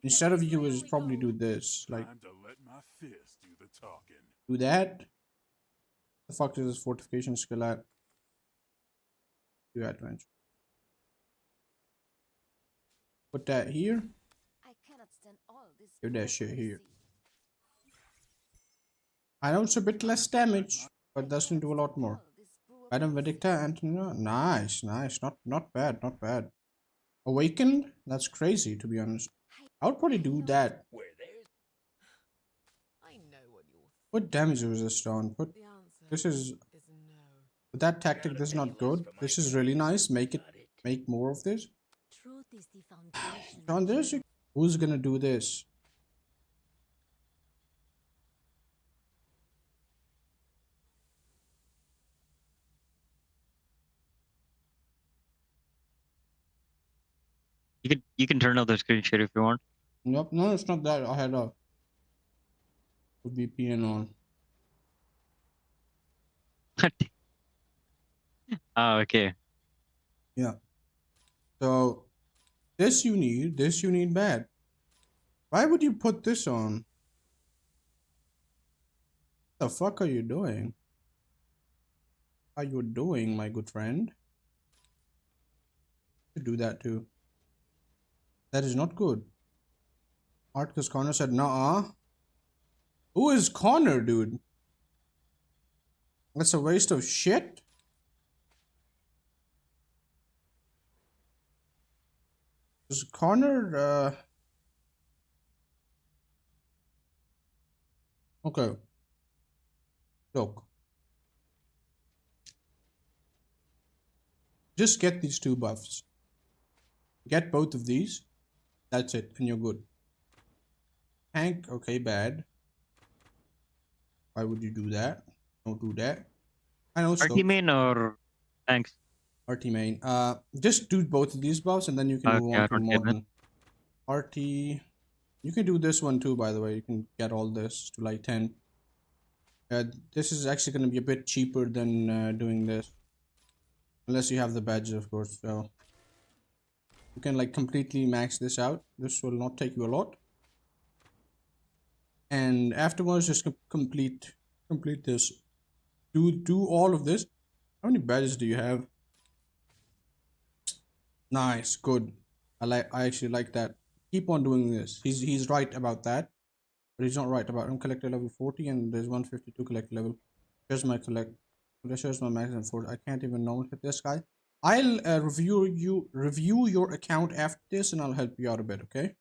instead of you is probably do this. Like Time to let my fist do the talking. do that. The fuck is this fortification skill at? Do adventure. Put that here. I cannot stand all this Give that shit here. bureaucracy. I know it's a bit less damage, but doesn't do a lot more. Madam Vedicta, Antonina, nice, nice, not bad, not bad. Awakened? That's crazy, to be honest. I would probably do that. I know what you're Put damage resist on. Put The answer this is no. with that tactic. This is not good. This is really nice. Make more of this. Truth is the foundation. On this, who's gonna do this? You can turn off the screen share if you want. Nope, no, it's not that. I had a VPN on. Ah, okay. Yeah. So this you need bad. Why would you put this on? The fuck are you doing? Are you doing, my good friend? You do that too. That is not good. Articus Connor said, nah. Who is Connor, dude? That's a waste of shit. Is Connor, Okay, look. Just get these 2 buffs. Get both of these. That's it, and you're good. Tank, okay, bad. Why would you do that? Don't do that. I know RT Scopes. main or thanks? RT main. Just do both of these buffs, and then you can move Okay, on I to don't get it. modern. RT. You can do this one too, by the way. You can get all this to like 10. This is actually going to be a bit cheaper than doing this. Unless you have the badges, of course. So you can like completely max this out. This will not take you a lot. And afterwards, just complete this. Do all of this. How many badges do you have? Nice, good. I actually like that. Keep on doing this. He's right about that, but he's not right about collector level 40 and there's 152 collector level. Here's my collect. Here's my maximum 40. I can't even normal hit this guy. I'll review your account after this and I'll help you out a bit, okay?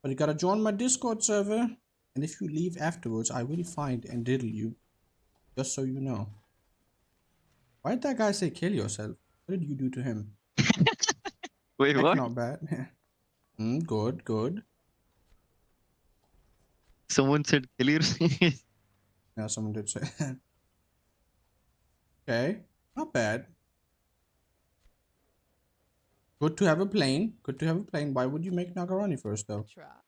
But you gotta join my Discord server, and if you leave afterwards, I will find and diddle you. Just so you know. Why did that guy say kill yourself? What did you do to him? Wait, Heck, what? not bad. Good, good. Someone said kill yourself. Yeah, someone did say that. Okay, not bad. Good to have a plane. Good to have a plane. Why would you make Nagarani first, though? Trap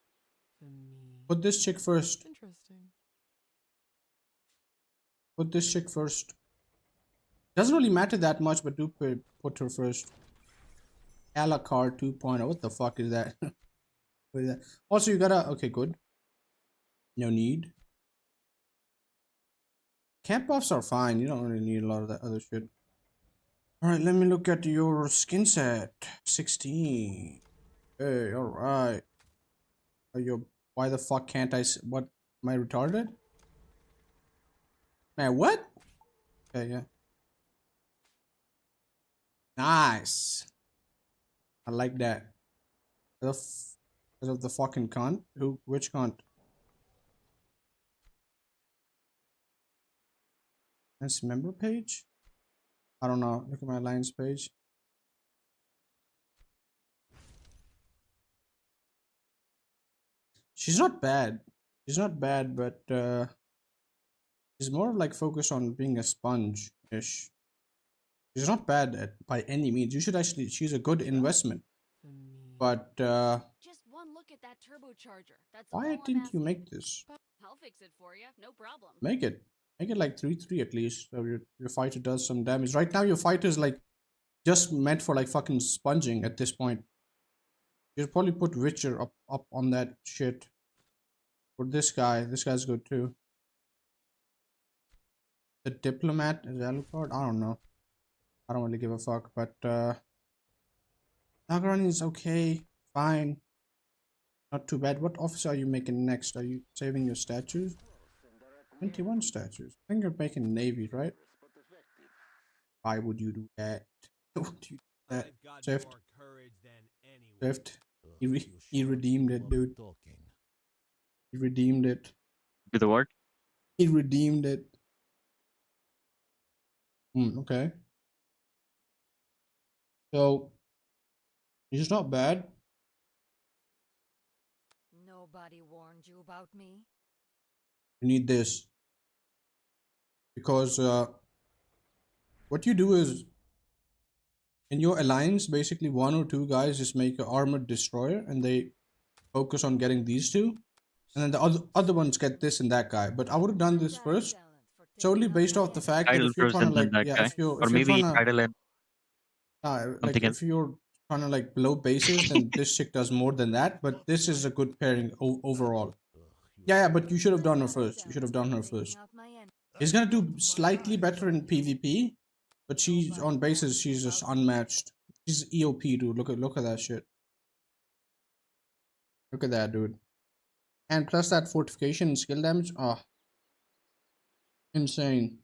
for me. Put this chick first. Interesting. Put this chick first. Doesn't really matter that much, but do put her first. A la carte 2.0. What the fuck is that? What is that? Also, you gotta. Okay, good. No need. Camp buffs are fine. You don't really need a lot of that other shit. Alright, let me look at your skin set. 16. Hey, alright. Why the fuck can't I? What? Am I retarded? Man, what? Okay, yeah. Nice. I like that. Because of the fucking cunt? Which cunt? That's member page? I don't know. Look at my alliance page. She's not bad. She's not bad, but she's more like focused on being a sponge-ish. She's not bad by any means. You should actually. She's a good investment. For me. But Just one look at that turbocharger. That's all why I'm didn't you asking. make this? I'll fix it for you. No problem. Make it. Make it like 3-3 at least. So your fighter does some damage. Right now your fighter is like just meant for like fucking sponging at this point. You should probably put Witcher up on that shit. For this guy. This guy's good too. The diplomat is Alucard? I don't know. I don't really give a fuck, but Nagarani is okay. Fine. Not too bad. What office are you making next? Are you saving your statues? 21 statues. I think you're making Navy, right? Why would you do that? Why would you do that? Swift. Swift. He redeemed it, dude. He redeemed it. Do the what? He redeemed it. Okay. So, he's not bad. Nobody warned you about me. You need this. Because what you do is, in your alliance, basically 1 or 2 guys just make an armored destroyer and they focus on getting these 2. And then the other ones get this and that guy. But I would have done this first, solely based off the fact that Idle if you're first trying to and then like, that yeah, guy. if you're Or maybe trying to, idle and like something else. if you're trying to like blow bases, then this chick does more than that. But this is a good pairing overall. Yeah, but you should have done her first. You should have done her first. He's gonna do slightly better in PvP, but she's on bases. She's just unmatched. She's EOP, dude. Look at that shit. Look at that, dude. And plus that fortification and skill damage. Ah, insane.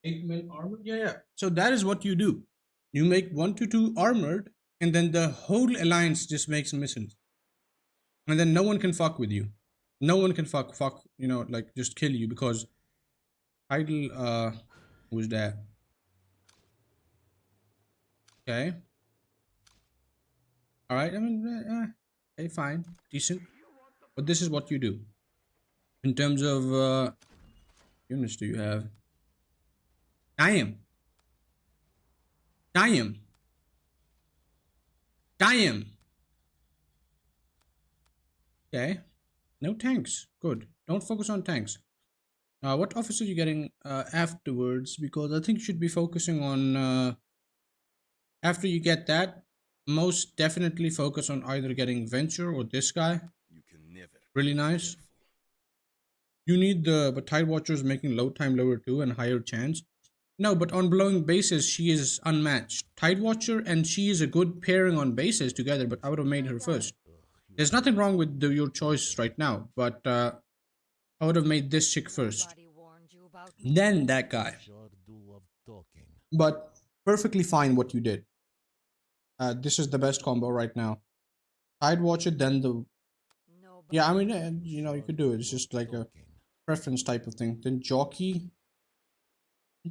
8 mil armor. Yeah. So that is what you do. You make 1 to 2 armored, and then the whole alliance just makes missiles, and then no one can fuck with you. No one can fuck. You know, like just kill you because idle. Who's that? Okay. All right. I mean, okay, fine, decent. But this is what you do in terms of units. Do you have? Damn. Damn. Damn. Okay. No tanks. Good. Don't focus on tanks. What officer are you getting afterwards? Because I think you should be focusing on after you get that. Most definitely focus on either getting Venture or this guy. You can never. Really nice. You need the but Tide Watchers making load time lower too and higher chance. No, but on blowing bases, she is unmatched. Tide Watcher and she is a good pairing on bases together, but I would have made her first. There's nothing wrong with your choice right now, but I would have made this chick first. Nobody warned you about me. Then that guy. Sure do love talking. But perfectly fine what you did. This is the best combo right now. Tide Watcher, then the... Nobody Yeah, I mean, you know, you could do it. It's just like a preference type of thing. Then Jockey.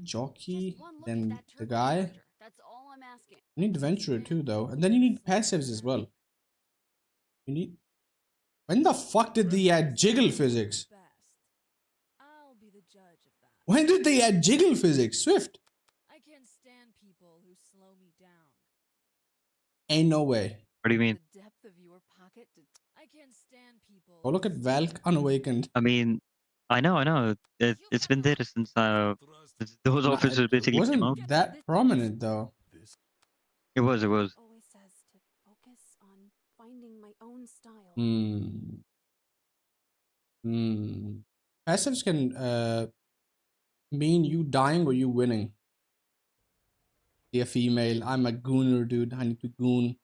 Jockey. Just one look at Then that the turbo guy. charger. That's all I'm asking. You need Venturer too, though. And then you need passives as well. You need... When the fuck did they add jiggle physics? Best. I'll be the judge of that. When did they add jiggle physics? Swift. I can't stand people who slow me down. Ain't no way. What do you mean? The depth of your pocket. I can't stand people. Oh, look at Valk Unawakened. I mean, I know. It's been there since those Nah, officers it basically came out. wasn't that prominent, though. This It was. Always says to focus on finding my own style. Passives can mean you dying or you winning. Be a female. I'm a gooner, dude. I need to goon.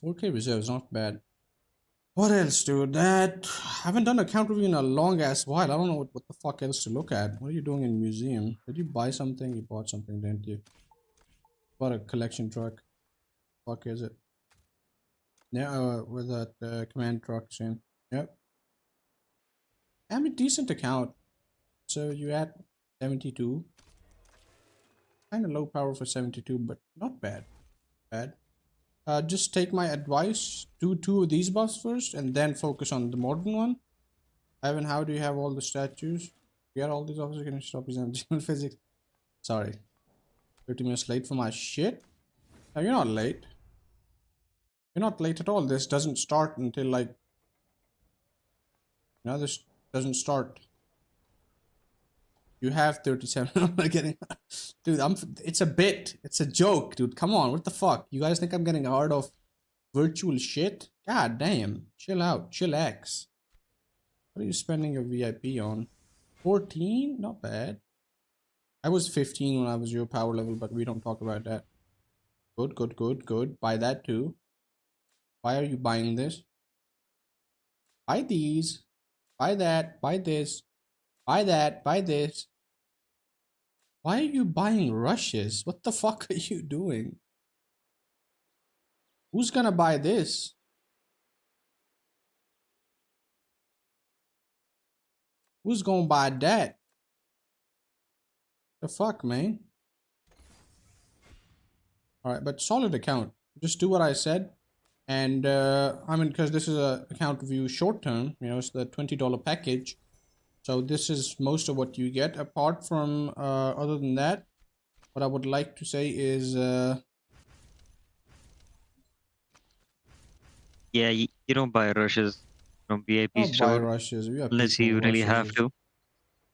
4K reserves, not bad. What else, dude? That I haven't done a count review in a long ass while. I don't know what the fuck else to look at. What are you doing in museum? Did you buy something? You bought something, didn't you? Bought a collection truck. Fuck is it? Yeah, with that command truck soon. Yep. I have a decent account. So you at 72. Kind of low power for 72, but not bad. Just take my advice. Do 2 of these buffs first, and then focus on the modern one. Ivan, how do you have all the statues? You got all these officers. Can you stop using general physics? Sorry. 30 minutes late for my shit? No, you're not late. You're not late at all. This doesn't start until like... No, this doesn't start. You have 37. I'm not getting... Dude, it's a bit. It's a joke, dude. Come on, what the fuck? You guys think I'm getting hard of virtual shit? God damn. Chill out. Chillax. What are you spending your VIP on? 14? Not bad. I was 15 when I was your power level, but we don't talk about that. Good. Buy that too. Why are you buying this? Buy these. Buy that. Buy this. Buy that. Buy this. Why are you buying rushes? What the fuck are you doing? Who's gonna buy this? Who's gonna buy that? The fuck, man? Alright, but solid account. Just do what I said. And, I mean, because this is a account review short term, you know, it's the $20 package. So this is most of what you get. Apart from, other than that, what I would like to say is, Yeah, you don't buy rushes from VIP don't buy store rushes. We have unless people you really have rushes. to.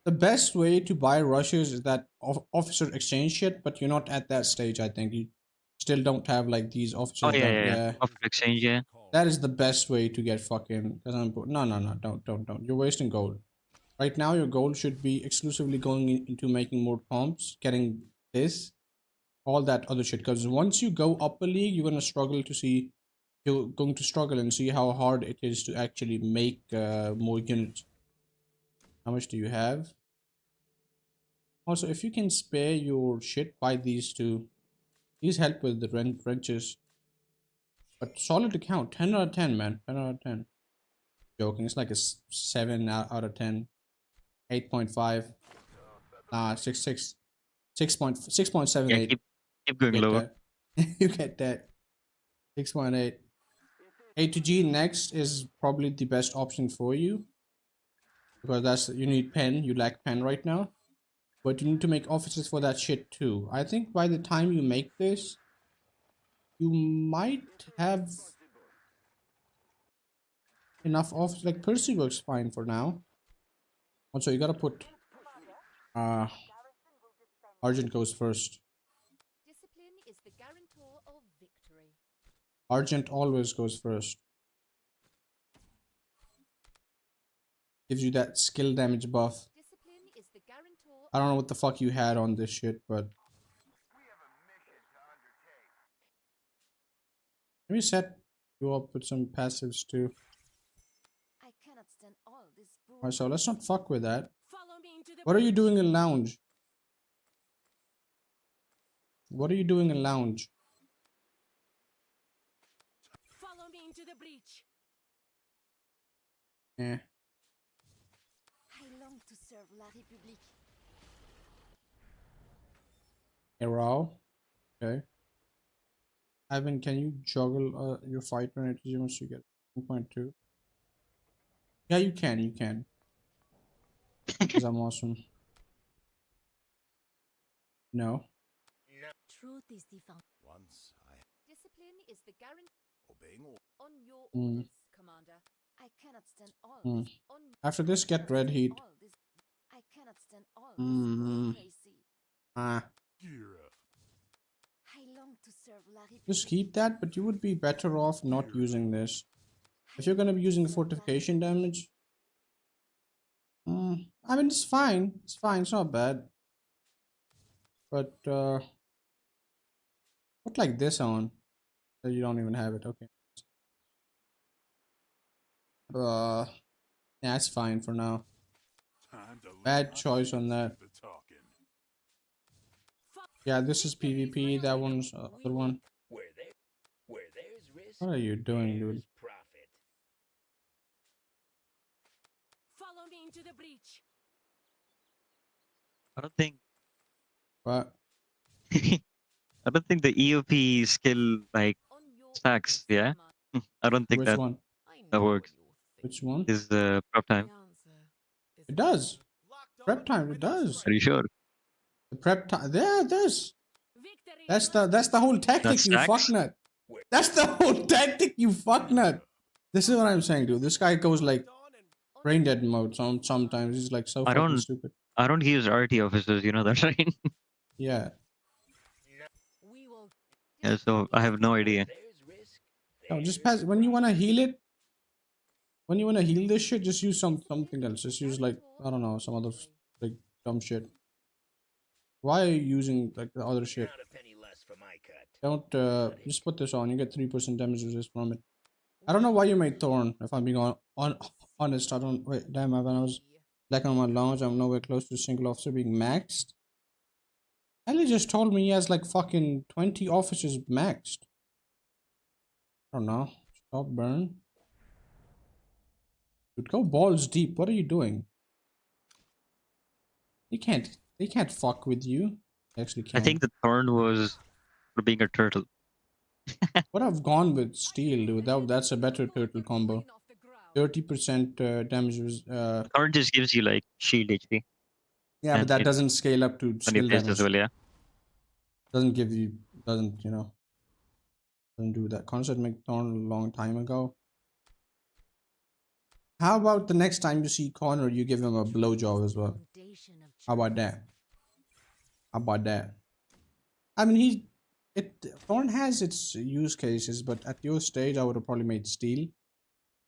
The best way to buy rushes is that officer exchange shit, but you're not at that stage, I think. You still don't have, like, these officers. Oh that, yeah. Offer exchange, yeah. That is the best way to get fucking... No, don't. You're wasting gold. Right now, your goal should be exclusively going into making more comps, getting this, all that other shit. Because once you go up a league, you're gonna struggle to see, you're going to struggle and see how hard it is to actually make more units. How much do you have? Also, if you can spare your shit, buy these two. He's helped with the wrenches. But solid account. 10 out of 10, man. 10 out of 10. Joking. It's like a 7 out of 10. 8.5. 6.6. 6.78. Yeah, keep going Get lower. that. You get that. 6.8. A to G next is probably the best option for you. Because that's you need pen. You lack pen right now. But you need to make offices for that shit too. I think by the time you make this, you might have enough office. Like Percy works fine for now. Also, you gotta put Argent goes first. Discipline is the guarantor of victory. Argent always goes first. Gives you that skill damage buff. Discipline is the guarantor. I don't know what the fuck you had on this shit, but maybe set you up with some passives too. I cannot stand all this Alright, so let's not fuck with that. Follow me into the What are you breach. doing in lounge? What are you doing in lounge? Follow me into the breach. Yeah. I long to serve La République. Arrow. Okay. Ivan, can you juggle your fighter energy once you get 1.2? Yeah, you can. You can. Because I'm awesome. No. Truth is the found. Once I Discipline is the guarantee. obeying orders. On your Mm. orders, Commander. I cannot stand all Mm. this. On After this, get red heat. All this. I cannot stand all Mm. this bureaucracy. Ah. Gear up. I long to serve La République. Just keep that, but you would be better off not using this. If you're gonna be using the fortification damage, I mean it's fine. It's fine. It's not bad. But put like this on, so you don't even have it. Okay. Yeah, it's fine for now. Time to let Bad my choice on fist that. do the talking. Yeah, this is PvP. That one's other one. Where there's risk, What are you doing, dude? there's profit. Follow me into the breach. I don't think What? I don't think the EOP skill like on your stacks, orders, yeah? Commander. I don't think Which that one? I that know works. what you're Which thinking. one? is prep The time. answer is It does. Prep time. It does. Are you sure? The prep time. Yeah, it does. victory. That's the whole tactic, you stacks? fucknut. That's the whole tactic, you fucknut. This is what I'm saying, dude. This guy goes like On brain your dead mode. orders, Sometimes he's like so I fucking don't stupid. I don't use RT officers, you know that, right? Yeah. we will. Yeah, so I have no idea. There's risk, No, just there's pass. When you wanna heal it, when you wanna heal this shit, just use something else. Just use like I don't know some other like dumb shit. Why are you using like the other shit? not a penny less for my cut. Don't just put this on. You get 3% damage resist from it. I don't know why you made Thorn. If I'm being honest, I don't. Wait, damn! When I was like on my launch, I'm nowhere close to a single officer being maxed. Ellie just told me he has like fucking 20 officers maxed. I don't know. Stop burn. Dude, go balls deep. What are you doing? They can't fuck with you. They actually I can. think the thorn was for being a turtle. Would have gone with steel, dude. That's a better turtle combo. 30% damage was Thorn just gives you like shield HP yeah, but and that it doesn't scale up to skill manipulates as damage. well, yeah. Doesn't give you doesn't do that. Concert make Thorn a long time ago. How about the next time you see Connor, you give him a blowjob as well? How about that? How about that? I mean, Thorn has its use cases, but at your stage, I would have probably made Steel.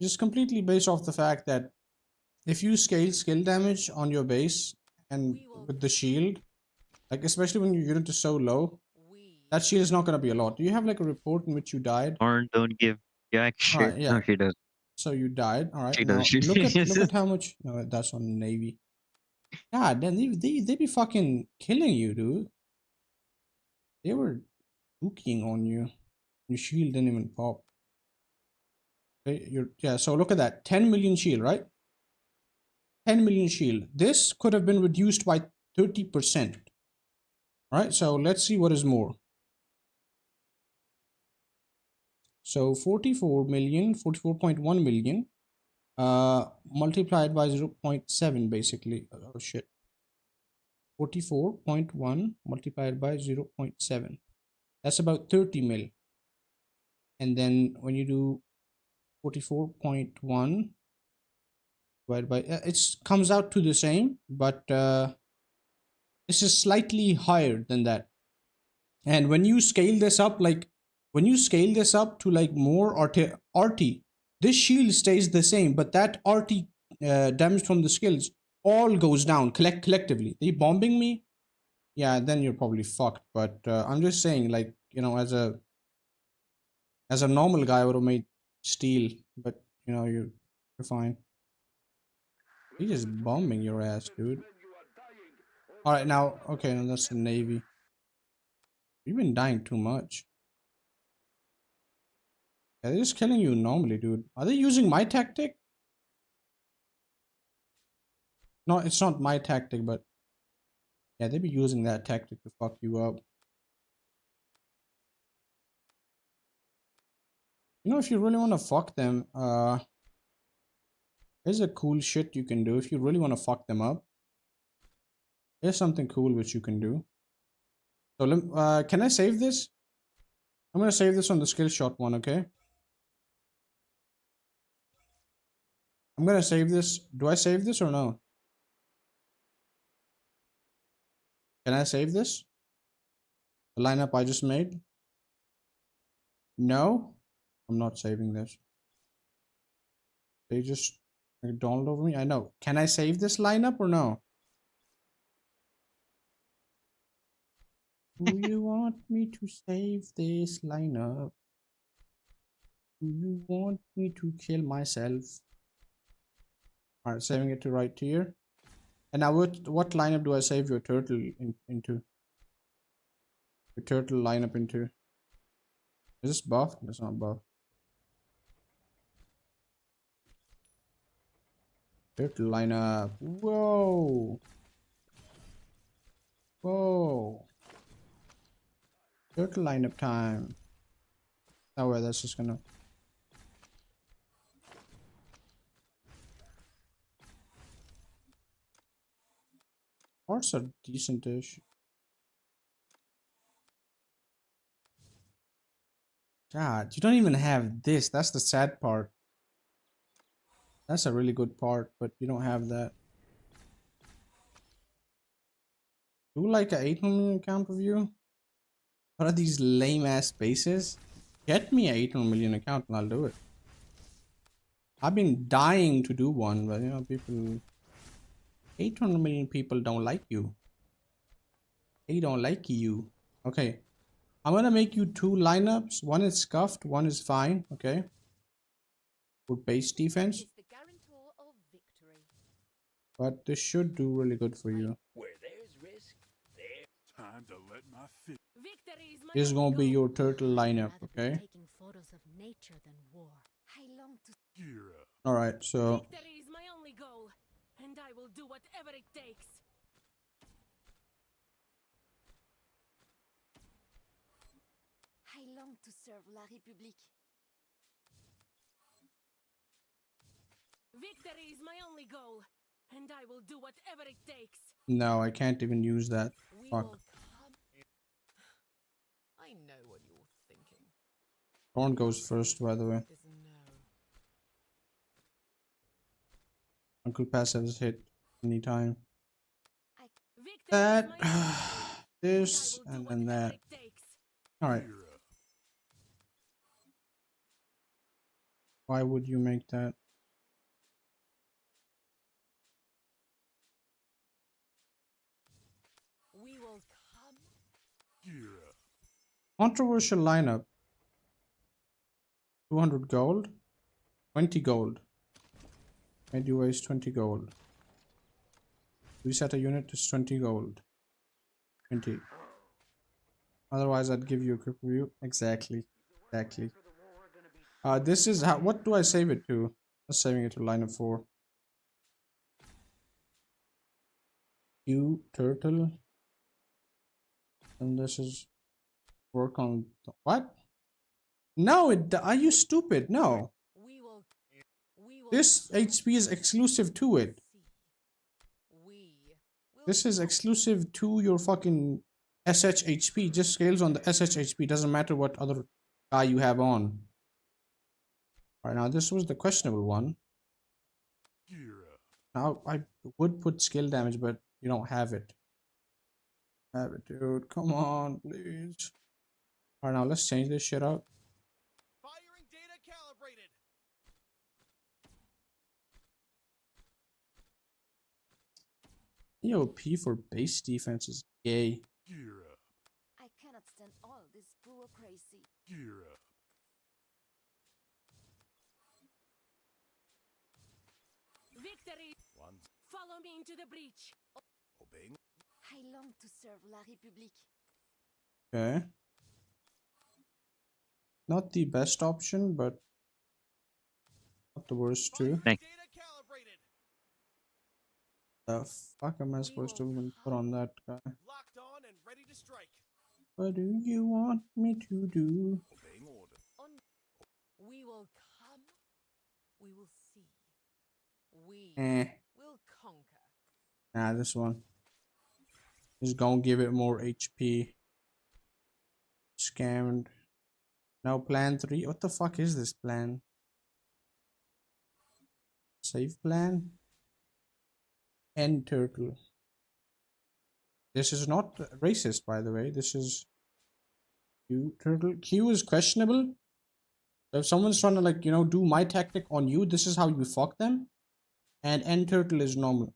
Just completely based off the fact that if you scale skill damage on your base and with the shield, like especially when your unit is so low, that shield is not going to be a lot. Do you have like a report in which you died? Thorn don't give jack shit. Alright, yeah. No, she does. So you died. All right. She Now does. She look does. at how much. No, that's on Navy. God, then they be fucking killing you, dude. They were Spooking on you. Your shield didn't even pop. Okay, yeah, so look at that. 10 million shield, right? 10 million shield. This could have been reduced by 30%. Right? So let's see what is more. So 44 million, 44.1 million, multiplied by 0.7 basically. Oh shit. 44.1 multiplied by 0.7. That's about 30 mil. And then when you do 44.1 divided by, it comes out to the same, but this is slightly higher than that. And when you scale this up, like when you scale this up to like more RT, this shield stays the same, but that RT damage from the skills all goes down collectively. They bombing me, yeah, then you're probably fucked. But I'm just saying, like, you know, as a normal guy, I would have made steel, but you know, you're fine. He's just bombing your ass, dude. All right, now, okay, now that's the Navy. You've been dying too much. Yeah, they're just killing you normally, dude. Are they using my tactic? No, it's not my tactic, but yeah, they be using that tactic to fuck you up. You know, if you really want to fuck them, here's a cool shit you can do. If you really want to fuck them up, here's something cool which you can do. So, can I save this? I'm gonna save this on the skill shot one, okay? I'm gonna save this. Do I save this or no? Can I save this? The lineup I just made? No? I'm not saving this. They just download over me? I know. Can I save this lineup or no? Do you want me to save this lineup? Do you want me to kill myself? Alright, saving it to right here. And now what lineup do I save your turtle into? Your turtle lineup into? Is this buff? That's not buff. Turtle lineup. Whoa. Whoa. Turtle lineup time. Oh well, that's just gonna. Parts are decent-ish. God, you don't even have this. That's the sad part. That's a really good part, but you don't have that. Do like a 8 million account review? What are these lame ass bases? Get me a 800 million account and I'll do it. I've been dying to do one, but you know, people 800 million people don't like you. They don't like you. Okay. I'm gonna make you 2 lineups. One is scuffed, one is fine, okay? With base defense. Is the guarantor of victory. But this should do really good for you. Where there's risk, there. Time to let my fist. Victory is my This is only gonna be goal. your turtle lineup, Rather be okay? taking photos of nature than war. I long to Gear up. Alright, so Victory is my only goal, and I will do whatever it takes. I long to serve La République. Victory is my only goal, and I will do whatever it takes. no, I can't even use that. We Fuck. will come. I know what you're thinking. Thorn goes first, by the way. Is no. Uncle passives hit anytime. Victory That, is my only goal, this, and I will and do then whatever that. it takes. Alright, Gear up. why would you make that? We will come. Gear up. Controversial lineup. 200 gold. 20 gold. Made you waste 20 gold. Reset a unit is 20 gold. 20. Otherwise, I'd give you a quick review. Exactly. Exactly. This is how. What do I save it to? I'm saving it to line of 4. Q turtle. And this is work on what? No, are you stupid? No. We will This HP is exclusive to it. we will This is exclusive to your fucking SHHP. Just scales on the SHHP. Doesn't matter what other guy you have on. Alright, now this was the questionable one. Gear up. Now I would put skill damage, but you don't have it. Have it, dude. Come on, please. Alright, now let's change this shit out. firing data calibrated. EOP for base defense is gay. Gear up. I cannot stand all this bureaucracy. Gear up. Victory! One. Follow me into the breach. Obeying. I long to serve La République. Okay. Not the best option, but not the worst too. Thank- Data calibrated. The fuck am I supposed to even put on that guy? Locked on and ready to strike. What do you want me to do? Obeying order. We will come. We will see. We Eh. will conquer. Nah, this one. Just gonna give it more HP. Scammed. Now plan 3. What the fuck is this plan? Save plan? End turtle. This is not racist, by the way. This is Q turtle. Q is questionable. So if someone's trying to, like, you know, do my tactic on you, this is how you fuck them. And end turtle is normal.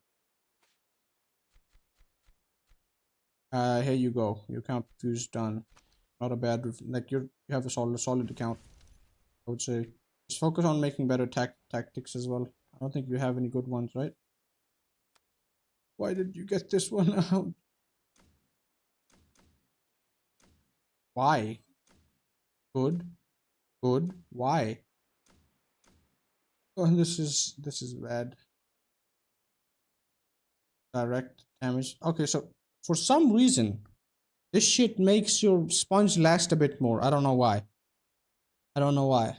Here you go. Your account fuse done. Not a bad, like, you have a solid account, I would say. Just focus on making better tactics as well. I don't think you have any good ones, right? Why did you get this one out? Why? Good. Why? Oh, this is bad. Direct damage. Okay, so for some reason, this shit makes your sponge last a bit more. I don't know why. I'm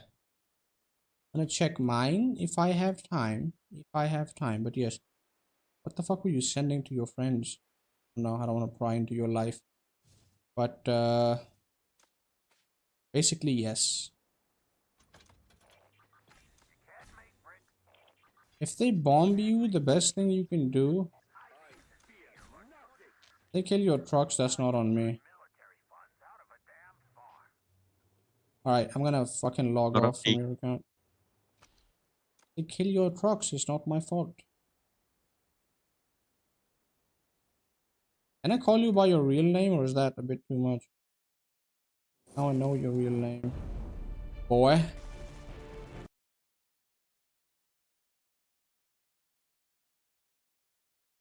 gonna check mine if I have time. But yes. What the fuck were you sending to your friends? No, I don't want to pry into your life. But basically, yes. If they bomb you, the best thing you can do. They kill your trucks, that's not on me. Alright, I'm gonna fucking log Sort of off from your account. They kill your trucks, it's not my fault. Can I call you by your real name, or is that a bit too much? Now I know your real name. Boy.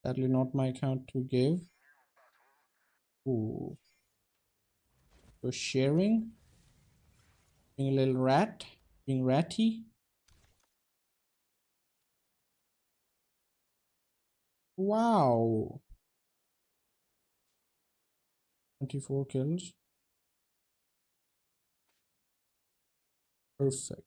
Sadly not my account to give. Ooh. You're sharing? Being a little rat? Being ratty? Wow. 24 kills. Perfect.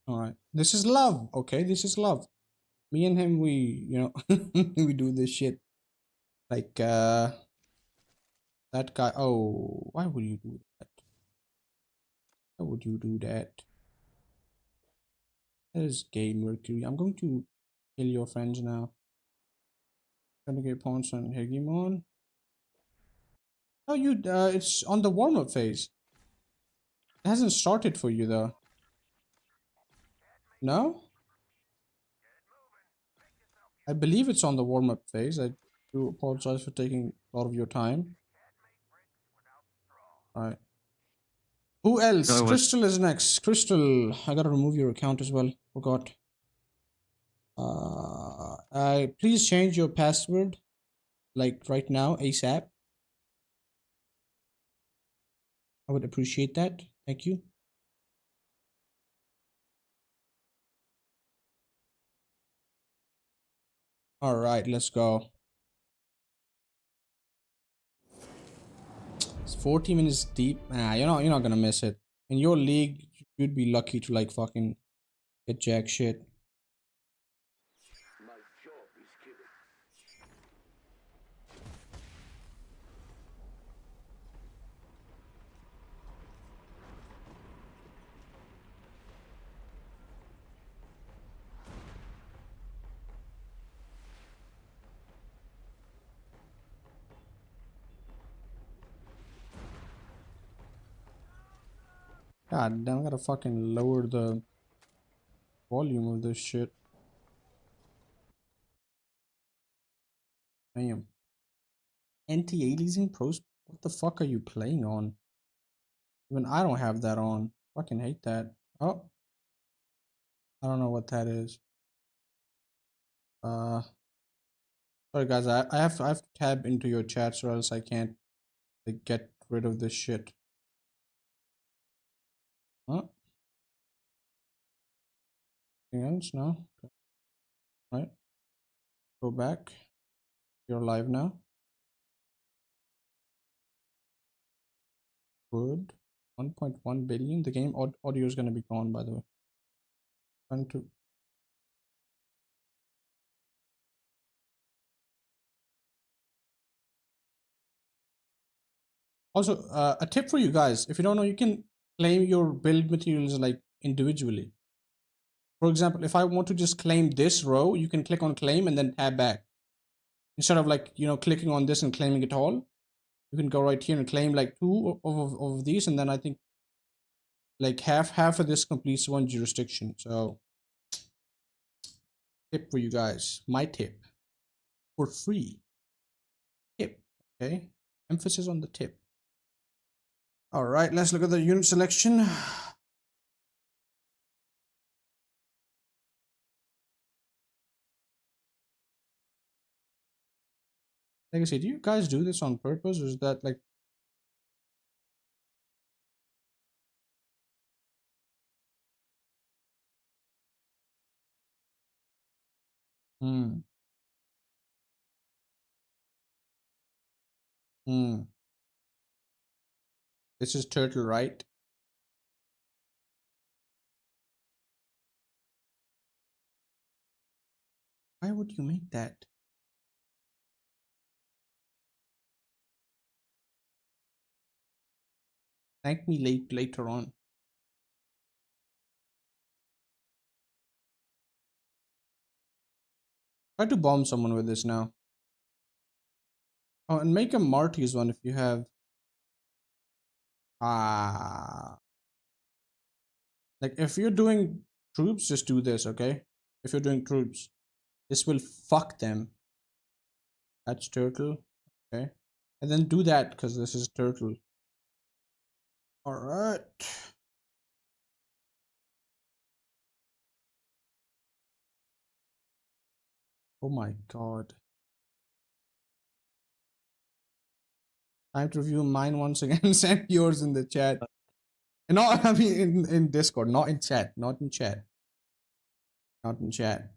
Alright. This is love. Okay, this is love. Me and him, we, you know, we do this shit. Like, that guy. Oh, why would you do that? Why would you do that? That is gay, Mercury. I'm going to kill your friends now. Gonna get pawns on Hegemon. Oh, you, it's on the warm-up phase. It hasn't started for you, though. No? I believe it's on the warm-up phase. I do apologize for taking a lot of your time. Alright. Who else? No, it was. Crystal is next. Crystal, I gotta remove your account as well. Forgot. Please change your password, like right now, ASAP. I would appreciate that. Thank you. Alright, let's go. It's 40 minutes deep. Nah, you're not gonna miss it. In your league, you'd be lucky to like fucking get jack shit. My job is given. God damn, I gotta fucking lower the volume of this shit. Damn. Anti-aliasing pros? What the fuck are you playing on? Even I don't have that on. Fucking hate that. Oh, I don't know what that is. Sorry guys, I have to tab into your chats or else I can't like get rid of this shit. Huh? Anything else? No? Okay. Right. Go back. You're live now. Good. 1.1 billion. The game audio is gonna be gone, by the way. Trying to. Also, a tip for you guys: if you don't know, you can claim your build materials like individually. For example, if I want to just claim this row, you can click on claim and then tab back. Instead of like clicking on this and claiming it all, you can go right here and claim like two of these, and then I think like half of this completes one jurisdiction. So tip for you guys, my tip for free tip. Okay, emphasis on the tip. All right, let's look at the unit selection. Like I said, do you guys do this on purpose, or is that like hmm hmm this is turtle, right? Why would you make that? Thank me later on. Try to bomb someone with this now. Oh, and make a Marty's one if you have. Like if you're doing troops, just do this, okay? If you're doing troops, this will fuck them. That's turtle, okay? And then do that because this is turtle. All right. Oh my god. Time to review mine once again. Send yours in the chat. No, I mean in Discord, not in chat. Not in chat. Not in chat.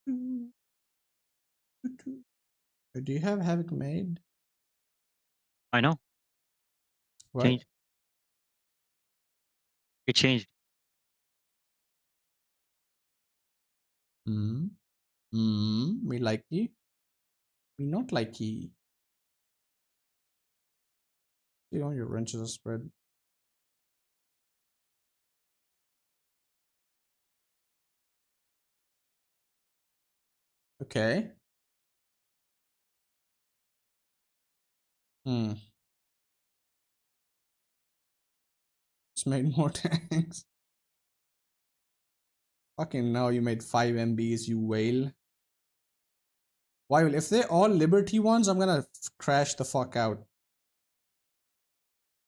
Do you have it made? I know. What? Changed. It changed. We like you. We not like you. See all your wrenches are spread. Okay. It's made more tanks. Fucking now you made 5 MBs, you whale. Why? If they're all Liberty ones, I'm gonna crash the fuck out.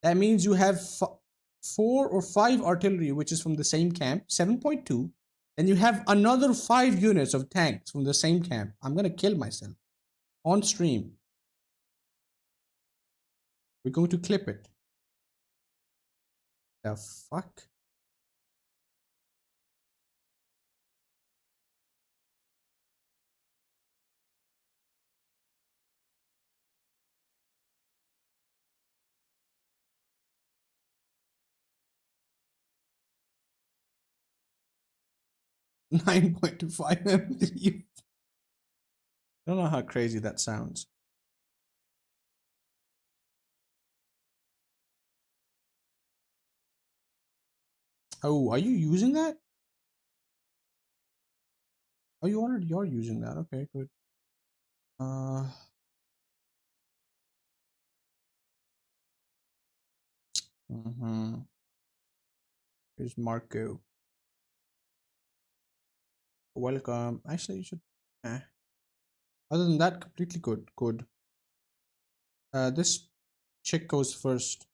That means you have 4 or 5 artillery, which is from the same camp, 7.2. Then you have another 5 units of tanks from the same camp. I'm gonna kill myself on stream. We're going to clip it. The fuck? $9.25 MB. I don't know how crazy that sounds. Oh, are you using that? Oh, you already are using that. Okay, good. Here's Marco. Welcome. Actually, you should. Other than that, completely good. Good. This chick goes first.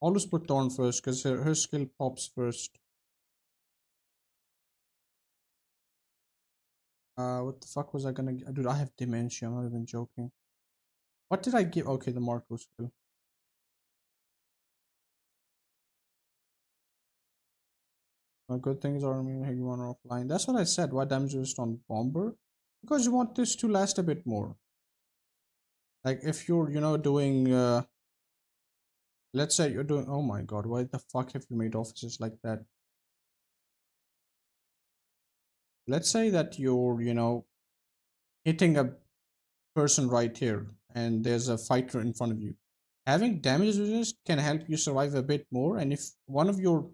Always put Thorn first because her skill pops first. What the fuck was I gonna get? Dude, I have dementia. I'm not even joking. What did I give? Okay, the Marco skill. Good things are you want offline. That's what I said. Why damage resist on Bomber? Because you want this to last a bit more. Like if you're, doing, let's say you're doing, oh my god, why the fuck have you made offices like that? Let's say that you're, hitting a person right here and there's a fighter in front of you. Having damage resist can help you survive a bit more, and if one of your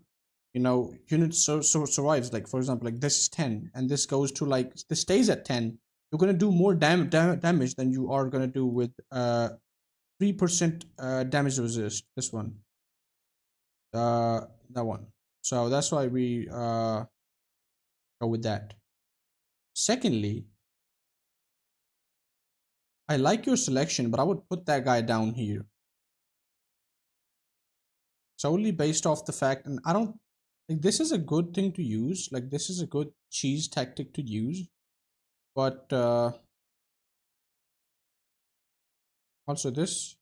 units survives, like for example, like this is 10 and this goes to like this stays at 10, you're gonna do more damage than you are gonna do with 3% damage resist. This one, that one. So that's why we go with that. Secondly, I like your selection, but I would put that guy down here solely based off the fact, and I don't like this is a good thing to use. Like this is a good cheese tactic to use, but also this.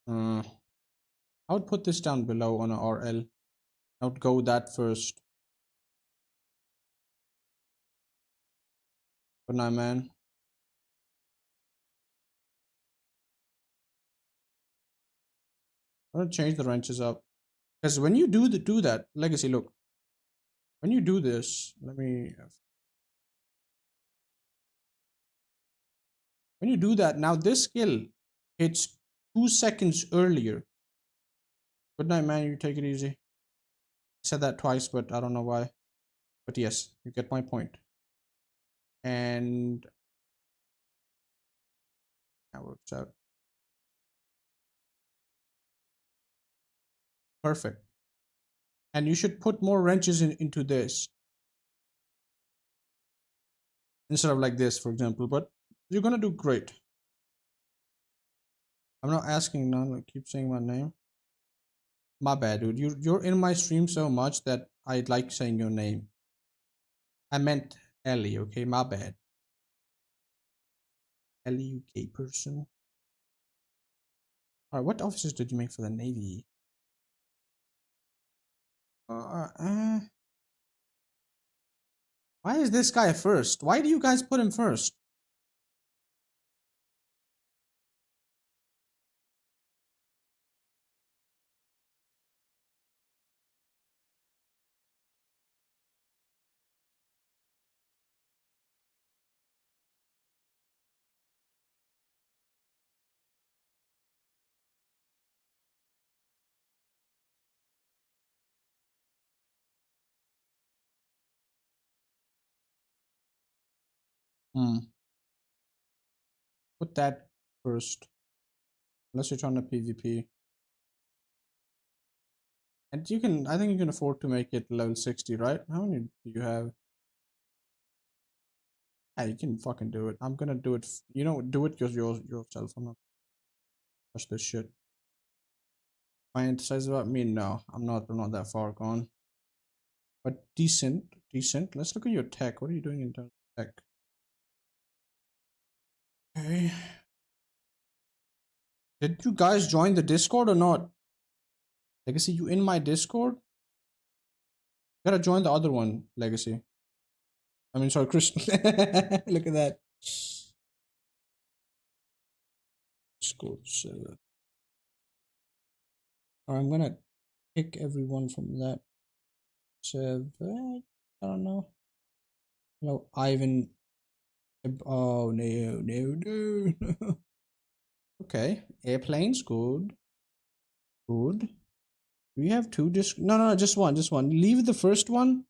I would put this down below on a RL. I would go that first. Good night, man. I'm gonna change the wrenches up because when you do that legacy, look. When you do this, when you do that, now this skill hits 2 seconds earlier. Good night, man. You take it easy. I said that twice, but I don't know why. But yes, you get my point. And that works out. Perfect. And you should put more wrenches into this instead of like this, for example. But you're gonna do great. I'm not asking none. I keep saying my name. My bad, dude. You're in my stream so much that I like saying your name. I meant Ellie, okay? My bad. Ellie, you gay person. Alright, what officers did you make for the Navy? Why is this guy first? Why do you guys put him first? Put that first. Unless you're trying to PvP. And you can, I think you can afford to make it level 60, right? How many do you have? Yeah, you can fucking do it. I'm gonna do it. You know, do it yourself. I'm not touch this shit. Fantasize about me? No, I'm not. I'm not that far gone. But decent, decent. Let's look at your tech. What are you doing in terms of tech? Okay. Did you guys join the Discord or not? Legacy, you in my Discord? You gotta join the other one, Legacy. I mean, sorry, Christian. Look at that. Discord server. Alright, I'm gonna pick everyone from that server. I don't know. No, Ivan. Oh, no, no, no, no. Okay, airplanes, good. Good. Do you have two disc? No, no, just one, just one. Leave the first one.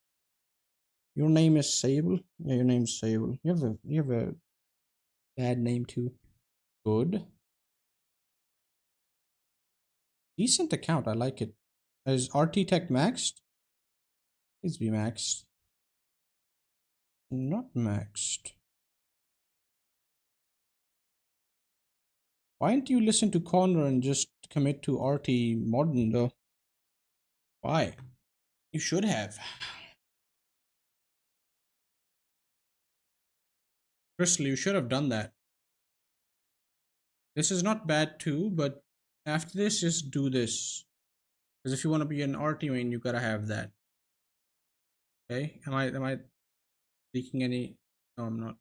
Your name is Sable. Yeah, your name's Sable. You have a bad name too. Good. Decent account. I like it. Is RT Tech maxed? Please be maxed. Not maxed. Why don't you listen to Connor and just commit to RT Modern though? Why? You should have. Crystal, you should have done that. This is not bad too, but after this, just do this. Because if you want to be an RT main, you gotta have that. Okay? Am I leaking any? No, I'm not.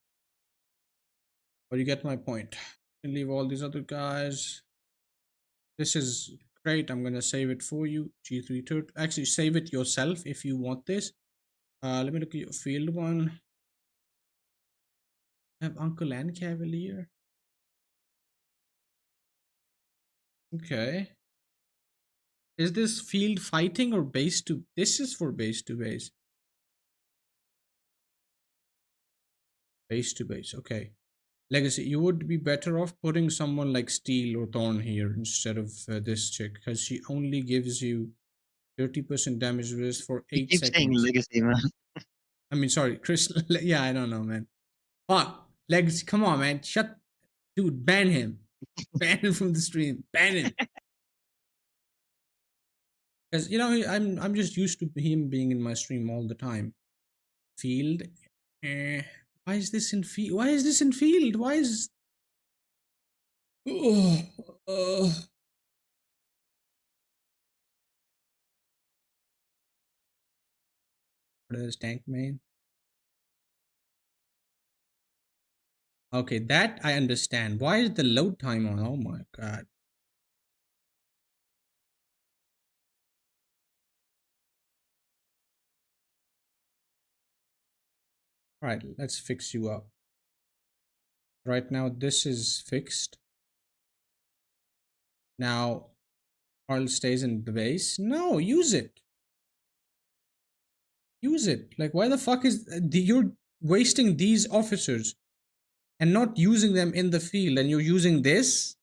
But you get my point. You can leave all these other guys. This is great. I'm gonna save it for you. G3 turret. Actually, save it yourself if you want this. Let me look at your field one. I have Uncle and Cavalier. Okay. Is this field fighting or base to? This is for base to base. Base to base. Okay. Legacy, you would be better off putting someone like Steel or Thorn here instead of this chick, because she only gives you 30% damage resist for You 8 keep saying seconds. legacy, man. I mean, sorry, Chris. Yeah, I don't know, man. Fuck. Legacy, come on, man. Shut. Dude, ban him. Ban him from the stream. Ban him. Because, you know, I'm just used to him being in my stream all the time. Field. Why is this in field? Why is this in field? Why is. What is tank main? Okay, that I understand. Why is the load time on? Oh my god. Alright, let's fix you up. Right now, this is fixed. Now, Arl stays in the base. No, use it. Use it. Like, why the fuck is you're wasting these officers and not using them in the field, and you're using this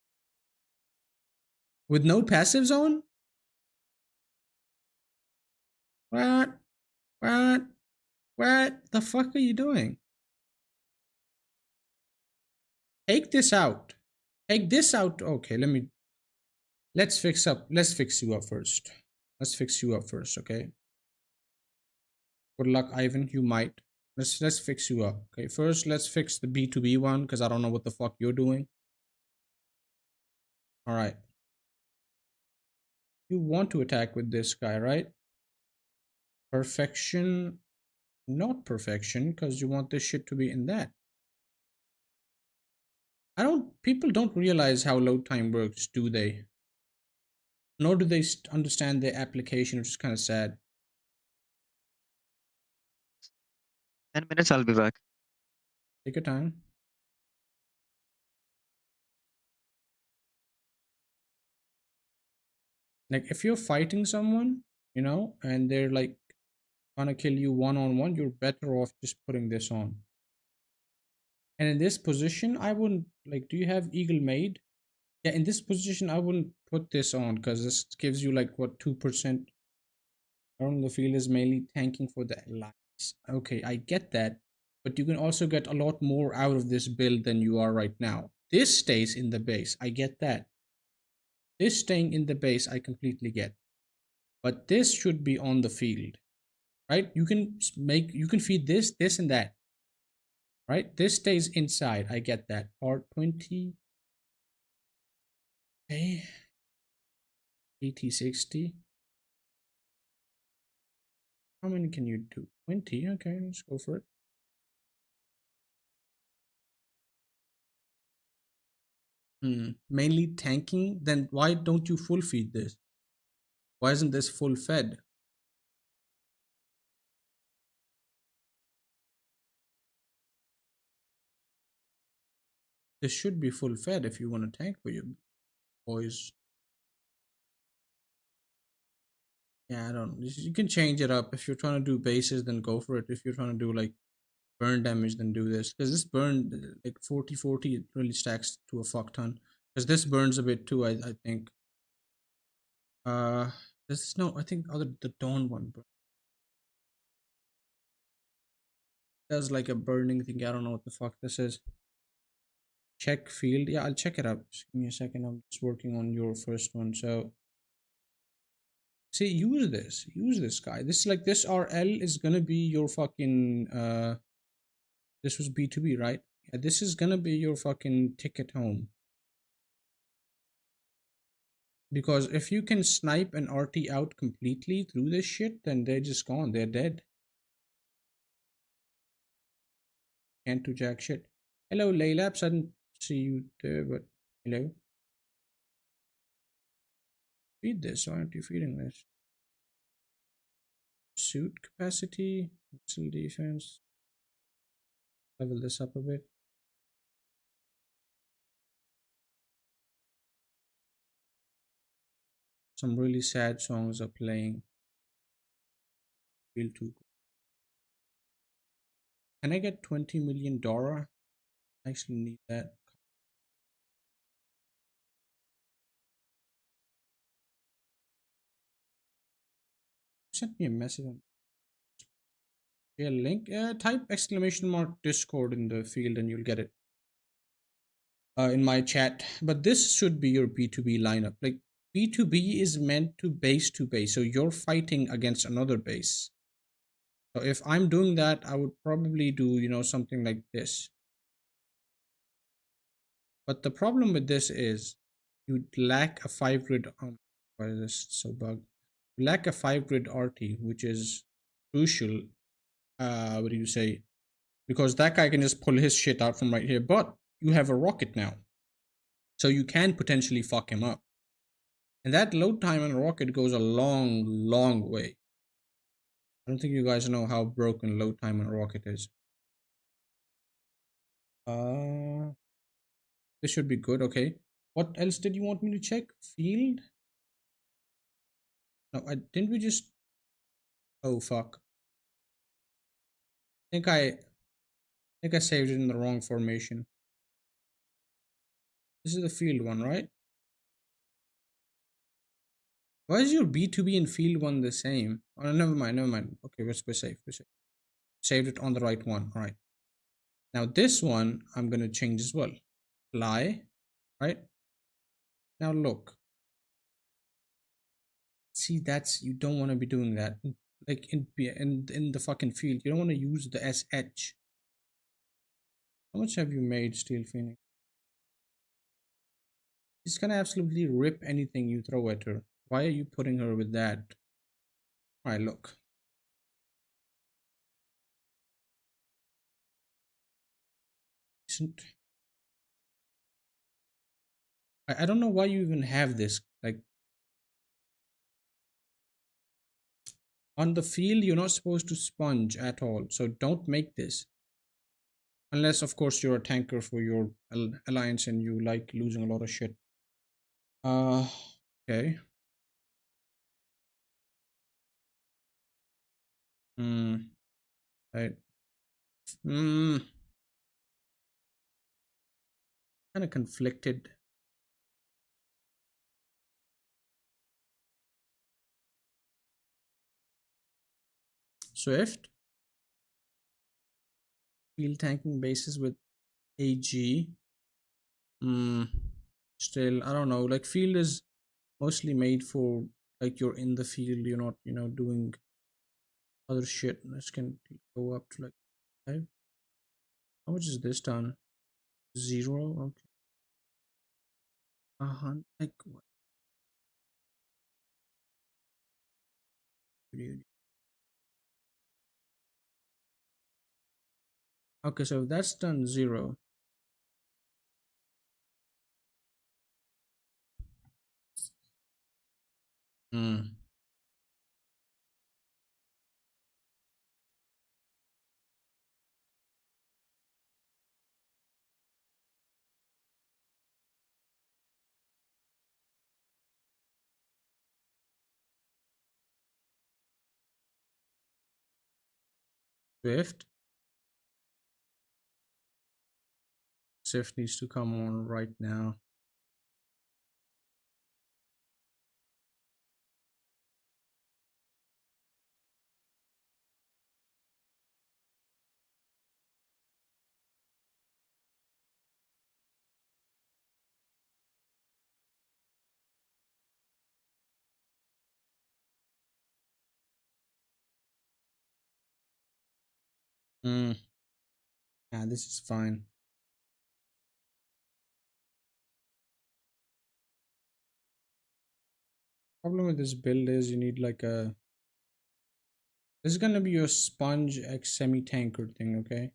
with no passives on? What? What? What the fuck are you doing? Take this out. Take this out. Okay, let's fix you up first. Let's fix you up first, okay? Good luck, Ivan. You might. Let's fix you up. Okay, first let's fix the B2B one, because I don't know what the fuck you're doing. Alright. You want to attack with this guy, right? Perfection. Not perfection, because you want this shit to be in that. People don't realize how load time works, do they? Nor do they understand the application, which is kind of sad. 10 minutes, I'll be back. Take your time. Like, if you're fighting someone, you know, and they're like gonna kill you one-on-one, you're better off just putting this on. And in this position, I wouldn't, like, do you have Eagle Maid? Yeah, in this position, I wouldn't put this on, because this gives you like, what, 2%? On the field is mainly tanking for the alliance. Okay, I get that, but you can also get a lot more out of this build than you are right now. This stays in the base. I get that. This staying in the base, I completely get. But this should be on the field, right? You can feed this, this, and that, right? This stays inside. I get that. Part 20. Okay. 80, 60. How many can you do? 20. Okay, let's go for it. Mainly tanking. Then why don't you full feed this? Why isn't this full fed? This should be full fed if you want to tank for your boys. Yeah, I don't. You can change it up. If you're trying to do bases, then go for it. If you're trying to do like burn damage, then do this. Because this burn, like 40-40, it really stacks to a fuck ton. Because this burns a bit too, I think. This is no, I think the dawn one does like a burning thing. I don't know what the fuck this is. Check field. Yeah, I'll check it up. Just give me a second. I'm just working on your first one. So see, use this guy. This like this RL is gonna be your fucking this was B2B, right? Yeah, this is gonna be your fucking ticket home. Because if you can snipe an RT out completely through this shit, then they're just gone. They're dead. Can't do jack shit. Hello, Laylaps. I didn't see you there, but hello. Feed this. Why aren't you feeding this? Suit capacity, missile defense. Level this up a bit. Some really sad songs are playing. Feel too good. Can I get 20 million Dora? I actually need that. Sent me a message on a link. Type exclamation mark Discord in the field and you'll get it. In my chat. But this should be your B2B lineup. Like B2B is meant to base, so you're fighting against another base. So if I'm doing that, I would probably do, you know, something like this. But the problem with this is you lack a 5 grid. Why is this so bugged? You lack a 5 grid RT, which is crucial. What do you say? Because that guy can just pull his shit out from right here. But you have a rocket now, so you can potentially fuck him up. And that load time on a rocket goes a long, long way. I don't think you guys know how broken load time on a rocket is. This should be good. Okay. What else did you want me to check? Field? No, didn't we just... Oh, fuck. I think I saved it in the wrong formation. This is the field one, right? Why is your B2B and field one the same? Oh, never mind. Okay, we're safe. Saved it on the right one. All right. Now this one, I'm going to change as well. Fly, right? Now look. See, you don't want to be doing that. Like in the fucking field, you don't want to use the SH. How much have you made, Steel Phoenix? She's gonna absolutely rip anything you throw at her. Why are you putting her with that? Alright, look. I don't know why you even have this. Like, on the field, you're not supposed to sponge at all. So don't make this. Unless, of course, you're a tanker for your alliance and you like losing a lot of shit. Okay. Right. Kind of conflicted. Swift. Field tanking bases with AG. Still, I don't know. Like field is mostly made for like you're in the field. You're not, doing other shit. This can go up to like 5. How much is this done? 0. Okay. Like what? Okay, so if that's done 0. Swift. Swift needs to come on right now. Yeah, this is fine. Problem with this build is you need like a. This is gonna be your sponge X semi-tanker thing, okay?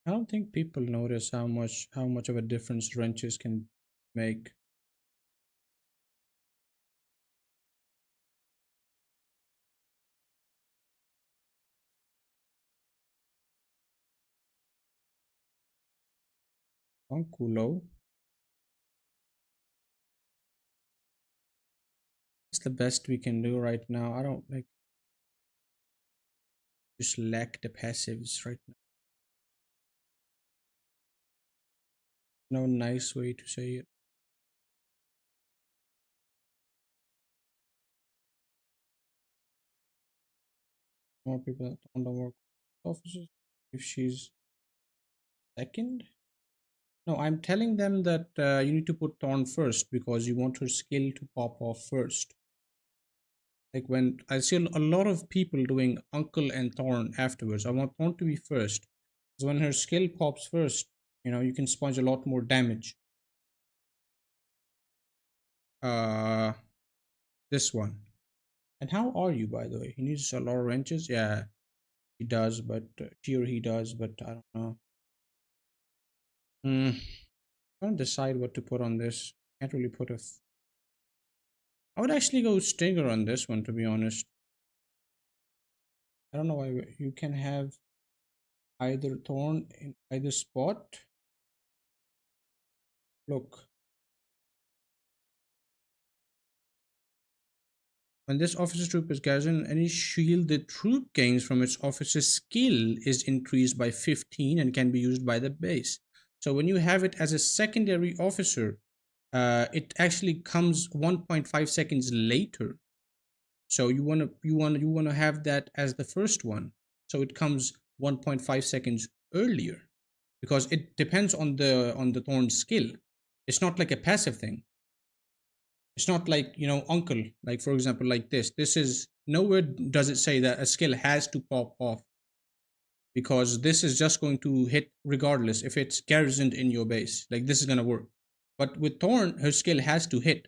I don't think people notice how much of a difference wrenches can make. Culo. It's the best we can do right now. I don't like just lack the passives right now. No nice way to say it. More people that on the work offices if she's second. No, I'm telling them that you need to put Thorn first because you want her skill to pop off first. Like when I see a lot of people doing Uncle and Thorn afterwards, I want Thorn to be first. Because when her skill pops first, you can sponge a lot more damage. This one. And how are you, by the way? He needs a lot of wrenches? Yeah, he does, but he does, but I don't know. I don't decide what to put on this. Can't really put I would actually go Stinger on this one, to be honest. I don't know why you can have either Thorn in either spot. Look. When this officer troop is garrisoned, any shield the troop gains from its officer's skill is increased by 15 and can be used by the base. So when you have it as a secondary officer, it actually comes 1.5 seconds later. So you wanna have that as the first one. So it comes 1.5 seconds earlier because it depends on the Thorn skill. It's not like a passive thing. It's not like, Uncle, like for example, like this. This is nowhere does it say that a skill has to pop off because this is just going to hit regardless if it's garrisoned in your base. Like this is going to work. But with Thorn, her skill has to hit.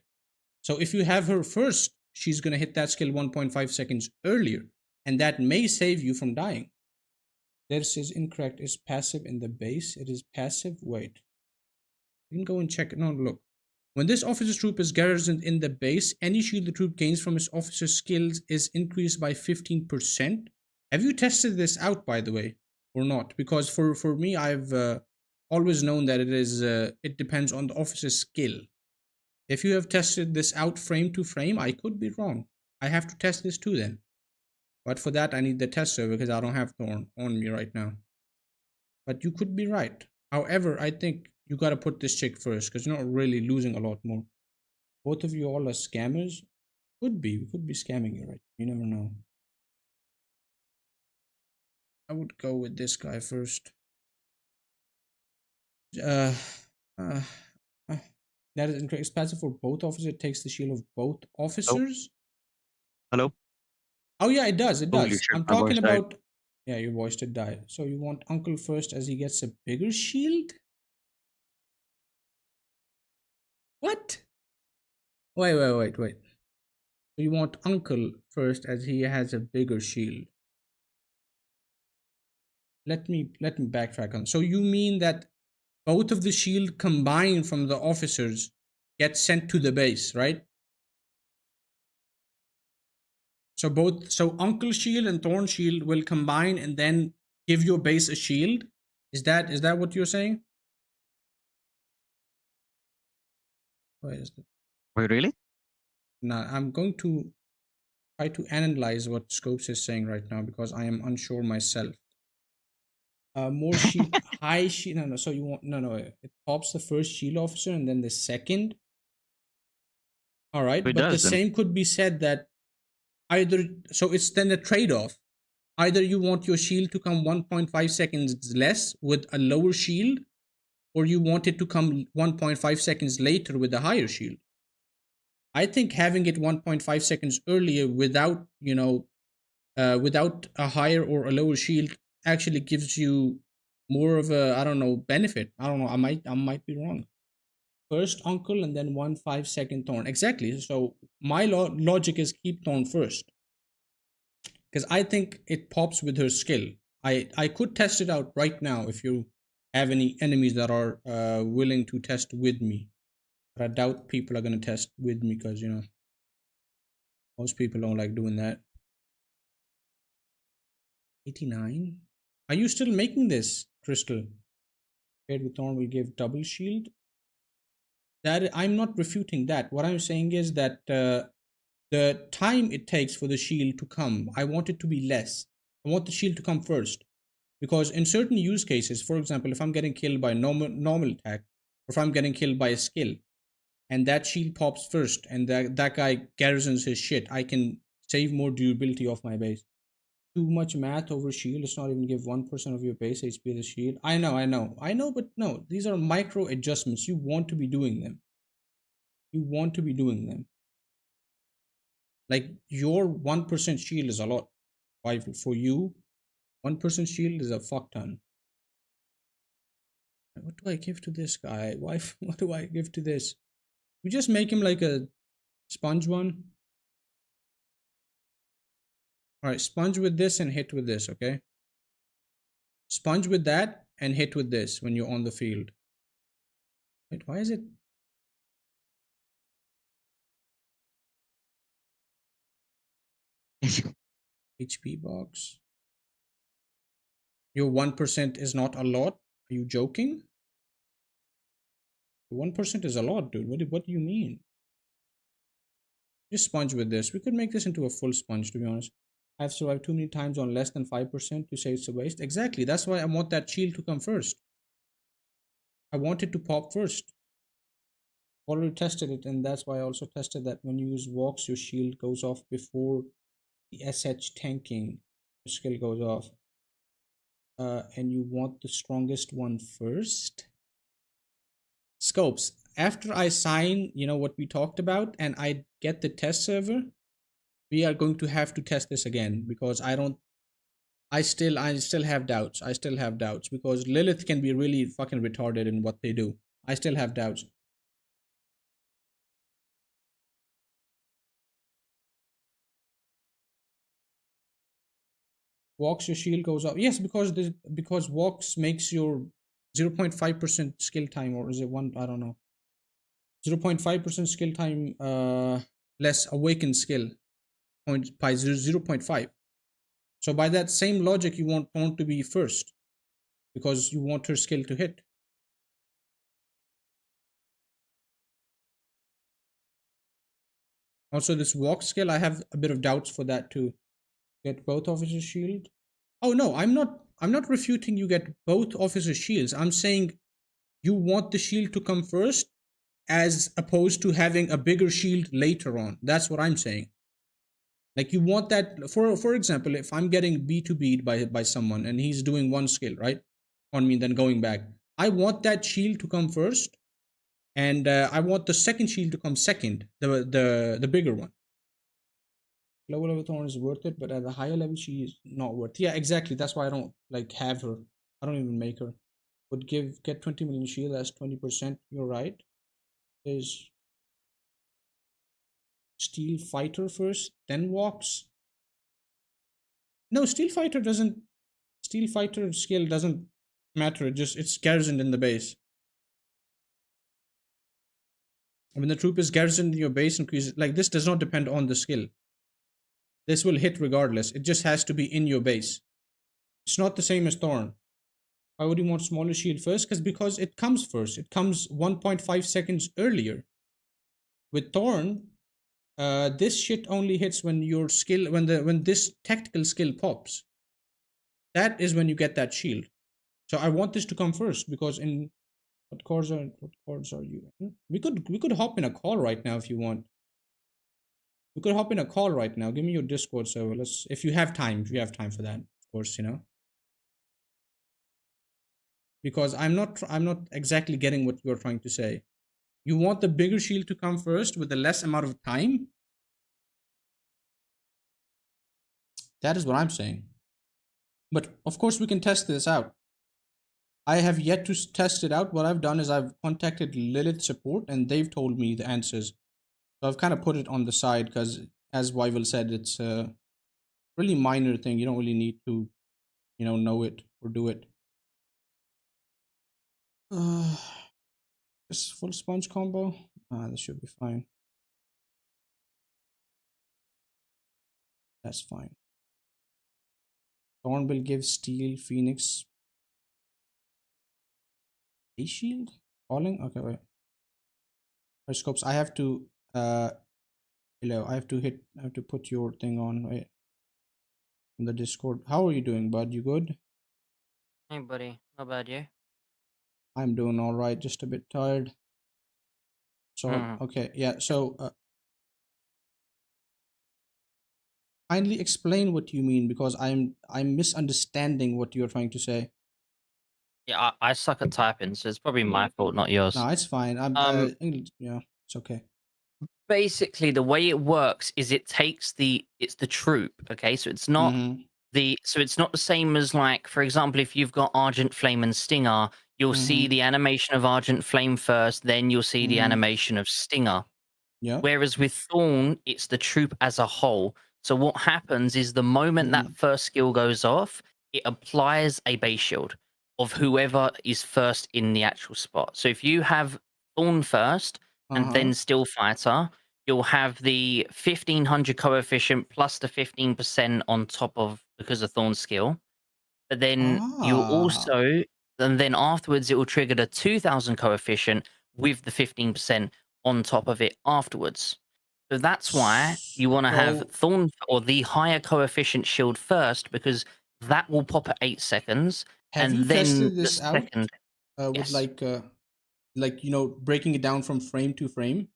So if you have her first, she's going to hit that skill 1.5 seconds earlier. And that may save you from dying. This is incorrect. Is passive in the base? It is passive. Wait. You can go and check it. No, look. When this officer's troop is garrisoned in the base, any shield the troop gains from its officer's skills is increased by 15%. Have you tested this out, by the way, or not? Because for me, I've always known that it depends on the officer's skill. If you have tested this out frame to frame, I could be wrong. I have to test this too then. But for that, I need the test server because I don't have Thorn on me right now. But you could be right. However, I think you gotta put this chick first because you're not really losing a lot more. Both of you all are scammers. Could be. We could be scamming you, right? You never know. I would go with this guy first. Uh, uh, that is incorrect. It's passive for both officers. It takes the shield of both officers. Hello? Oh yeah, it does. It Holy does. shit, I'm my voice talking died. about. Yeah, your voice did die. So you want Uncle first as he gets a bigger shield? What? Wait. So you want Uncle first as he has a bigger shield. Let me backtrack on. So you mean that both of the shield combined from the officers get sent to the base, right? So Uncle shield and Thorn shield will combine and then give your base a shield. Is that what you're saying? Wait, really? Nah, I'm going to try to analyze what Sc0pes is saying right now because I am unsure myself. More shield, high shield. No. So you want no. It pops the first shield officer and then the second. All right, It but the does, then. same could be said that either. So it's then a trade-off. Either you want your shield to come 1.5 seconds less with a lower shield, or you want it to come 1.5 seconds later with a higher shield. I think having it 1.5 seconds earlier without without a higher or a lower shield actually gives you more of a, I don't know, benefit. I don't know. I might be wrong. First Uncle and then 1 5 second Thorn. Exactly. So my logic is keep Thorn first because I think it pops with her skill. I could test it out right now if you have any enemies that are willing to test with me. But I doubt people are gonna test with me because most people don't like doing that. 89. Are you still making this, Crystal? Paired with Thorn will give double shield. That I'm not refuting that. What I'm saying is that the time it takes for the shield to come, I want it to be less. I want the shield to come first. Because in certain use cases, for example, if I'm getting killed by normal attack, or if I'm getting killed by a skill, and that shield pops first, and that guy garrisons his shit, I can save more durability of my base. Too much math over shield. Let's not even give 1% of your base HP the shield. I know, but no, these are micro adjustments. You want to be doing them. Like your 1% shield is a lot. Why for you, 1% shield is a fuck ton. What do I give to this guy? Why? What do I give to this? We just make him like a sponge one. All right, sponge with this and hit with this, okay? Sponge with that and hit with this when you're on the field. Wait, why is it? HP box. Your 1% is not a lot? Are you joking? 1% is a lot, dude. What do you mean? Just sponge with this. We could make this into a full sponge, to be honest. I've survived too many times on less than 5% to say it's a waste. Exactly. That's why I want that shield to come first. I want it to pop first. Already tested it, and that's why I also tested that when you use walks, your shield goes off before the SH tanking skill goes off. And you want the strongest one first. Sc0pes. After I sign, what we talked about, and I get the test server, we are going to have to test this again because I still have doubts. I still have doubts because Lilith can be really fucking retarded in what they do. I still have doubts. Walks, your shield goes up. Yes, because walks makes your 0.5% skill time, or is it one? I don't know. 0.5% skill time less awakened skill by 0.5. So by that same logic, you want Thorn to be first because you want her skill to hit. Also, this walk skill, I have a bit of doubts for that too. Get both officers' shield. Oh no, I'm not refuting you get both officers' shields. I'm saying you want the shield to come first as opposed to having a bigger shield later on. That's what I'm saying. Like you want that for example, if I'm getting B2B'd by someone and he's doing one skill, right? On me, then going back. I want that shield to come first, and I want the second shield to come second, the bigger one. Lower level Thorn is worth it, but at a higher level she is not worth. Yeah, exactly. That's why I don't like have her. I don't even make her. Would get 20 million shield, that's 20%. You're right. Is Steel Fighter first, then walks? No, Steel Fighter skill doesn't matter. It's garrisoned in the base. When the troop is garrisoned in your base, increases like this does not depend on the skill. This will hit regardless. It just has to be in your base. It's not the same as Thorn. Why would you want smaller shield first? Because it comes first. It comes 1.5 seconds earlier. With Thorn, this shit only hits when your skill when this tactical skill pops. That is when you get that shield. So I want this to come first because in what cards are you in? We could hop in a call right now if you want. We could hop in a call right now. Give me your Discord server. If you have time for that, of course, you know. Because I'm not exactly getting what you're trying to say. You want the bigger shield to come first with the less amount of time? That is what I'm saying. But of course we can test this out. I have yet to test it out. What I've done is I've contacted Lilith support and they've told me the answers. So I've kind of put it on the side because, as Wyvil said, it's a really minor thing. You don't really need to, know it or do it. This full sponge combo. This should be fine. That's fine. Thorn will give Steel Phoenix a shield. Falling. Okay, wait. Sc0pes. I have to. Hello. I have to put your thing on. Wait. In the Discord. How are you doing, bud? You good? Hey, buddy. How about you? I'm doing all right. Just a bit tired. So okay, yeah. So kindly explain what you mean because I'm misunderstanding what you're trying to say. Yeah, I suck at typing, so it's probably my fault, not yours. No, it's fine. Yeah, it's okay. Basically, the way it works is it's the troop. Okay, so it's not it's not the same as, like, for example, if you've got Argent Flame and Stinger, you'll see the animation of Argent Flame first, then you'll see the animation of Stinger. Yeah. Whereas with Thorn, it's the troop as a whole. So what happens is the moment that first skill goes off, it applies a base shield of whoever is first in the actual spot. So if you have Thorn first and then Steel Fighter, you'll have the 1500 coefficient plus the 15% on top of because of Thorn's skill. But then you'll also, and then afterwards it will trigger the 2000 coefficient with the 15% on top of it afterwards. So that's why you want to have Thorn or the higher coefficient shield first, because that will pop at 8 seconds. Have and you then tested the this second, out? With breaking it down from frame to frame?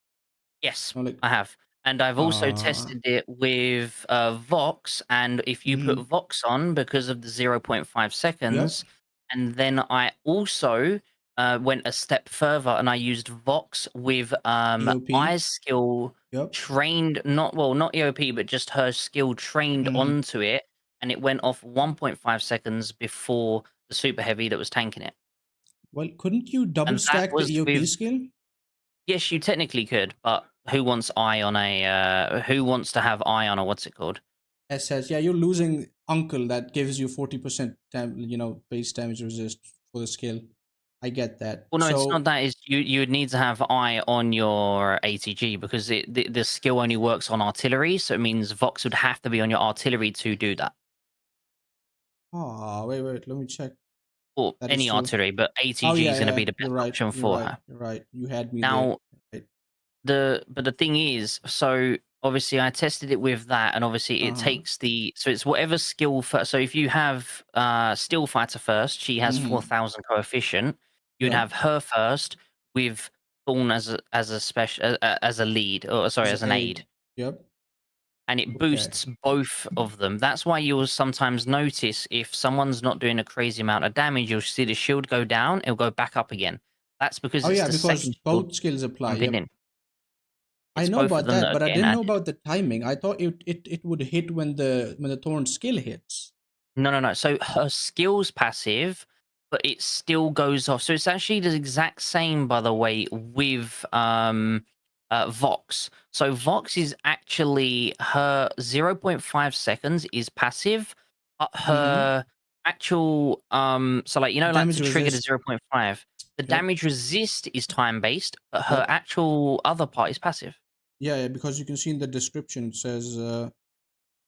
Yes, I have. And I've also tested it with Vox, and if you put Vox on because of the 0.5 seconds, and then I also went a step further and I used Vox with I's skill trained, not EOP, but just her skill trained onto it, and it went off 1.5 seconds before the super heavy that was tanking it. Well, couldn't you double stack the EOP skill? Yes, you technically could, but who wants eye on a who wants to have eye on a what's it called? SS. Yeah, you're losing Uncle that gives you 40% base damage resist for the skill. I get that. Well, no, it's not that. Is you would need to have eye on your ATG because the skill only works on artillery, so it means Vox would have to be on your artillery to do that. Oh, wait, let me check. or That is any true. artillery, but Oh ATG yeah, is going to yeah. be the You're best right. option You're for right. her. You're right. You had me there. Now, Right. the thing is, so obviously I tested it with that, and obviously it Uh-huh. takes so it's whatever skill first. So if you have Steel Fighter first, she has Mm-hmm. 4,000 coefficient. You'd Yep. have her first with Thorn as a special as a lead, or sorry, As as an an aid. aid, Yep. and it Okay. boosts both of them. That's why you'll sometimes notice if someone's not doing a crazy amount of damage, you'll see the shield go down, it'll go back up again. That's because Oh it's yeah, the because second shield both skills apply. pumping Yep. in. I It's know both of about them that, that are but I getting didn't know added. about the timing. I thought it would hit when the thorn skill hits. No. So her skills passive, but it still goes off. So it's actually the exact same, by the way, with Vox. So Vox is actually her 0.5 seconds is passive, but Mm-hmm. her actual so like like Damage to trigger the resist. 0.5, the Yep. damage resist is time based, but her Yep. actual other part is passive. Yeah, because you can see in the description it says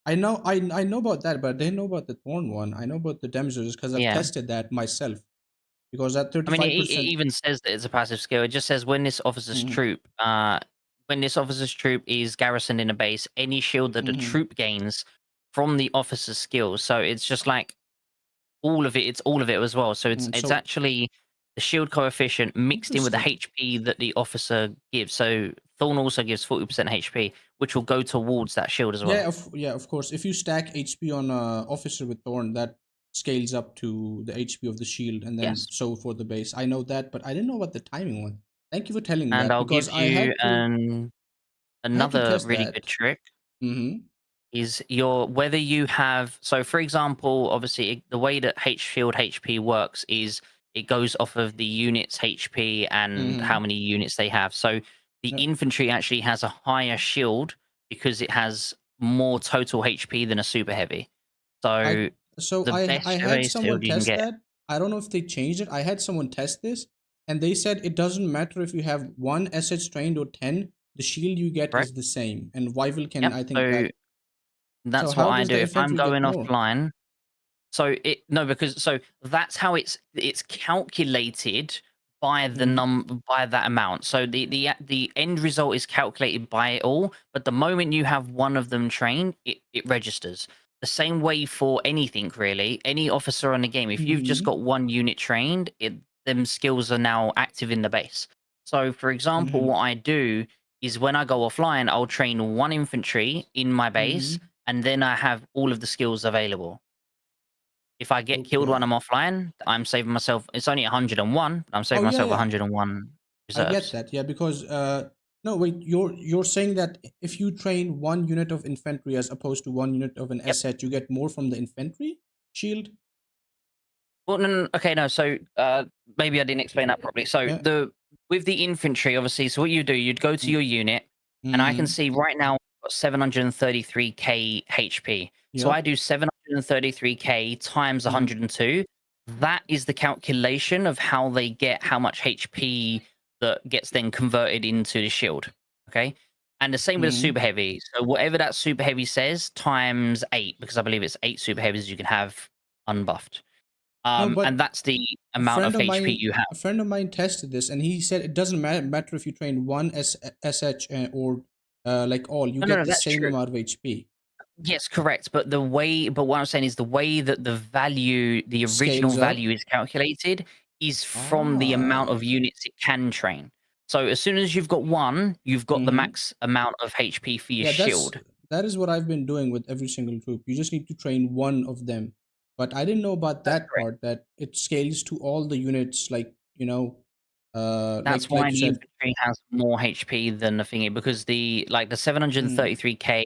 I know about that, but I didn't know about the thorn one. I know about the damage resist because I've Yeah. tested that myself. Because at I mean, it 35%. even says that it's a passive skill. It just says Mm-hmm. when this officer's troop is garrisoned in a base, any shield that a Mm-hmm. troop gains from the officer's skills. So it's just like all of it. It's all of it as well. So it's So actually the shield coefficient mixed in with the interesting. HP that the officer gives. So Thorn also gives 40% HP, which will go towards that shield as well. Yeah, of course. If you stack HP on a officer with Thorn, that scales up to the HP of the shield, and then Yes. so for the base. I know that, but I didn't know about the timing one. Thank you for telling And that I'll because give you I had to another test really that. good trick. Mm-hmm. Is your whether you have so for example obviously the way that shield HP works is it goes off of the unit's HP and how Mm-hmm. many units they have. So the Yep. infantry actually has a higher shield because it has more total HP than a super heavy. I So so the I best had base someone shield you can test get. that. I don't know if they changed it. I had someone test this, and they said it doesn't matter if you have one SH trained or 10. The shield you get Correct. is the same, and Wyvil can Yep. I think So that. So that's what how I does do the if I'm infantry get going more? offline. So it no, because so that's how it's calculated by Mm-hmm. by that amount. So the end result is calculated by it all, but the moment you have one of them trained, it registers. The same way for anything really, any officer on the game. If you've just Mm-hmm. got one unit trained, them skills are now active in the base. So for example, Mm-hmm. what I do is when I go offline, I'll train one infantry in my base, Mm-hmm. and then I have all of the skills available. If I get killed when Okay. I'm offline, I'm saving myself. It's only 101. I'm Oh saving yeah, myself yeah. 101 I get reserves. that. Yeah, because no wait, you're saying that if you train one unit of infantry as opposed to one unit of an Yep. SH, you get more from the infantry shield. Well, no. Okay, no. So maybe I didn't explain that properly. So Yeah. the with the infantry, obviously, so what you do, you'd go to your unit, and I can Mm-hmm. see right now I've got 733k HP. So I Yep. do 733k times Mm-hmm. 102. That is the calculation of how they get how much HP that gets then converted into the shield. Okay. And the same with a Mm-hmm. super heavy. So whatever that super heavy says times 8, because I believe it's 8 super heavies you can have unbuffed. No, And but that's the amount of HP you have. a friend of mine tested this, and he said it doesn't matter if you train one SH or like all, you No, get the that's same true. amount of HP. Yes, correct. But what I'm saying is the way that the original Scales up. value is calculated is from the amount Ah. of units it can train. So as soon as you've got one, you've got the Mm-hmm. max amount of HP for your Yeah, shield. that is what I've been doing with every single troop. You just need to train one of them. But I didn't know about That's that correct. part that it scales to all the units like, That's like why you the said. infantry has more HP than the thingy because the Mm, 733k,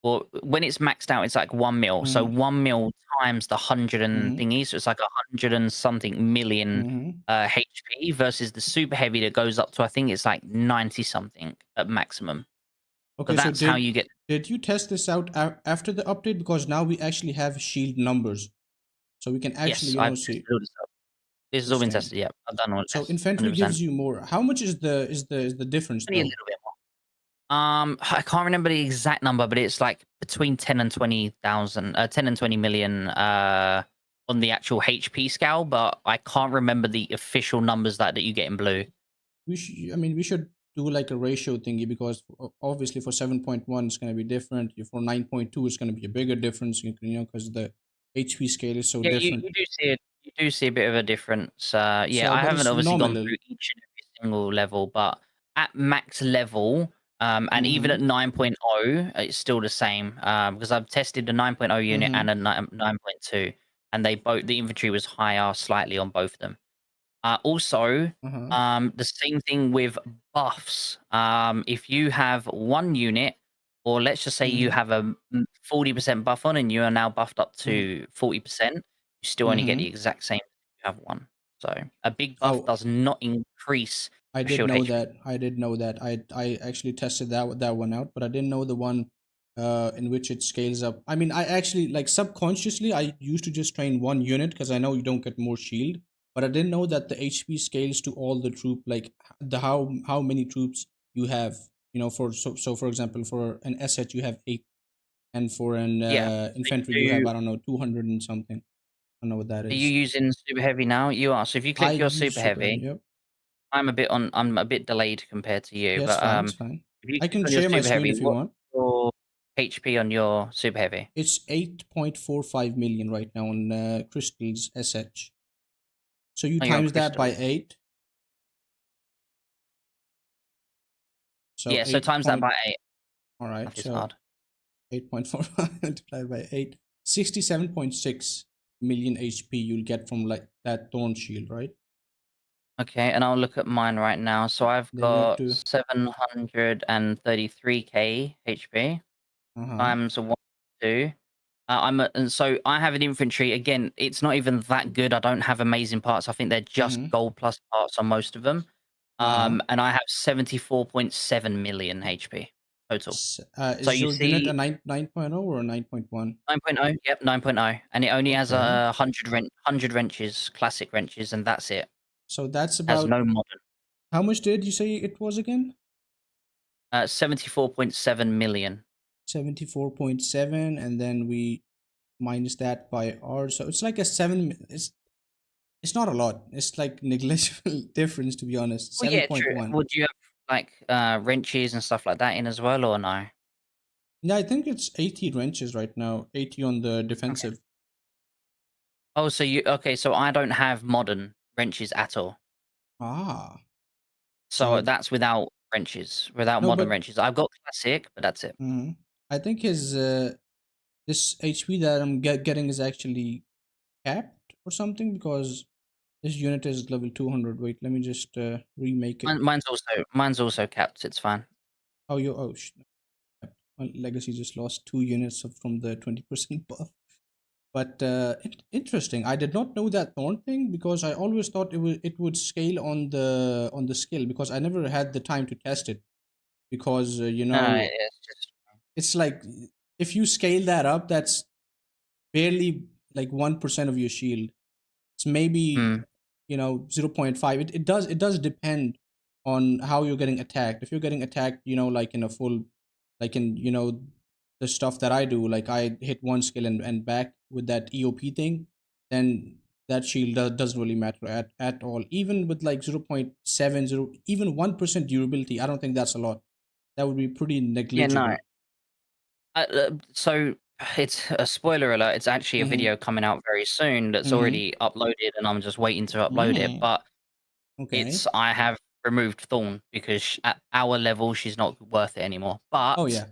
well, when it's maxed out, it's like 1 mil. So mm, 1 mil times the 100 and mm, thingy, so it's like 100 and something million mm. HP versus the super heavy that goes up to I think it's like 90 something at maximum. So Okay, so that's how you get. did you test this out after the update? Because now we actually have shield numbers, so we can actually, Yes, I've see. tested all this up. This has all been Interesting. tested. Yeah, I've done all the So tests, infantry 100%. gives you more. How much is the difference Only a though? little bit more. I can't remember the exact number, but it's like between 10 and 20,000, 10 and 20 million on the actual HP scale, but I can't remember the official numbers that you get in blue. I mean, we should do like a ratio thingy, because obviously for 7.1 it's going to be different. For 9.2 it's going to be a bigger difference, because the HP scale is so Yeah, different. you do see a bit of a difference. Yeah, So, I but haven't it's obviously gone nominal. through each and every single level, but at max level, and even Mhm. at 9.0, it's still the same. Because I've tested the 9.0 unit and a 9.2, and the infantry was higher slightly on both of them. Also, Uh-huh. the same thing with buffs. If you have one unit, or let's just say you Mhm. have a 40% buff on and you are now buffed up Mhm. to 40%, you still only get the Mhm. exact same if you have one. So a big buff Oh, does not increase I your did shield know HP. that. I did know that. I actually tested that one out, but I didn't know the one in which it scales up. I mean, I actually, like, subconsciously I used to just train one unit because I know you don't get more shield, but I didn't know that the HP scales to all the troop, like the how many troops you have. For for example, for an SH you have 8, and for an Yeah. So infantry you you have, do I don't know, 200 and something. I don't know what that are you is. using super heavy now? You are. So if you I click your use super super heavy. heavy, Yep. I'm a bit delayed compared to you, Yeah, it's but fine. It's fine. if you I click can on your share my super screen heavy, if you what's want. your HP on your super heavy? It's 8.45 million right now on Crystal's SH. So you Oh, you're on times that by crystal. 8. So Yeah, so 8 times that point. by 8. All right. Math is So hard. 8.45 multiplied by 8. 67.6 million HP you'll get from like that Thorn Shield, right? Okay, and I'll look at mine right now. So I've Then you have got to. 733k HP Uh-huh. times 1, 2. And so I have an infantry. Again, it's not even that good. I don't have amazing parts. I think they're just Mm-hmm. gold plus parts on most of them. Uh-huh. And I have 74.7 million HP total. So Is you your unit a see 9.0 or a 9.1? 9.0, yep, 9.0, and it only has Okay. 100 wrenches, classic wrenches, and that's it. So that's Has about, no modern. how much did you say it was again? 74.7 million. 74.7, and then we minus that by R. So it's like a 7. It's not a lot. It's like negligible difference, to be honest. Well, yeah, true. 7.1. Would you have like wrenches and stuff like that in as well, or no? Yeah, I think it's 80 wrenches right now. 80 on the Okay. defensive. Oh, so so I don't have modern wrenches at all. Ah. So So that's without wrenches, without no, modern but wrenches. I've got classic, but that's it. I think his this HP that I'm getting is actually capped or something, because this unit is level 200. Wait, let me just remake it. Mine's also capped. It's fine. Oh, my legacy just lost 2 units from the 20% buff. But interesting. I did not know that thorn thing, because I always thought it would scale on the skill, because I never had the time to test it. Because No, no, it's just it's like, if you scale that up, that's barely like 1% of your shield. It's maybe, mm, 0.5. It does depend on how you're getting attacked. If you're getting attacked, like in a full, like in, the stuff that I do, like I hit one skill and back with that EOP thing, then that shield doesn't really matter at all. Even with like 0.70, even 1% durability, I don't think that's a lot. That would be pretty yeah, no. negligible. So it's a spoiler alert. It's actually a Mm-hmm. video coming out very soon that's Mm-hmm. already uploaded, and I'm just waiting to upload it. Mm. But Okay. I have removed Thorn because at our level she's not worth it anymore. Oh But yeah.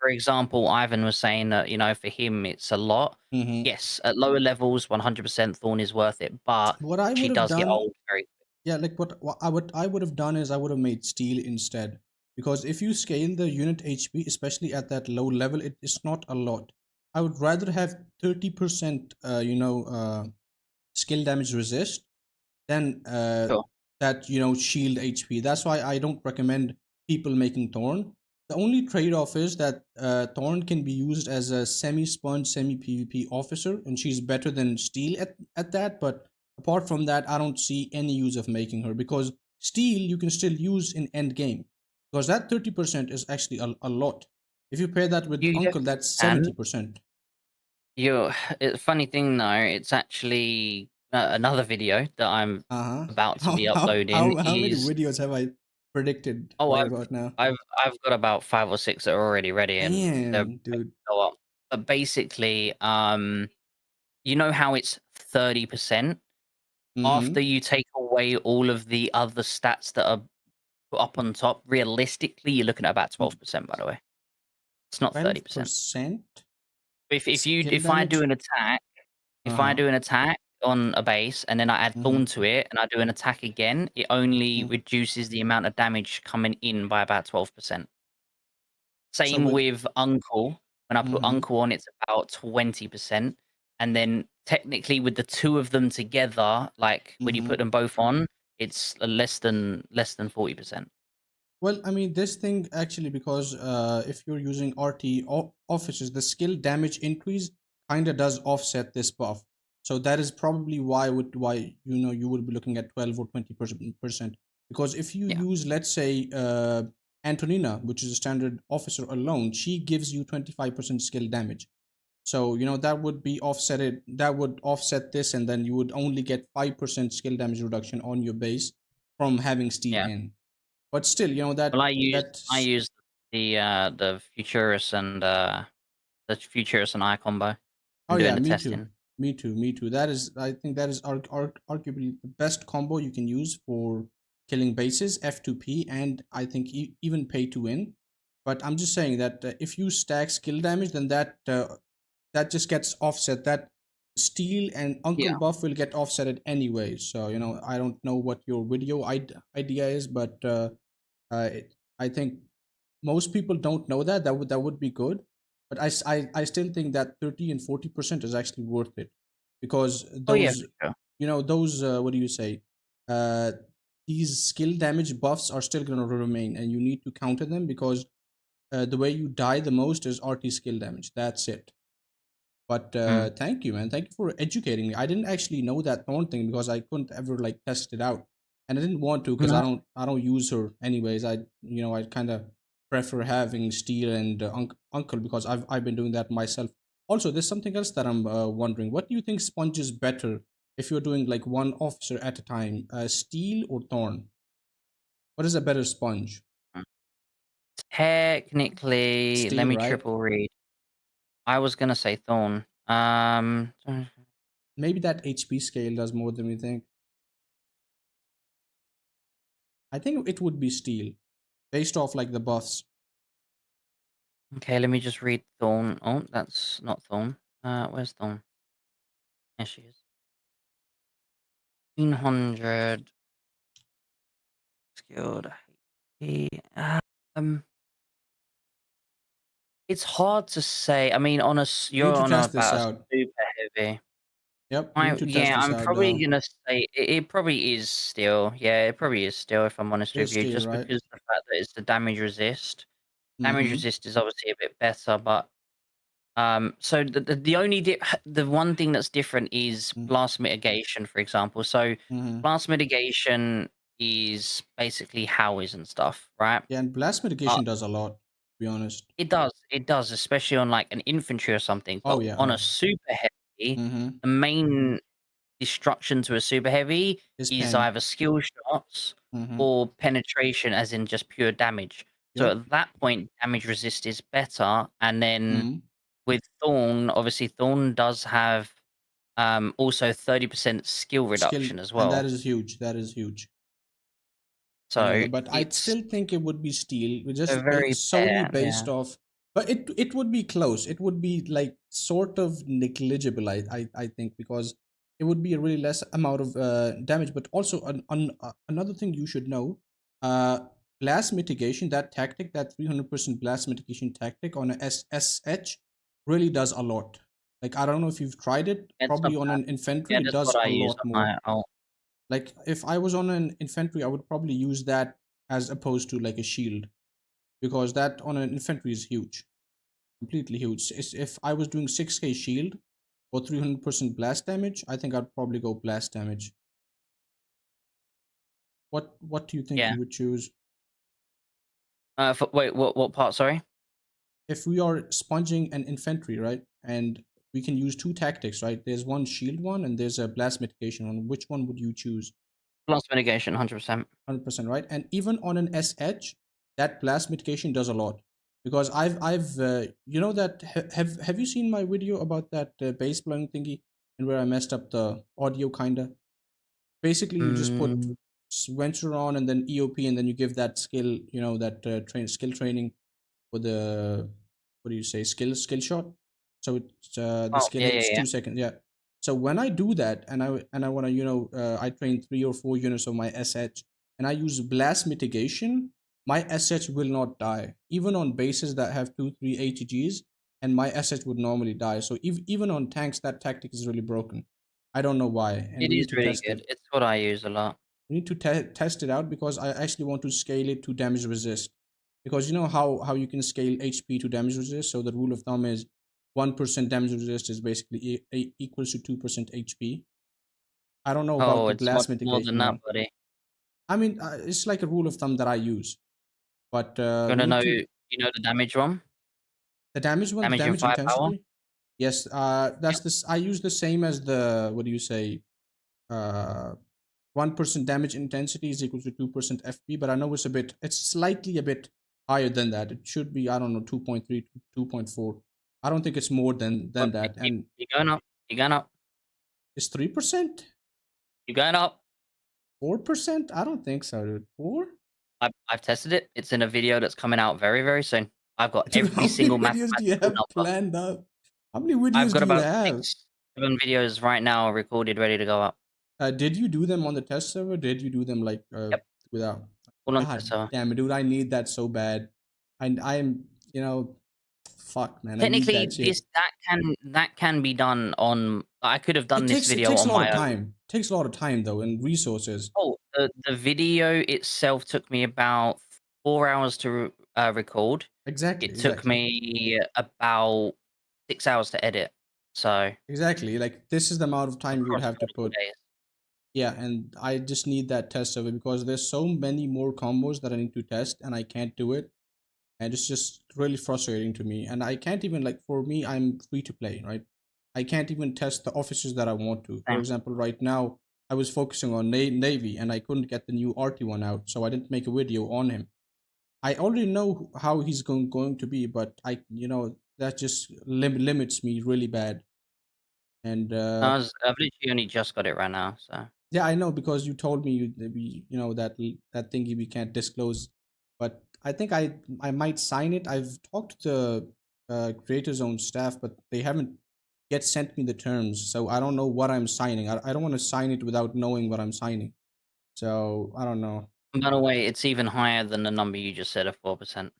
for example, Ivan was saying that for him it's a lot. Mm-hmm. Yes, at lower levels, 100% Thorn is worth it, but What I she would have does get done, old very. yeah, like what I would have done is I would have made steel instead, because if you scale the unit HP, especially at that low level, it's not a lot. I would rather have 30% skill damage resist than Sure. that shield HP. That's why I don't recommend people making Thorn. The only trade-off is that Thorn can be used as a semi-sponge, semi-PvP officer, and she's better than Steel at that. But apart from that, I don't see any use of making her, because Steel you can still use in end game, because that 30% is actually a lot. If you pair that with You Uncle, definitely that's can. 70%. Funny thing though, it's actually another video that I'm Uh-huh. about to How be how uploading how how many is videos have I predicted oh right about now? I've got about 5 or 6 that are already ready and they're about Damn, to dude. go up. But basically, you know how it's 30% after Mm-hmm. you take away all of the other stats that are put up on top. Realistically, you're looking at about 12%. By the way, it's not 30%. 12% skill If I do damage? an attack. If I Uh-huh. do an attack on a base and then I add Mm-hmm. Thorn to it and I do an attack again, it only Mm. reduces the amount of damage coming in by about 12%. So Same with with Uncle. When I put mm-hmm. Uncle on, it's about 20%. And then technically with the two of them together, like when you Mm-hmm. put them both on, it's less than 40%. Well, I mean, this thing actually, because if you're using RT officers, the skill damage increase kind of does offset this buff. So that is probably why you would be looking at 12 or 20%. Because if you Yeah. use, let's say, Antonina, which is a standard officer alone, she gives you 25% skill damage. So that would be offsetted. That would offset this, and then you would only get 5% skill damage reduction on your base from having steel Yeah. in. But still, Well, that I that's used the Futurus and I combo oh when doing yeah, the me too, testing. me too. That is, I think that is arguably the best combo you can use for killing bases, F2P, and I think even pay to win. But I'm just saying that if you stack skill damage, then that just gets offset. That steel and uncle Yeah. buff will get offsetted anyway. So I don't know what your video idea is, but I think most people don't know that. That would be good, but I still think that 30 and 40% is actually worth it, because Oh yeah, those for sure. those what do you say, uh these skill damage buffs are still going to remain, and you need to counter them, because the way you die the most is RT skill damage. That's it. But Mm. thank you, man. Thank you for educating me. I didn't actually know that thorn thing, because I couldn't ever like test it out, and I didn't want to, because No. I don't use her anyways. I kind of prefer having steel and uncle, because I've been doing that myself. Also, there's something else that I'm wondering. What do you think sponge is better if you're doing like one officer at a time, steel or thorn? What is a better sponge? Technically, let Steel, me right? triple read. I was gonna say Thorn. Maybe that HP scale does more than we think. I think it would be steel, based off like the buffs. Okay, let me just read Thorn. Oh, that's not Thorn. Where's Thorn? There she is. 1500 skilled. HP. Um, it's hard to say. I mean, We need you're to on test this about a out. super heavy. Yep, we need to test Yeah, this I'm out probably though. gonna say it probably is still. Yeah, it probably is still. If I'm honest with It's you, steel, just right? because the fact that it's the damage resist. Damage Mm-hmm. resist is obviously a bit better, but so the only the one thing that's different is blast mitigation, for example. So Mm-hmm. blast mitigation is basically howies and stuff, right? Yeah, and blast But mitigation does a lot, to be honest. it does, especially on like an infantry or something. Oh But yeah, on a oh. super heavy, Mm-hmm. the main destruction to a super heavy Is is pen. either skill shots Mm-hmm. or penetration, as in just pure damage. So Yep. at that point, damage resist is better, and then Mm-hmm. with Thorn, obviously Thorn does have also 30% skill Skill, reduction as and that well. is huge. That is huge. I know So that, but I'd it's still think it would be steel, a just very solely fair, based yeah. off. But it would be close. It would be like sort of negligible. I think, because it would be a really less amount of damage. But also another thing you should know, uh, blast mitigation. That tactic, that 300% blast mitigation tactic on a SSH, really does a lot. Like, I don't know if you've tried it. It's Probably not on bad. an Yeah, infantry, it that's does what I a use lot on more. my ult. Like, if I was on an infantry, I would probably use that as opposed to like a shield, because that on an infantry is huge, completely huge. If I was doing 6k shield or 300% blast damage, I think I'd probably go blast damage. What do you think Yeah. you would choose? Wait, what part? Sorry. If we are sponging an infantry, right? And we can use two tactics, right? There's one shield one and there's a blast mitigation one. Which one would you choose? Blast mitigation, 100%. 100%, right? And even on an SH, that blast mitigation does a lot. Because I've you know that have you seen my video about that base blowing thingy and where I messed up the audio kinda? Basically, you just put Mm, venture on and then EOP and then you give that skill, you know, that skill training for the what do you say skill shot. So it's the oh, skill yeah, yeah, hits yeah. 2 seconds. Yeah. So when I do that and I want to I train 3 or 4 units of my SH and I use blast mitigation, my SH will not die even on bases that have 2-3 ATGs, and my SH would normally die. So even on tanks, that tactic is really broken. I don't know why, and It we is need to really test good. it. It's what I use a lot. We need to test it out because I actually want to scale it to damage resist. Because you know how you can scale HP to damage resist. So the rule of thumb is 1% damage resist is basically equals to 2% HP. I don't know about Oh, the it's blast much more than mitigation that, one. buddy. I mean, it's like a rule of thumb that I use. But You we wanna need know? to You know the damage one? the damage one, the Damage and damage firepower. intensity. Yes, that's Yep. this. I use the same as the what do you say? Uh, 1% damage intensity is equal to 2% FP, but I know it's slightly a bit higher than that. It should be, I don't know, 2.3 to 2.4. I don't think it's more than But that. And keep going up. You're going up. it's 3%? You're going up. 4%? I don't think so, dude. 4? I've tested it. It's in a video that's coming out very, very soon. I've got Dude, every how many single videos do you mathematical have number. planned up? How many I've videos got do you about have? 6, 7 videos right now recorded, ready to go up. Did you do them on the test server? Did you do them like Yep. without? All on God tester. damn it, dude! I need that so bad. I'm, fuck, man. I need Technically, that shit. that can be done on. I could have done It this takes video on a lot of my own. time. It takes a lot of time though and resources. Oh, the video itself took me about 4 hours to record. Exactly, It took exactly, me about 6 hours to edit. So exactly. Like this is the amount of time you would across have to multiple put. days. Yeah, and I just need that test server because there's so many more combos that I need to test and I can't do it. And it's just really frustrating to me. And I can't even like for me, I'm free to play, right? I can't even test the officers that I want to. For Same. example, right now I was focusing on Navy and I couldn't get the new RT1 out, so I didn't make a video on him. I already know how he's going to be, but that just limits me really bad. And I've literally only just got it right now. So yeah, I know because you told me that thingy we can't disclose. But I think I might sign it. I've talked to the Creator Zone staff, but they haven't yet sent me the terms, so I don't know what I'm signing. I don't want to sign it without knowing what I'm signing. So I don't know. by the way, it's even higher than the number you just said of 4%.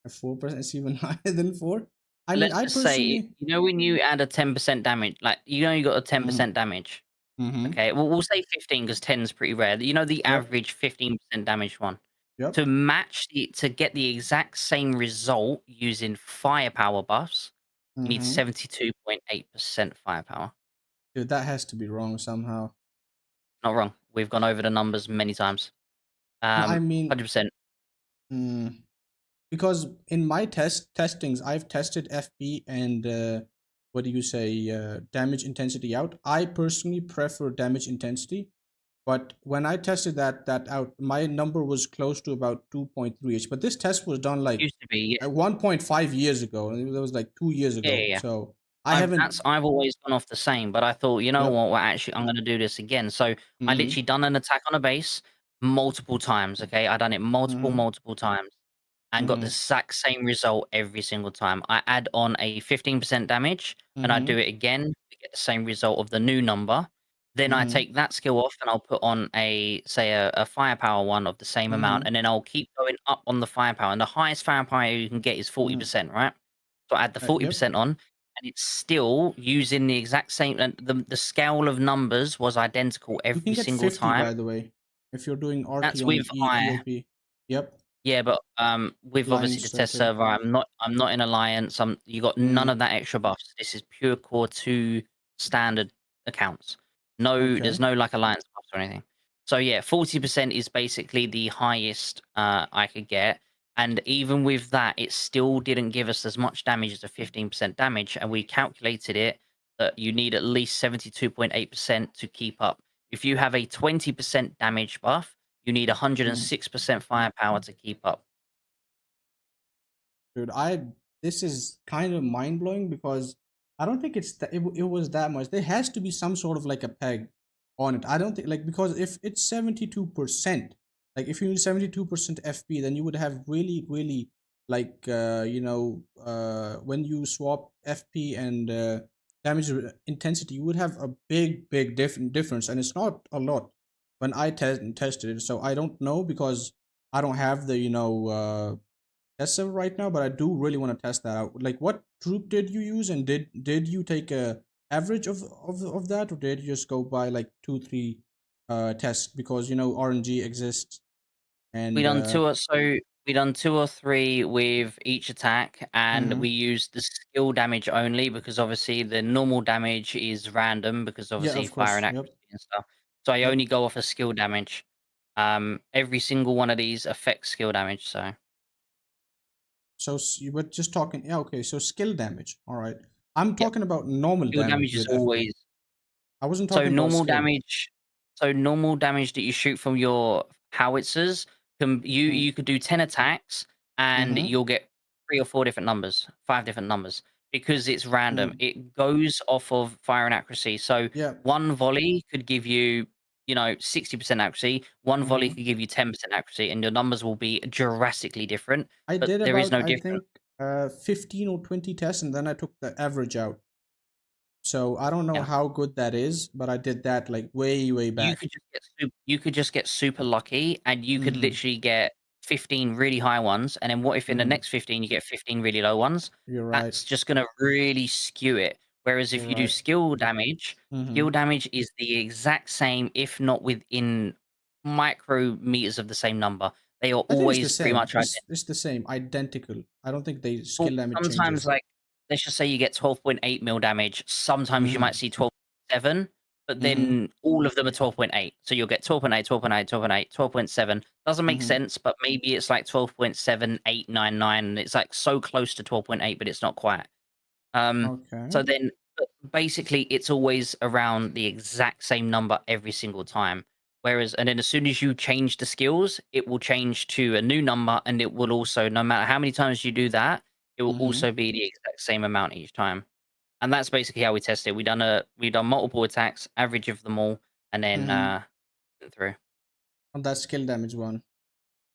4% is even higher than 4. I mean, Let's I just say, personally. when you add a 10% damage, like you got a Mm-hmm. 10% damage. Mm-hmm. Okay, we'll say 15 because 10 is pretty rare. The Yep. average 15% damage one. Yep. To get the exact same result using firepower buffs, you need Mm-hmm. 72.8% firepower. Dude, that has to be wrong somehow. Not wrong. We've gone over the numbers many times. No, I mean, 100%. mm, because in my testings, I've tested FP and what do you say, damage intensity out. I personally prefer damage intensity, but when I tested that out, my number was close to about 2.3h. But this test was done like Used to be, yeah. 1.5 years ago, and it was like 2 years Yeah, yeah, ago. yeah. So I haven't. I've always gone off the same, but I thought, you know Yep. what? Well, actually, I'm going to do this again. So I Mm-hmm. literally done an attack on a base multiple times. Okay, I done it Mm-hmm. multiple times, and got the Mm-hmm. exact same result every single time. I add on a 15% damage, and I Mm-hmm. do it again. We get the same result of the new number. Then I Mm-hmm. take that skill off, and I'll put on a firepower one of the same amount, Mm-hmm. and then I'll keep going up on the firepower. And the highest firepower you can get is Mm-hmm. 40%, right? So I add the Yep. 40% on, and it's still using the exact same. And the scale of numbers was identical You can every get single 50, time. by the way, if you're doing RT That's on with I. EOP. Yep. Yeah, but with obviously the Lines test setting. server, I'm not in alliance. You got none Mm, of that extra buffs. This is pure core 2 standard accounts. No, okay. there's no like alliance buffs or anything. So yeah, 40% is basically the highest I could get. And even with that, it still didn't give us as much damage as a 15% damage. And we calculated it that you need at least 72.8% to keep up. If you have a 20% damage buff, you need 106% firepower to keep up. Dude, this is kind of mind blowing because I don't think it was that much. There has to be some sort of like a peg on it. I don't think like because if it's 72%, like if you need 72% FP, then you would have really like when you swap FP and damage intensity, you would have a big difference, and it's not a lot when I tested it. So I don't know because I don't have the test server right now, but I do really want to test that out. Like, what troop did you use, and did you take a average of that, or did you just go by like 2 3 tests because RNG exists We and done we done 2 or 3 with each attack, and mhm. we used the skill damage only because obviously the normal damage is random because Yeah, obviously of fire and course, yep, accuracy and stuff. So I yep. only go off a skill damage. Every single one of these affects skill damage. So So you were just talking, yeah, okay. So skill damage, all right. I'm yep, talking about normal skill damage damage is with FP. always I wasn't So talking about skill. normal damage that you shoot from your howitzers can Mm, you could do 10 attacks and mm-hmm. you'll get 3 or 4 different numbers, 5 different numbers because it's random. Mm, It goes off of fire and accuracy. So yeah. one volley could give you, 60% accuracy, one volley Mm-hmm. could give you 10% accuracy, and your numbers will be drastically different, I but did there is about no I difference. think 15 or 20 tests, and then I took the average out. So I don't know Yeah. how good that is, but I did that like way You back. could just get super lucky, and you could Mm-hmm. literally get 15 really high ones, and then what if in the Mm-hmm. next 15 you get 15 really low ones? You're right. That's just gonna really skew it. Whereas You're if you do right. Mm-hmm. skill damage is the exact same, if not within micrometers of the same number. They are I think it's the always pretty same. much It's the same, identical. I don't think the well, skill damage sometimes, changes. like, let's just say you get 12.8 mil damage. Sometimes you Mm-hmm. might see 12.7, but Mm-hmm. then all of them are 12.8. So you'll get 12.8, 12.8, 12.8, 12.7. Doesn't make Mm-hmm. sense, but maybe it's like 12.7899. And it's like so close to 12.8, but it's not quite. Okay. So then but basically it's always around the exact same number every single time. Whereas, and then as soon as you change the skills, it will change to a new number, and it will also, no matter how many times you do that, it will Mm-hmm. also be the exact same amount each time. And that's basically how we test it. We done multiple attacks, average of them all, and then Mm-hmm. went through. On that skill damage one.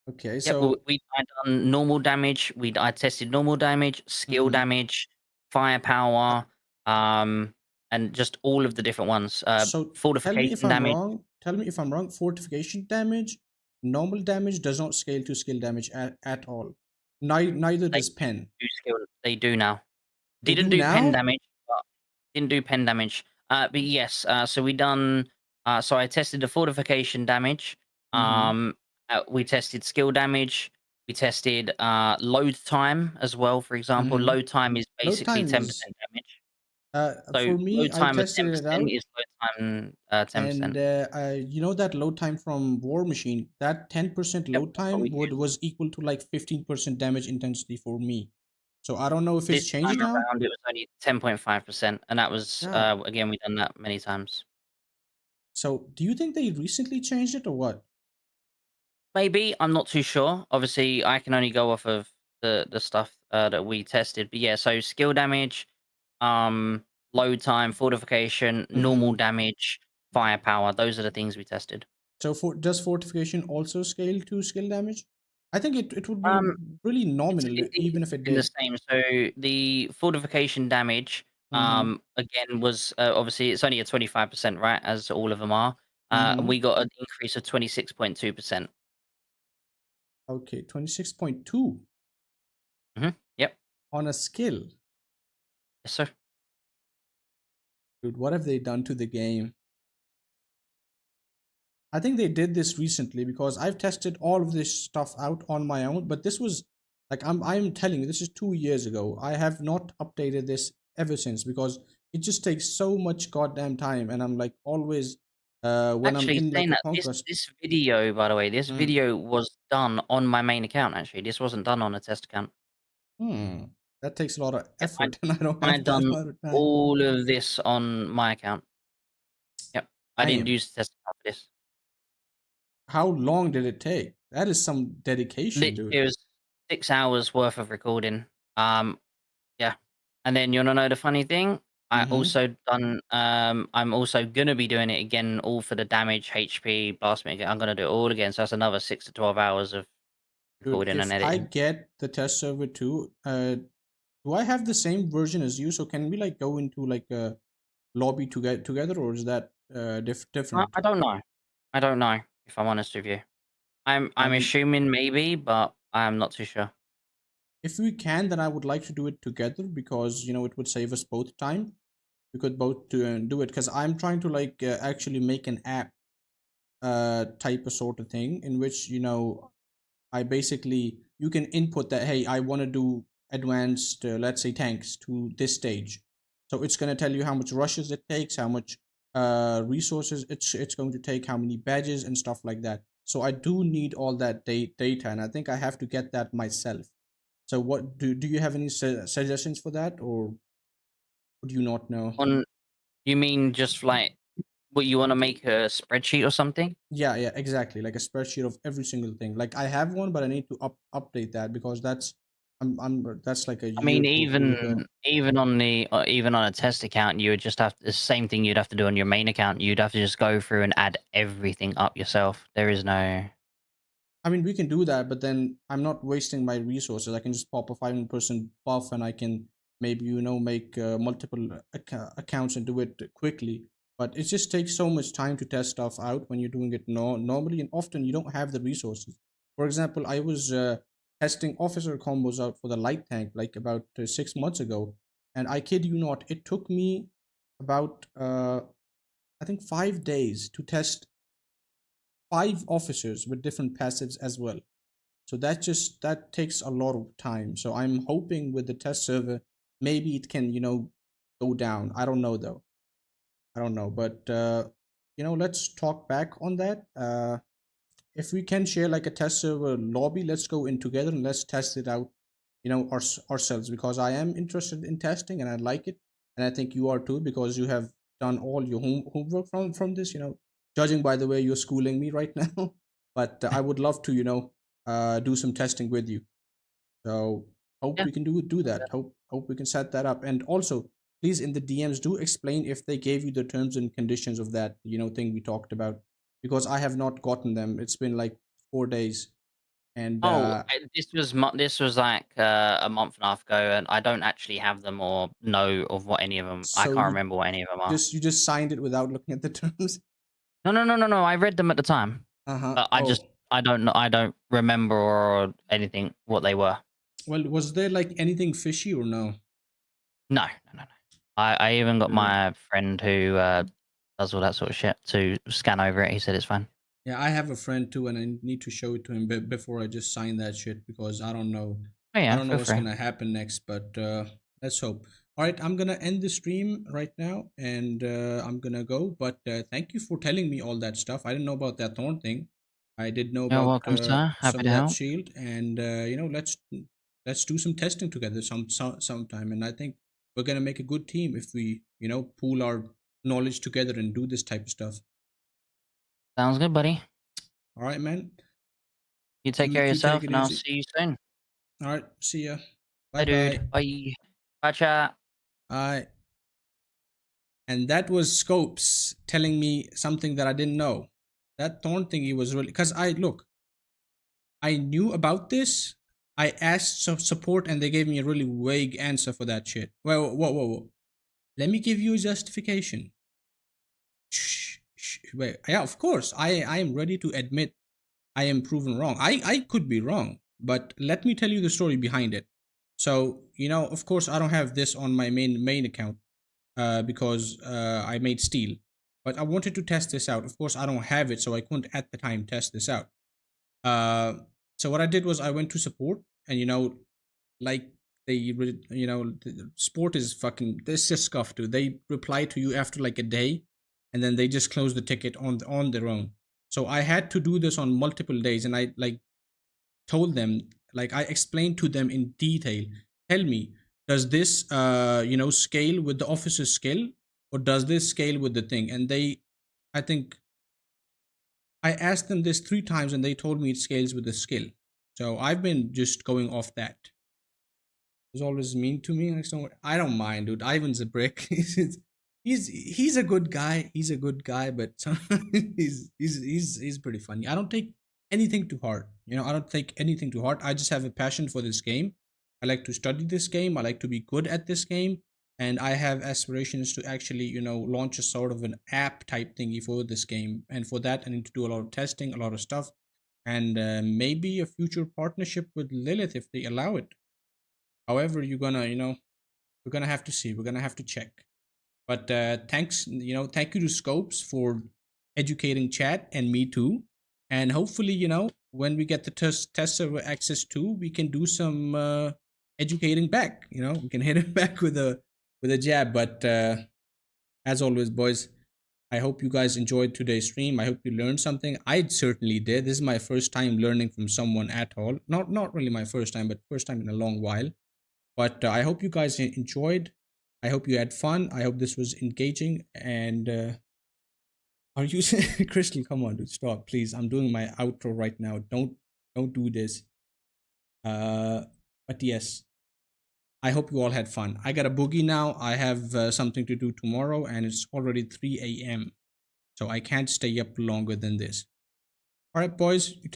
Okay, Yep, we, so I done normal damage. I tested normal damage, skill mm-hmm. damage, firepower, and just all of the different ones. So tell me if Fortification I'm damage. wrong. Tell me if I'm wrong. Fortification damage, normal damage does not scale to skill damage at all. Neither They does pen. do skill. They do now. They Didn't do do pen now. damage, but didn't do pen damage. But yes. So we done. So I tested the fortification damage. Mm-hmm. We tested skill damage. We tested load time as well. For example, Mm-hmm. load time is Load basically time is 10% damage. So for me. load I time of tested it 10% out, is load time and 10%. you know that load time from War Machine. That 10% Yep, load that's what time we would use. was equal to like 15% damage intensity for me. So I don't know if it's This changed time now. around, it was only 10.5%, and that was Yeah. again we done that many times. So do you think they recently changed it or what? Maybe, I'm not too sure. Obviously, I can only go off of the stuff that we tested. But yeah, so skill damage, load time, fortification, normal Mm-hmm. damage, firepower. Those are the things we tested. So does fortification also scale to skill damage? I think it would be Um, really nominal It's even if it been the did. same. So the fortification damage, Mm-hmm. again was obviously it's only a 25%, right? As all of them are. And Mm-hmm. we got an increase of 26.2%. Okay, 26.2 Yep. on a skill. Yes, sir. Dude, what have they done to the game? I think they did this recently because I've tested all of this stuff out on my own, but this was like I'm telling you, this is 2 years ago. I have not updated this ever since because it just takes so much goddamn time, and I'm like always when I'm Actually, in like saying a that, conquest. this video, by the way, this Mm. video was done on my main account. Actually, this wasn't done on a test account. Hmm. That takes a lot of Yeah, effort, and I don't I have that done lot of time. all of this on my account. Yep. I didn't Damn. use the test account for this. How long did it take? That is some dedication, Literally, dude. it was 6 hours worth of recording. Yeah. And then you wanna know the funny thing? I Mm-hmm. also done I'm also gonna be doing it again, all for the damage, HP, blast me again. I'm gonna do it all again. So that's another 6 to 12 hours of Dude, recording and if I editing. get the test server too, do I have the same version as you? So can we like go into like a lobby together, or is that different? I don't know. I don't know, if I'm honest with you. I I'm mean, assuming maybe, but I'm not too sure. if we can, then I would like to do it together because it would save us both time. We could both do it because I'm trying to like actually make an app type of sort of thing in which I basically you can input that, hey, I want to do advanced let's say tanks to this stage. So it's going to tell you how much rushes it takes, how much resources it's going to take, how many badges and stuff like that. So I do need all that data, and I think I have to get that myself. So what do you have any suggestions for that, or would you not know? On You mean just like what you wanna make a spreadsheet or something? Yeah, yeah, exactly. Like a spreadsheet of every single thing. Like I have one, but I need to update that because that's like a I year mean, two ago. even on a test account, you would just have the same thing you'd have to do on your main account. You'd have to just go through and add everything up yourself. There is no. I mean, we can do that, but then I'm not wasting my resources. I can just pop a 500% buff, and I can maybe make multiple accounts and do it quickly. But it just takes so much time to test stuff out when you're doing it normally, and often you don't have the resources. For example, I was testing officer combos out for the light tank like about 6 months ago, and I kid you not, it took me about I think 5 days to test 5 officers with different passives as well. So that takes a lot of time. So I'm hoping with the test server, maybe it can go down. I don't know though. I don't know, but let's talk back on that. If we can share like a test server lobby, let's go in together and let's test it out, ourselves, because I am interested in testing and I like it, and I think you are too because you have done all your homework from this. Judging by the way you're schooling me right now, but I would love to do some testing with you. So hope Yeah. we can do that. Hope we can set that up. And also, please in the DMs do explain if they gave you the terms and conditions of that thing we talked about, because I have not gotten them. It's been like 4 days, and Oh, this was like a month and a half ago, and I don't actually have them or know of what any of them. I so can't you remember what any of them are. you just signed it without looking at the terms. No, no, no, no, no. I read them at the time, Uh-huh. but Oh, I don't know. I don't remember or anything what they were. well, was there like anything fishy or no? No, no, no, no. I even got Dude. my friend who does all that sort of shit to scan over it. He said it's fine. Yeah, I have a friend too, and I need to show it to him before I just sign that shit because I don't know. Oh I yeah, don't know feel what's free. gonna happen next, but let's hope. All right, I'm gonna end the stream right now, and I'm gonna go. But thank you for telling me all that stuff. I didn't know about that thorn thing. I did know You're about welcome, sir. Happy some to of that help. shield, and let's do some testing together sometime. And I think we're gonna make a good team if we pool our knowledge together and do this type of stuff. Sounds good, buddy. All right, man. You take care of You take yourself, it and I'll easy. see you soon. All right. See ya. Bye Bye, dude. bye. Bye. Bye, chat. Bye. And that was Scopes telling me something that I didn't know. That thorn thingy was really because I knew about this. I asked some support and they gave me a really vague answer for that shit. Well, whoa. Let me give you a justification. Shh. Wait. Yeah, of course. I am ready to admit I am proven wrong. I could be wrong, but let me tell you the story behind it. So, of course, I don't have this on my main account because I made Steel, but I wanted to test this out. Of course, I don't have it, so I couldn't at the time test this out. So what I did was I went to support, and like the sport is fucking. This just scuffed too. They reply to you after like a day, and then they just close the ticket on their own. So I had to do this on multiple days, and I like told them, like I explained to them in detail. Tell me, does this you know, scale with the officer's skill, or does this scale with the thing? And they, I think I asked them this 3 times and they told me it scales with the skill. So I've been just going off that. It's always mean to me. Like, so I don't mind, dude. Ivan's a brick. He's a good guy. He's a good guy, but he's pretty funny. I don't take anything to heart. You know, I don't take anything to heart. I just have a passion for this game. I like to study this game. I like to be good at this game, and I have aspirations to actually, you know, launch a sort of an app type thingy for this game. And for that, I need to do a lot of testing, a lot of stuff, and maybe a future partnership with Lilith if they allow it. However, you're gonna, you know, we're gonna have to see. We're gonna have to check. But thanks, you know, thank you to Sc0pes for educating chat and me too. And hopefully, you know, when we get the test server access too, we can do some educating back. You know, we can hit it back with a jab. But as always, boys, I hope you guys enjoyed today's stream. I hope you learned something. I certainly did. This is my first time learning from someone at all. Not really my first time, but first time in a long while. But I hope you guys enjoyed. I hope you had fun. I hope this was engaging. And are you Crystal? Come on, dude, stop, please. I'm doing my outro right now. Don't do this. But yes, I hope you all had fun. I got a boogie now. I have something to do tomorrow, and it's already 3 a.m. So I can't stay up longer than this. All right, boys.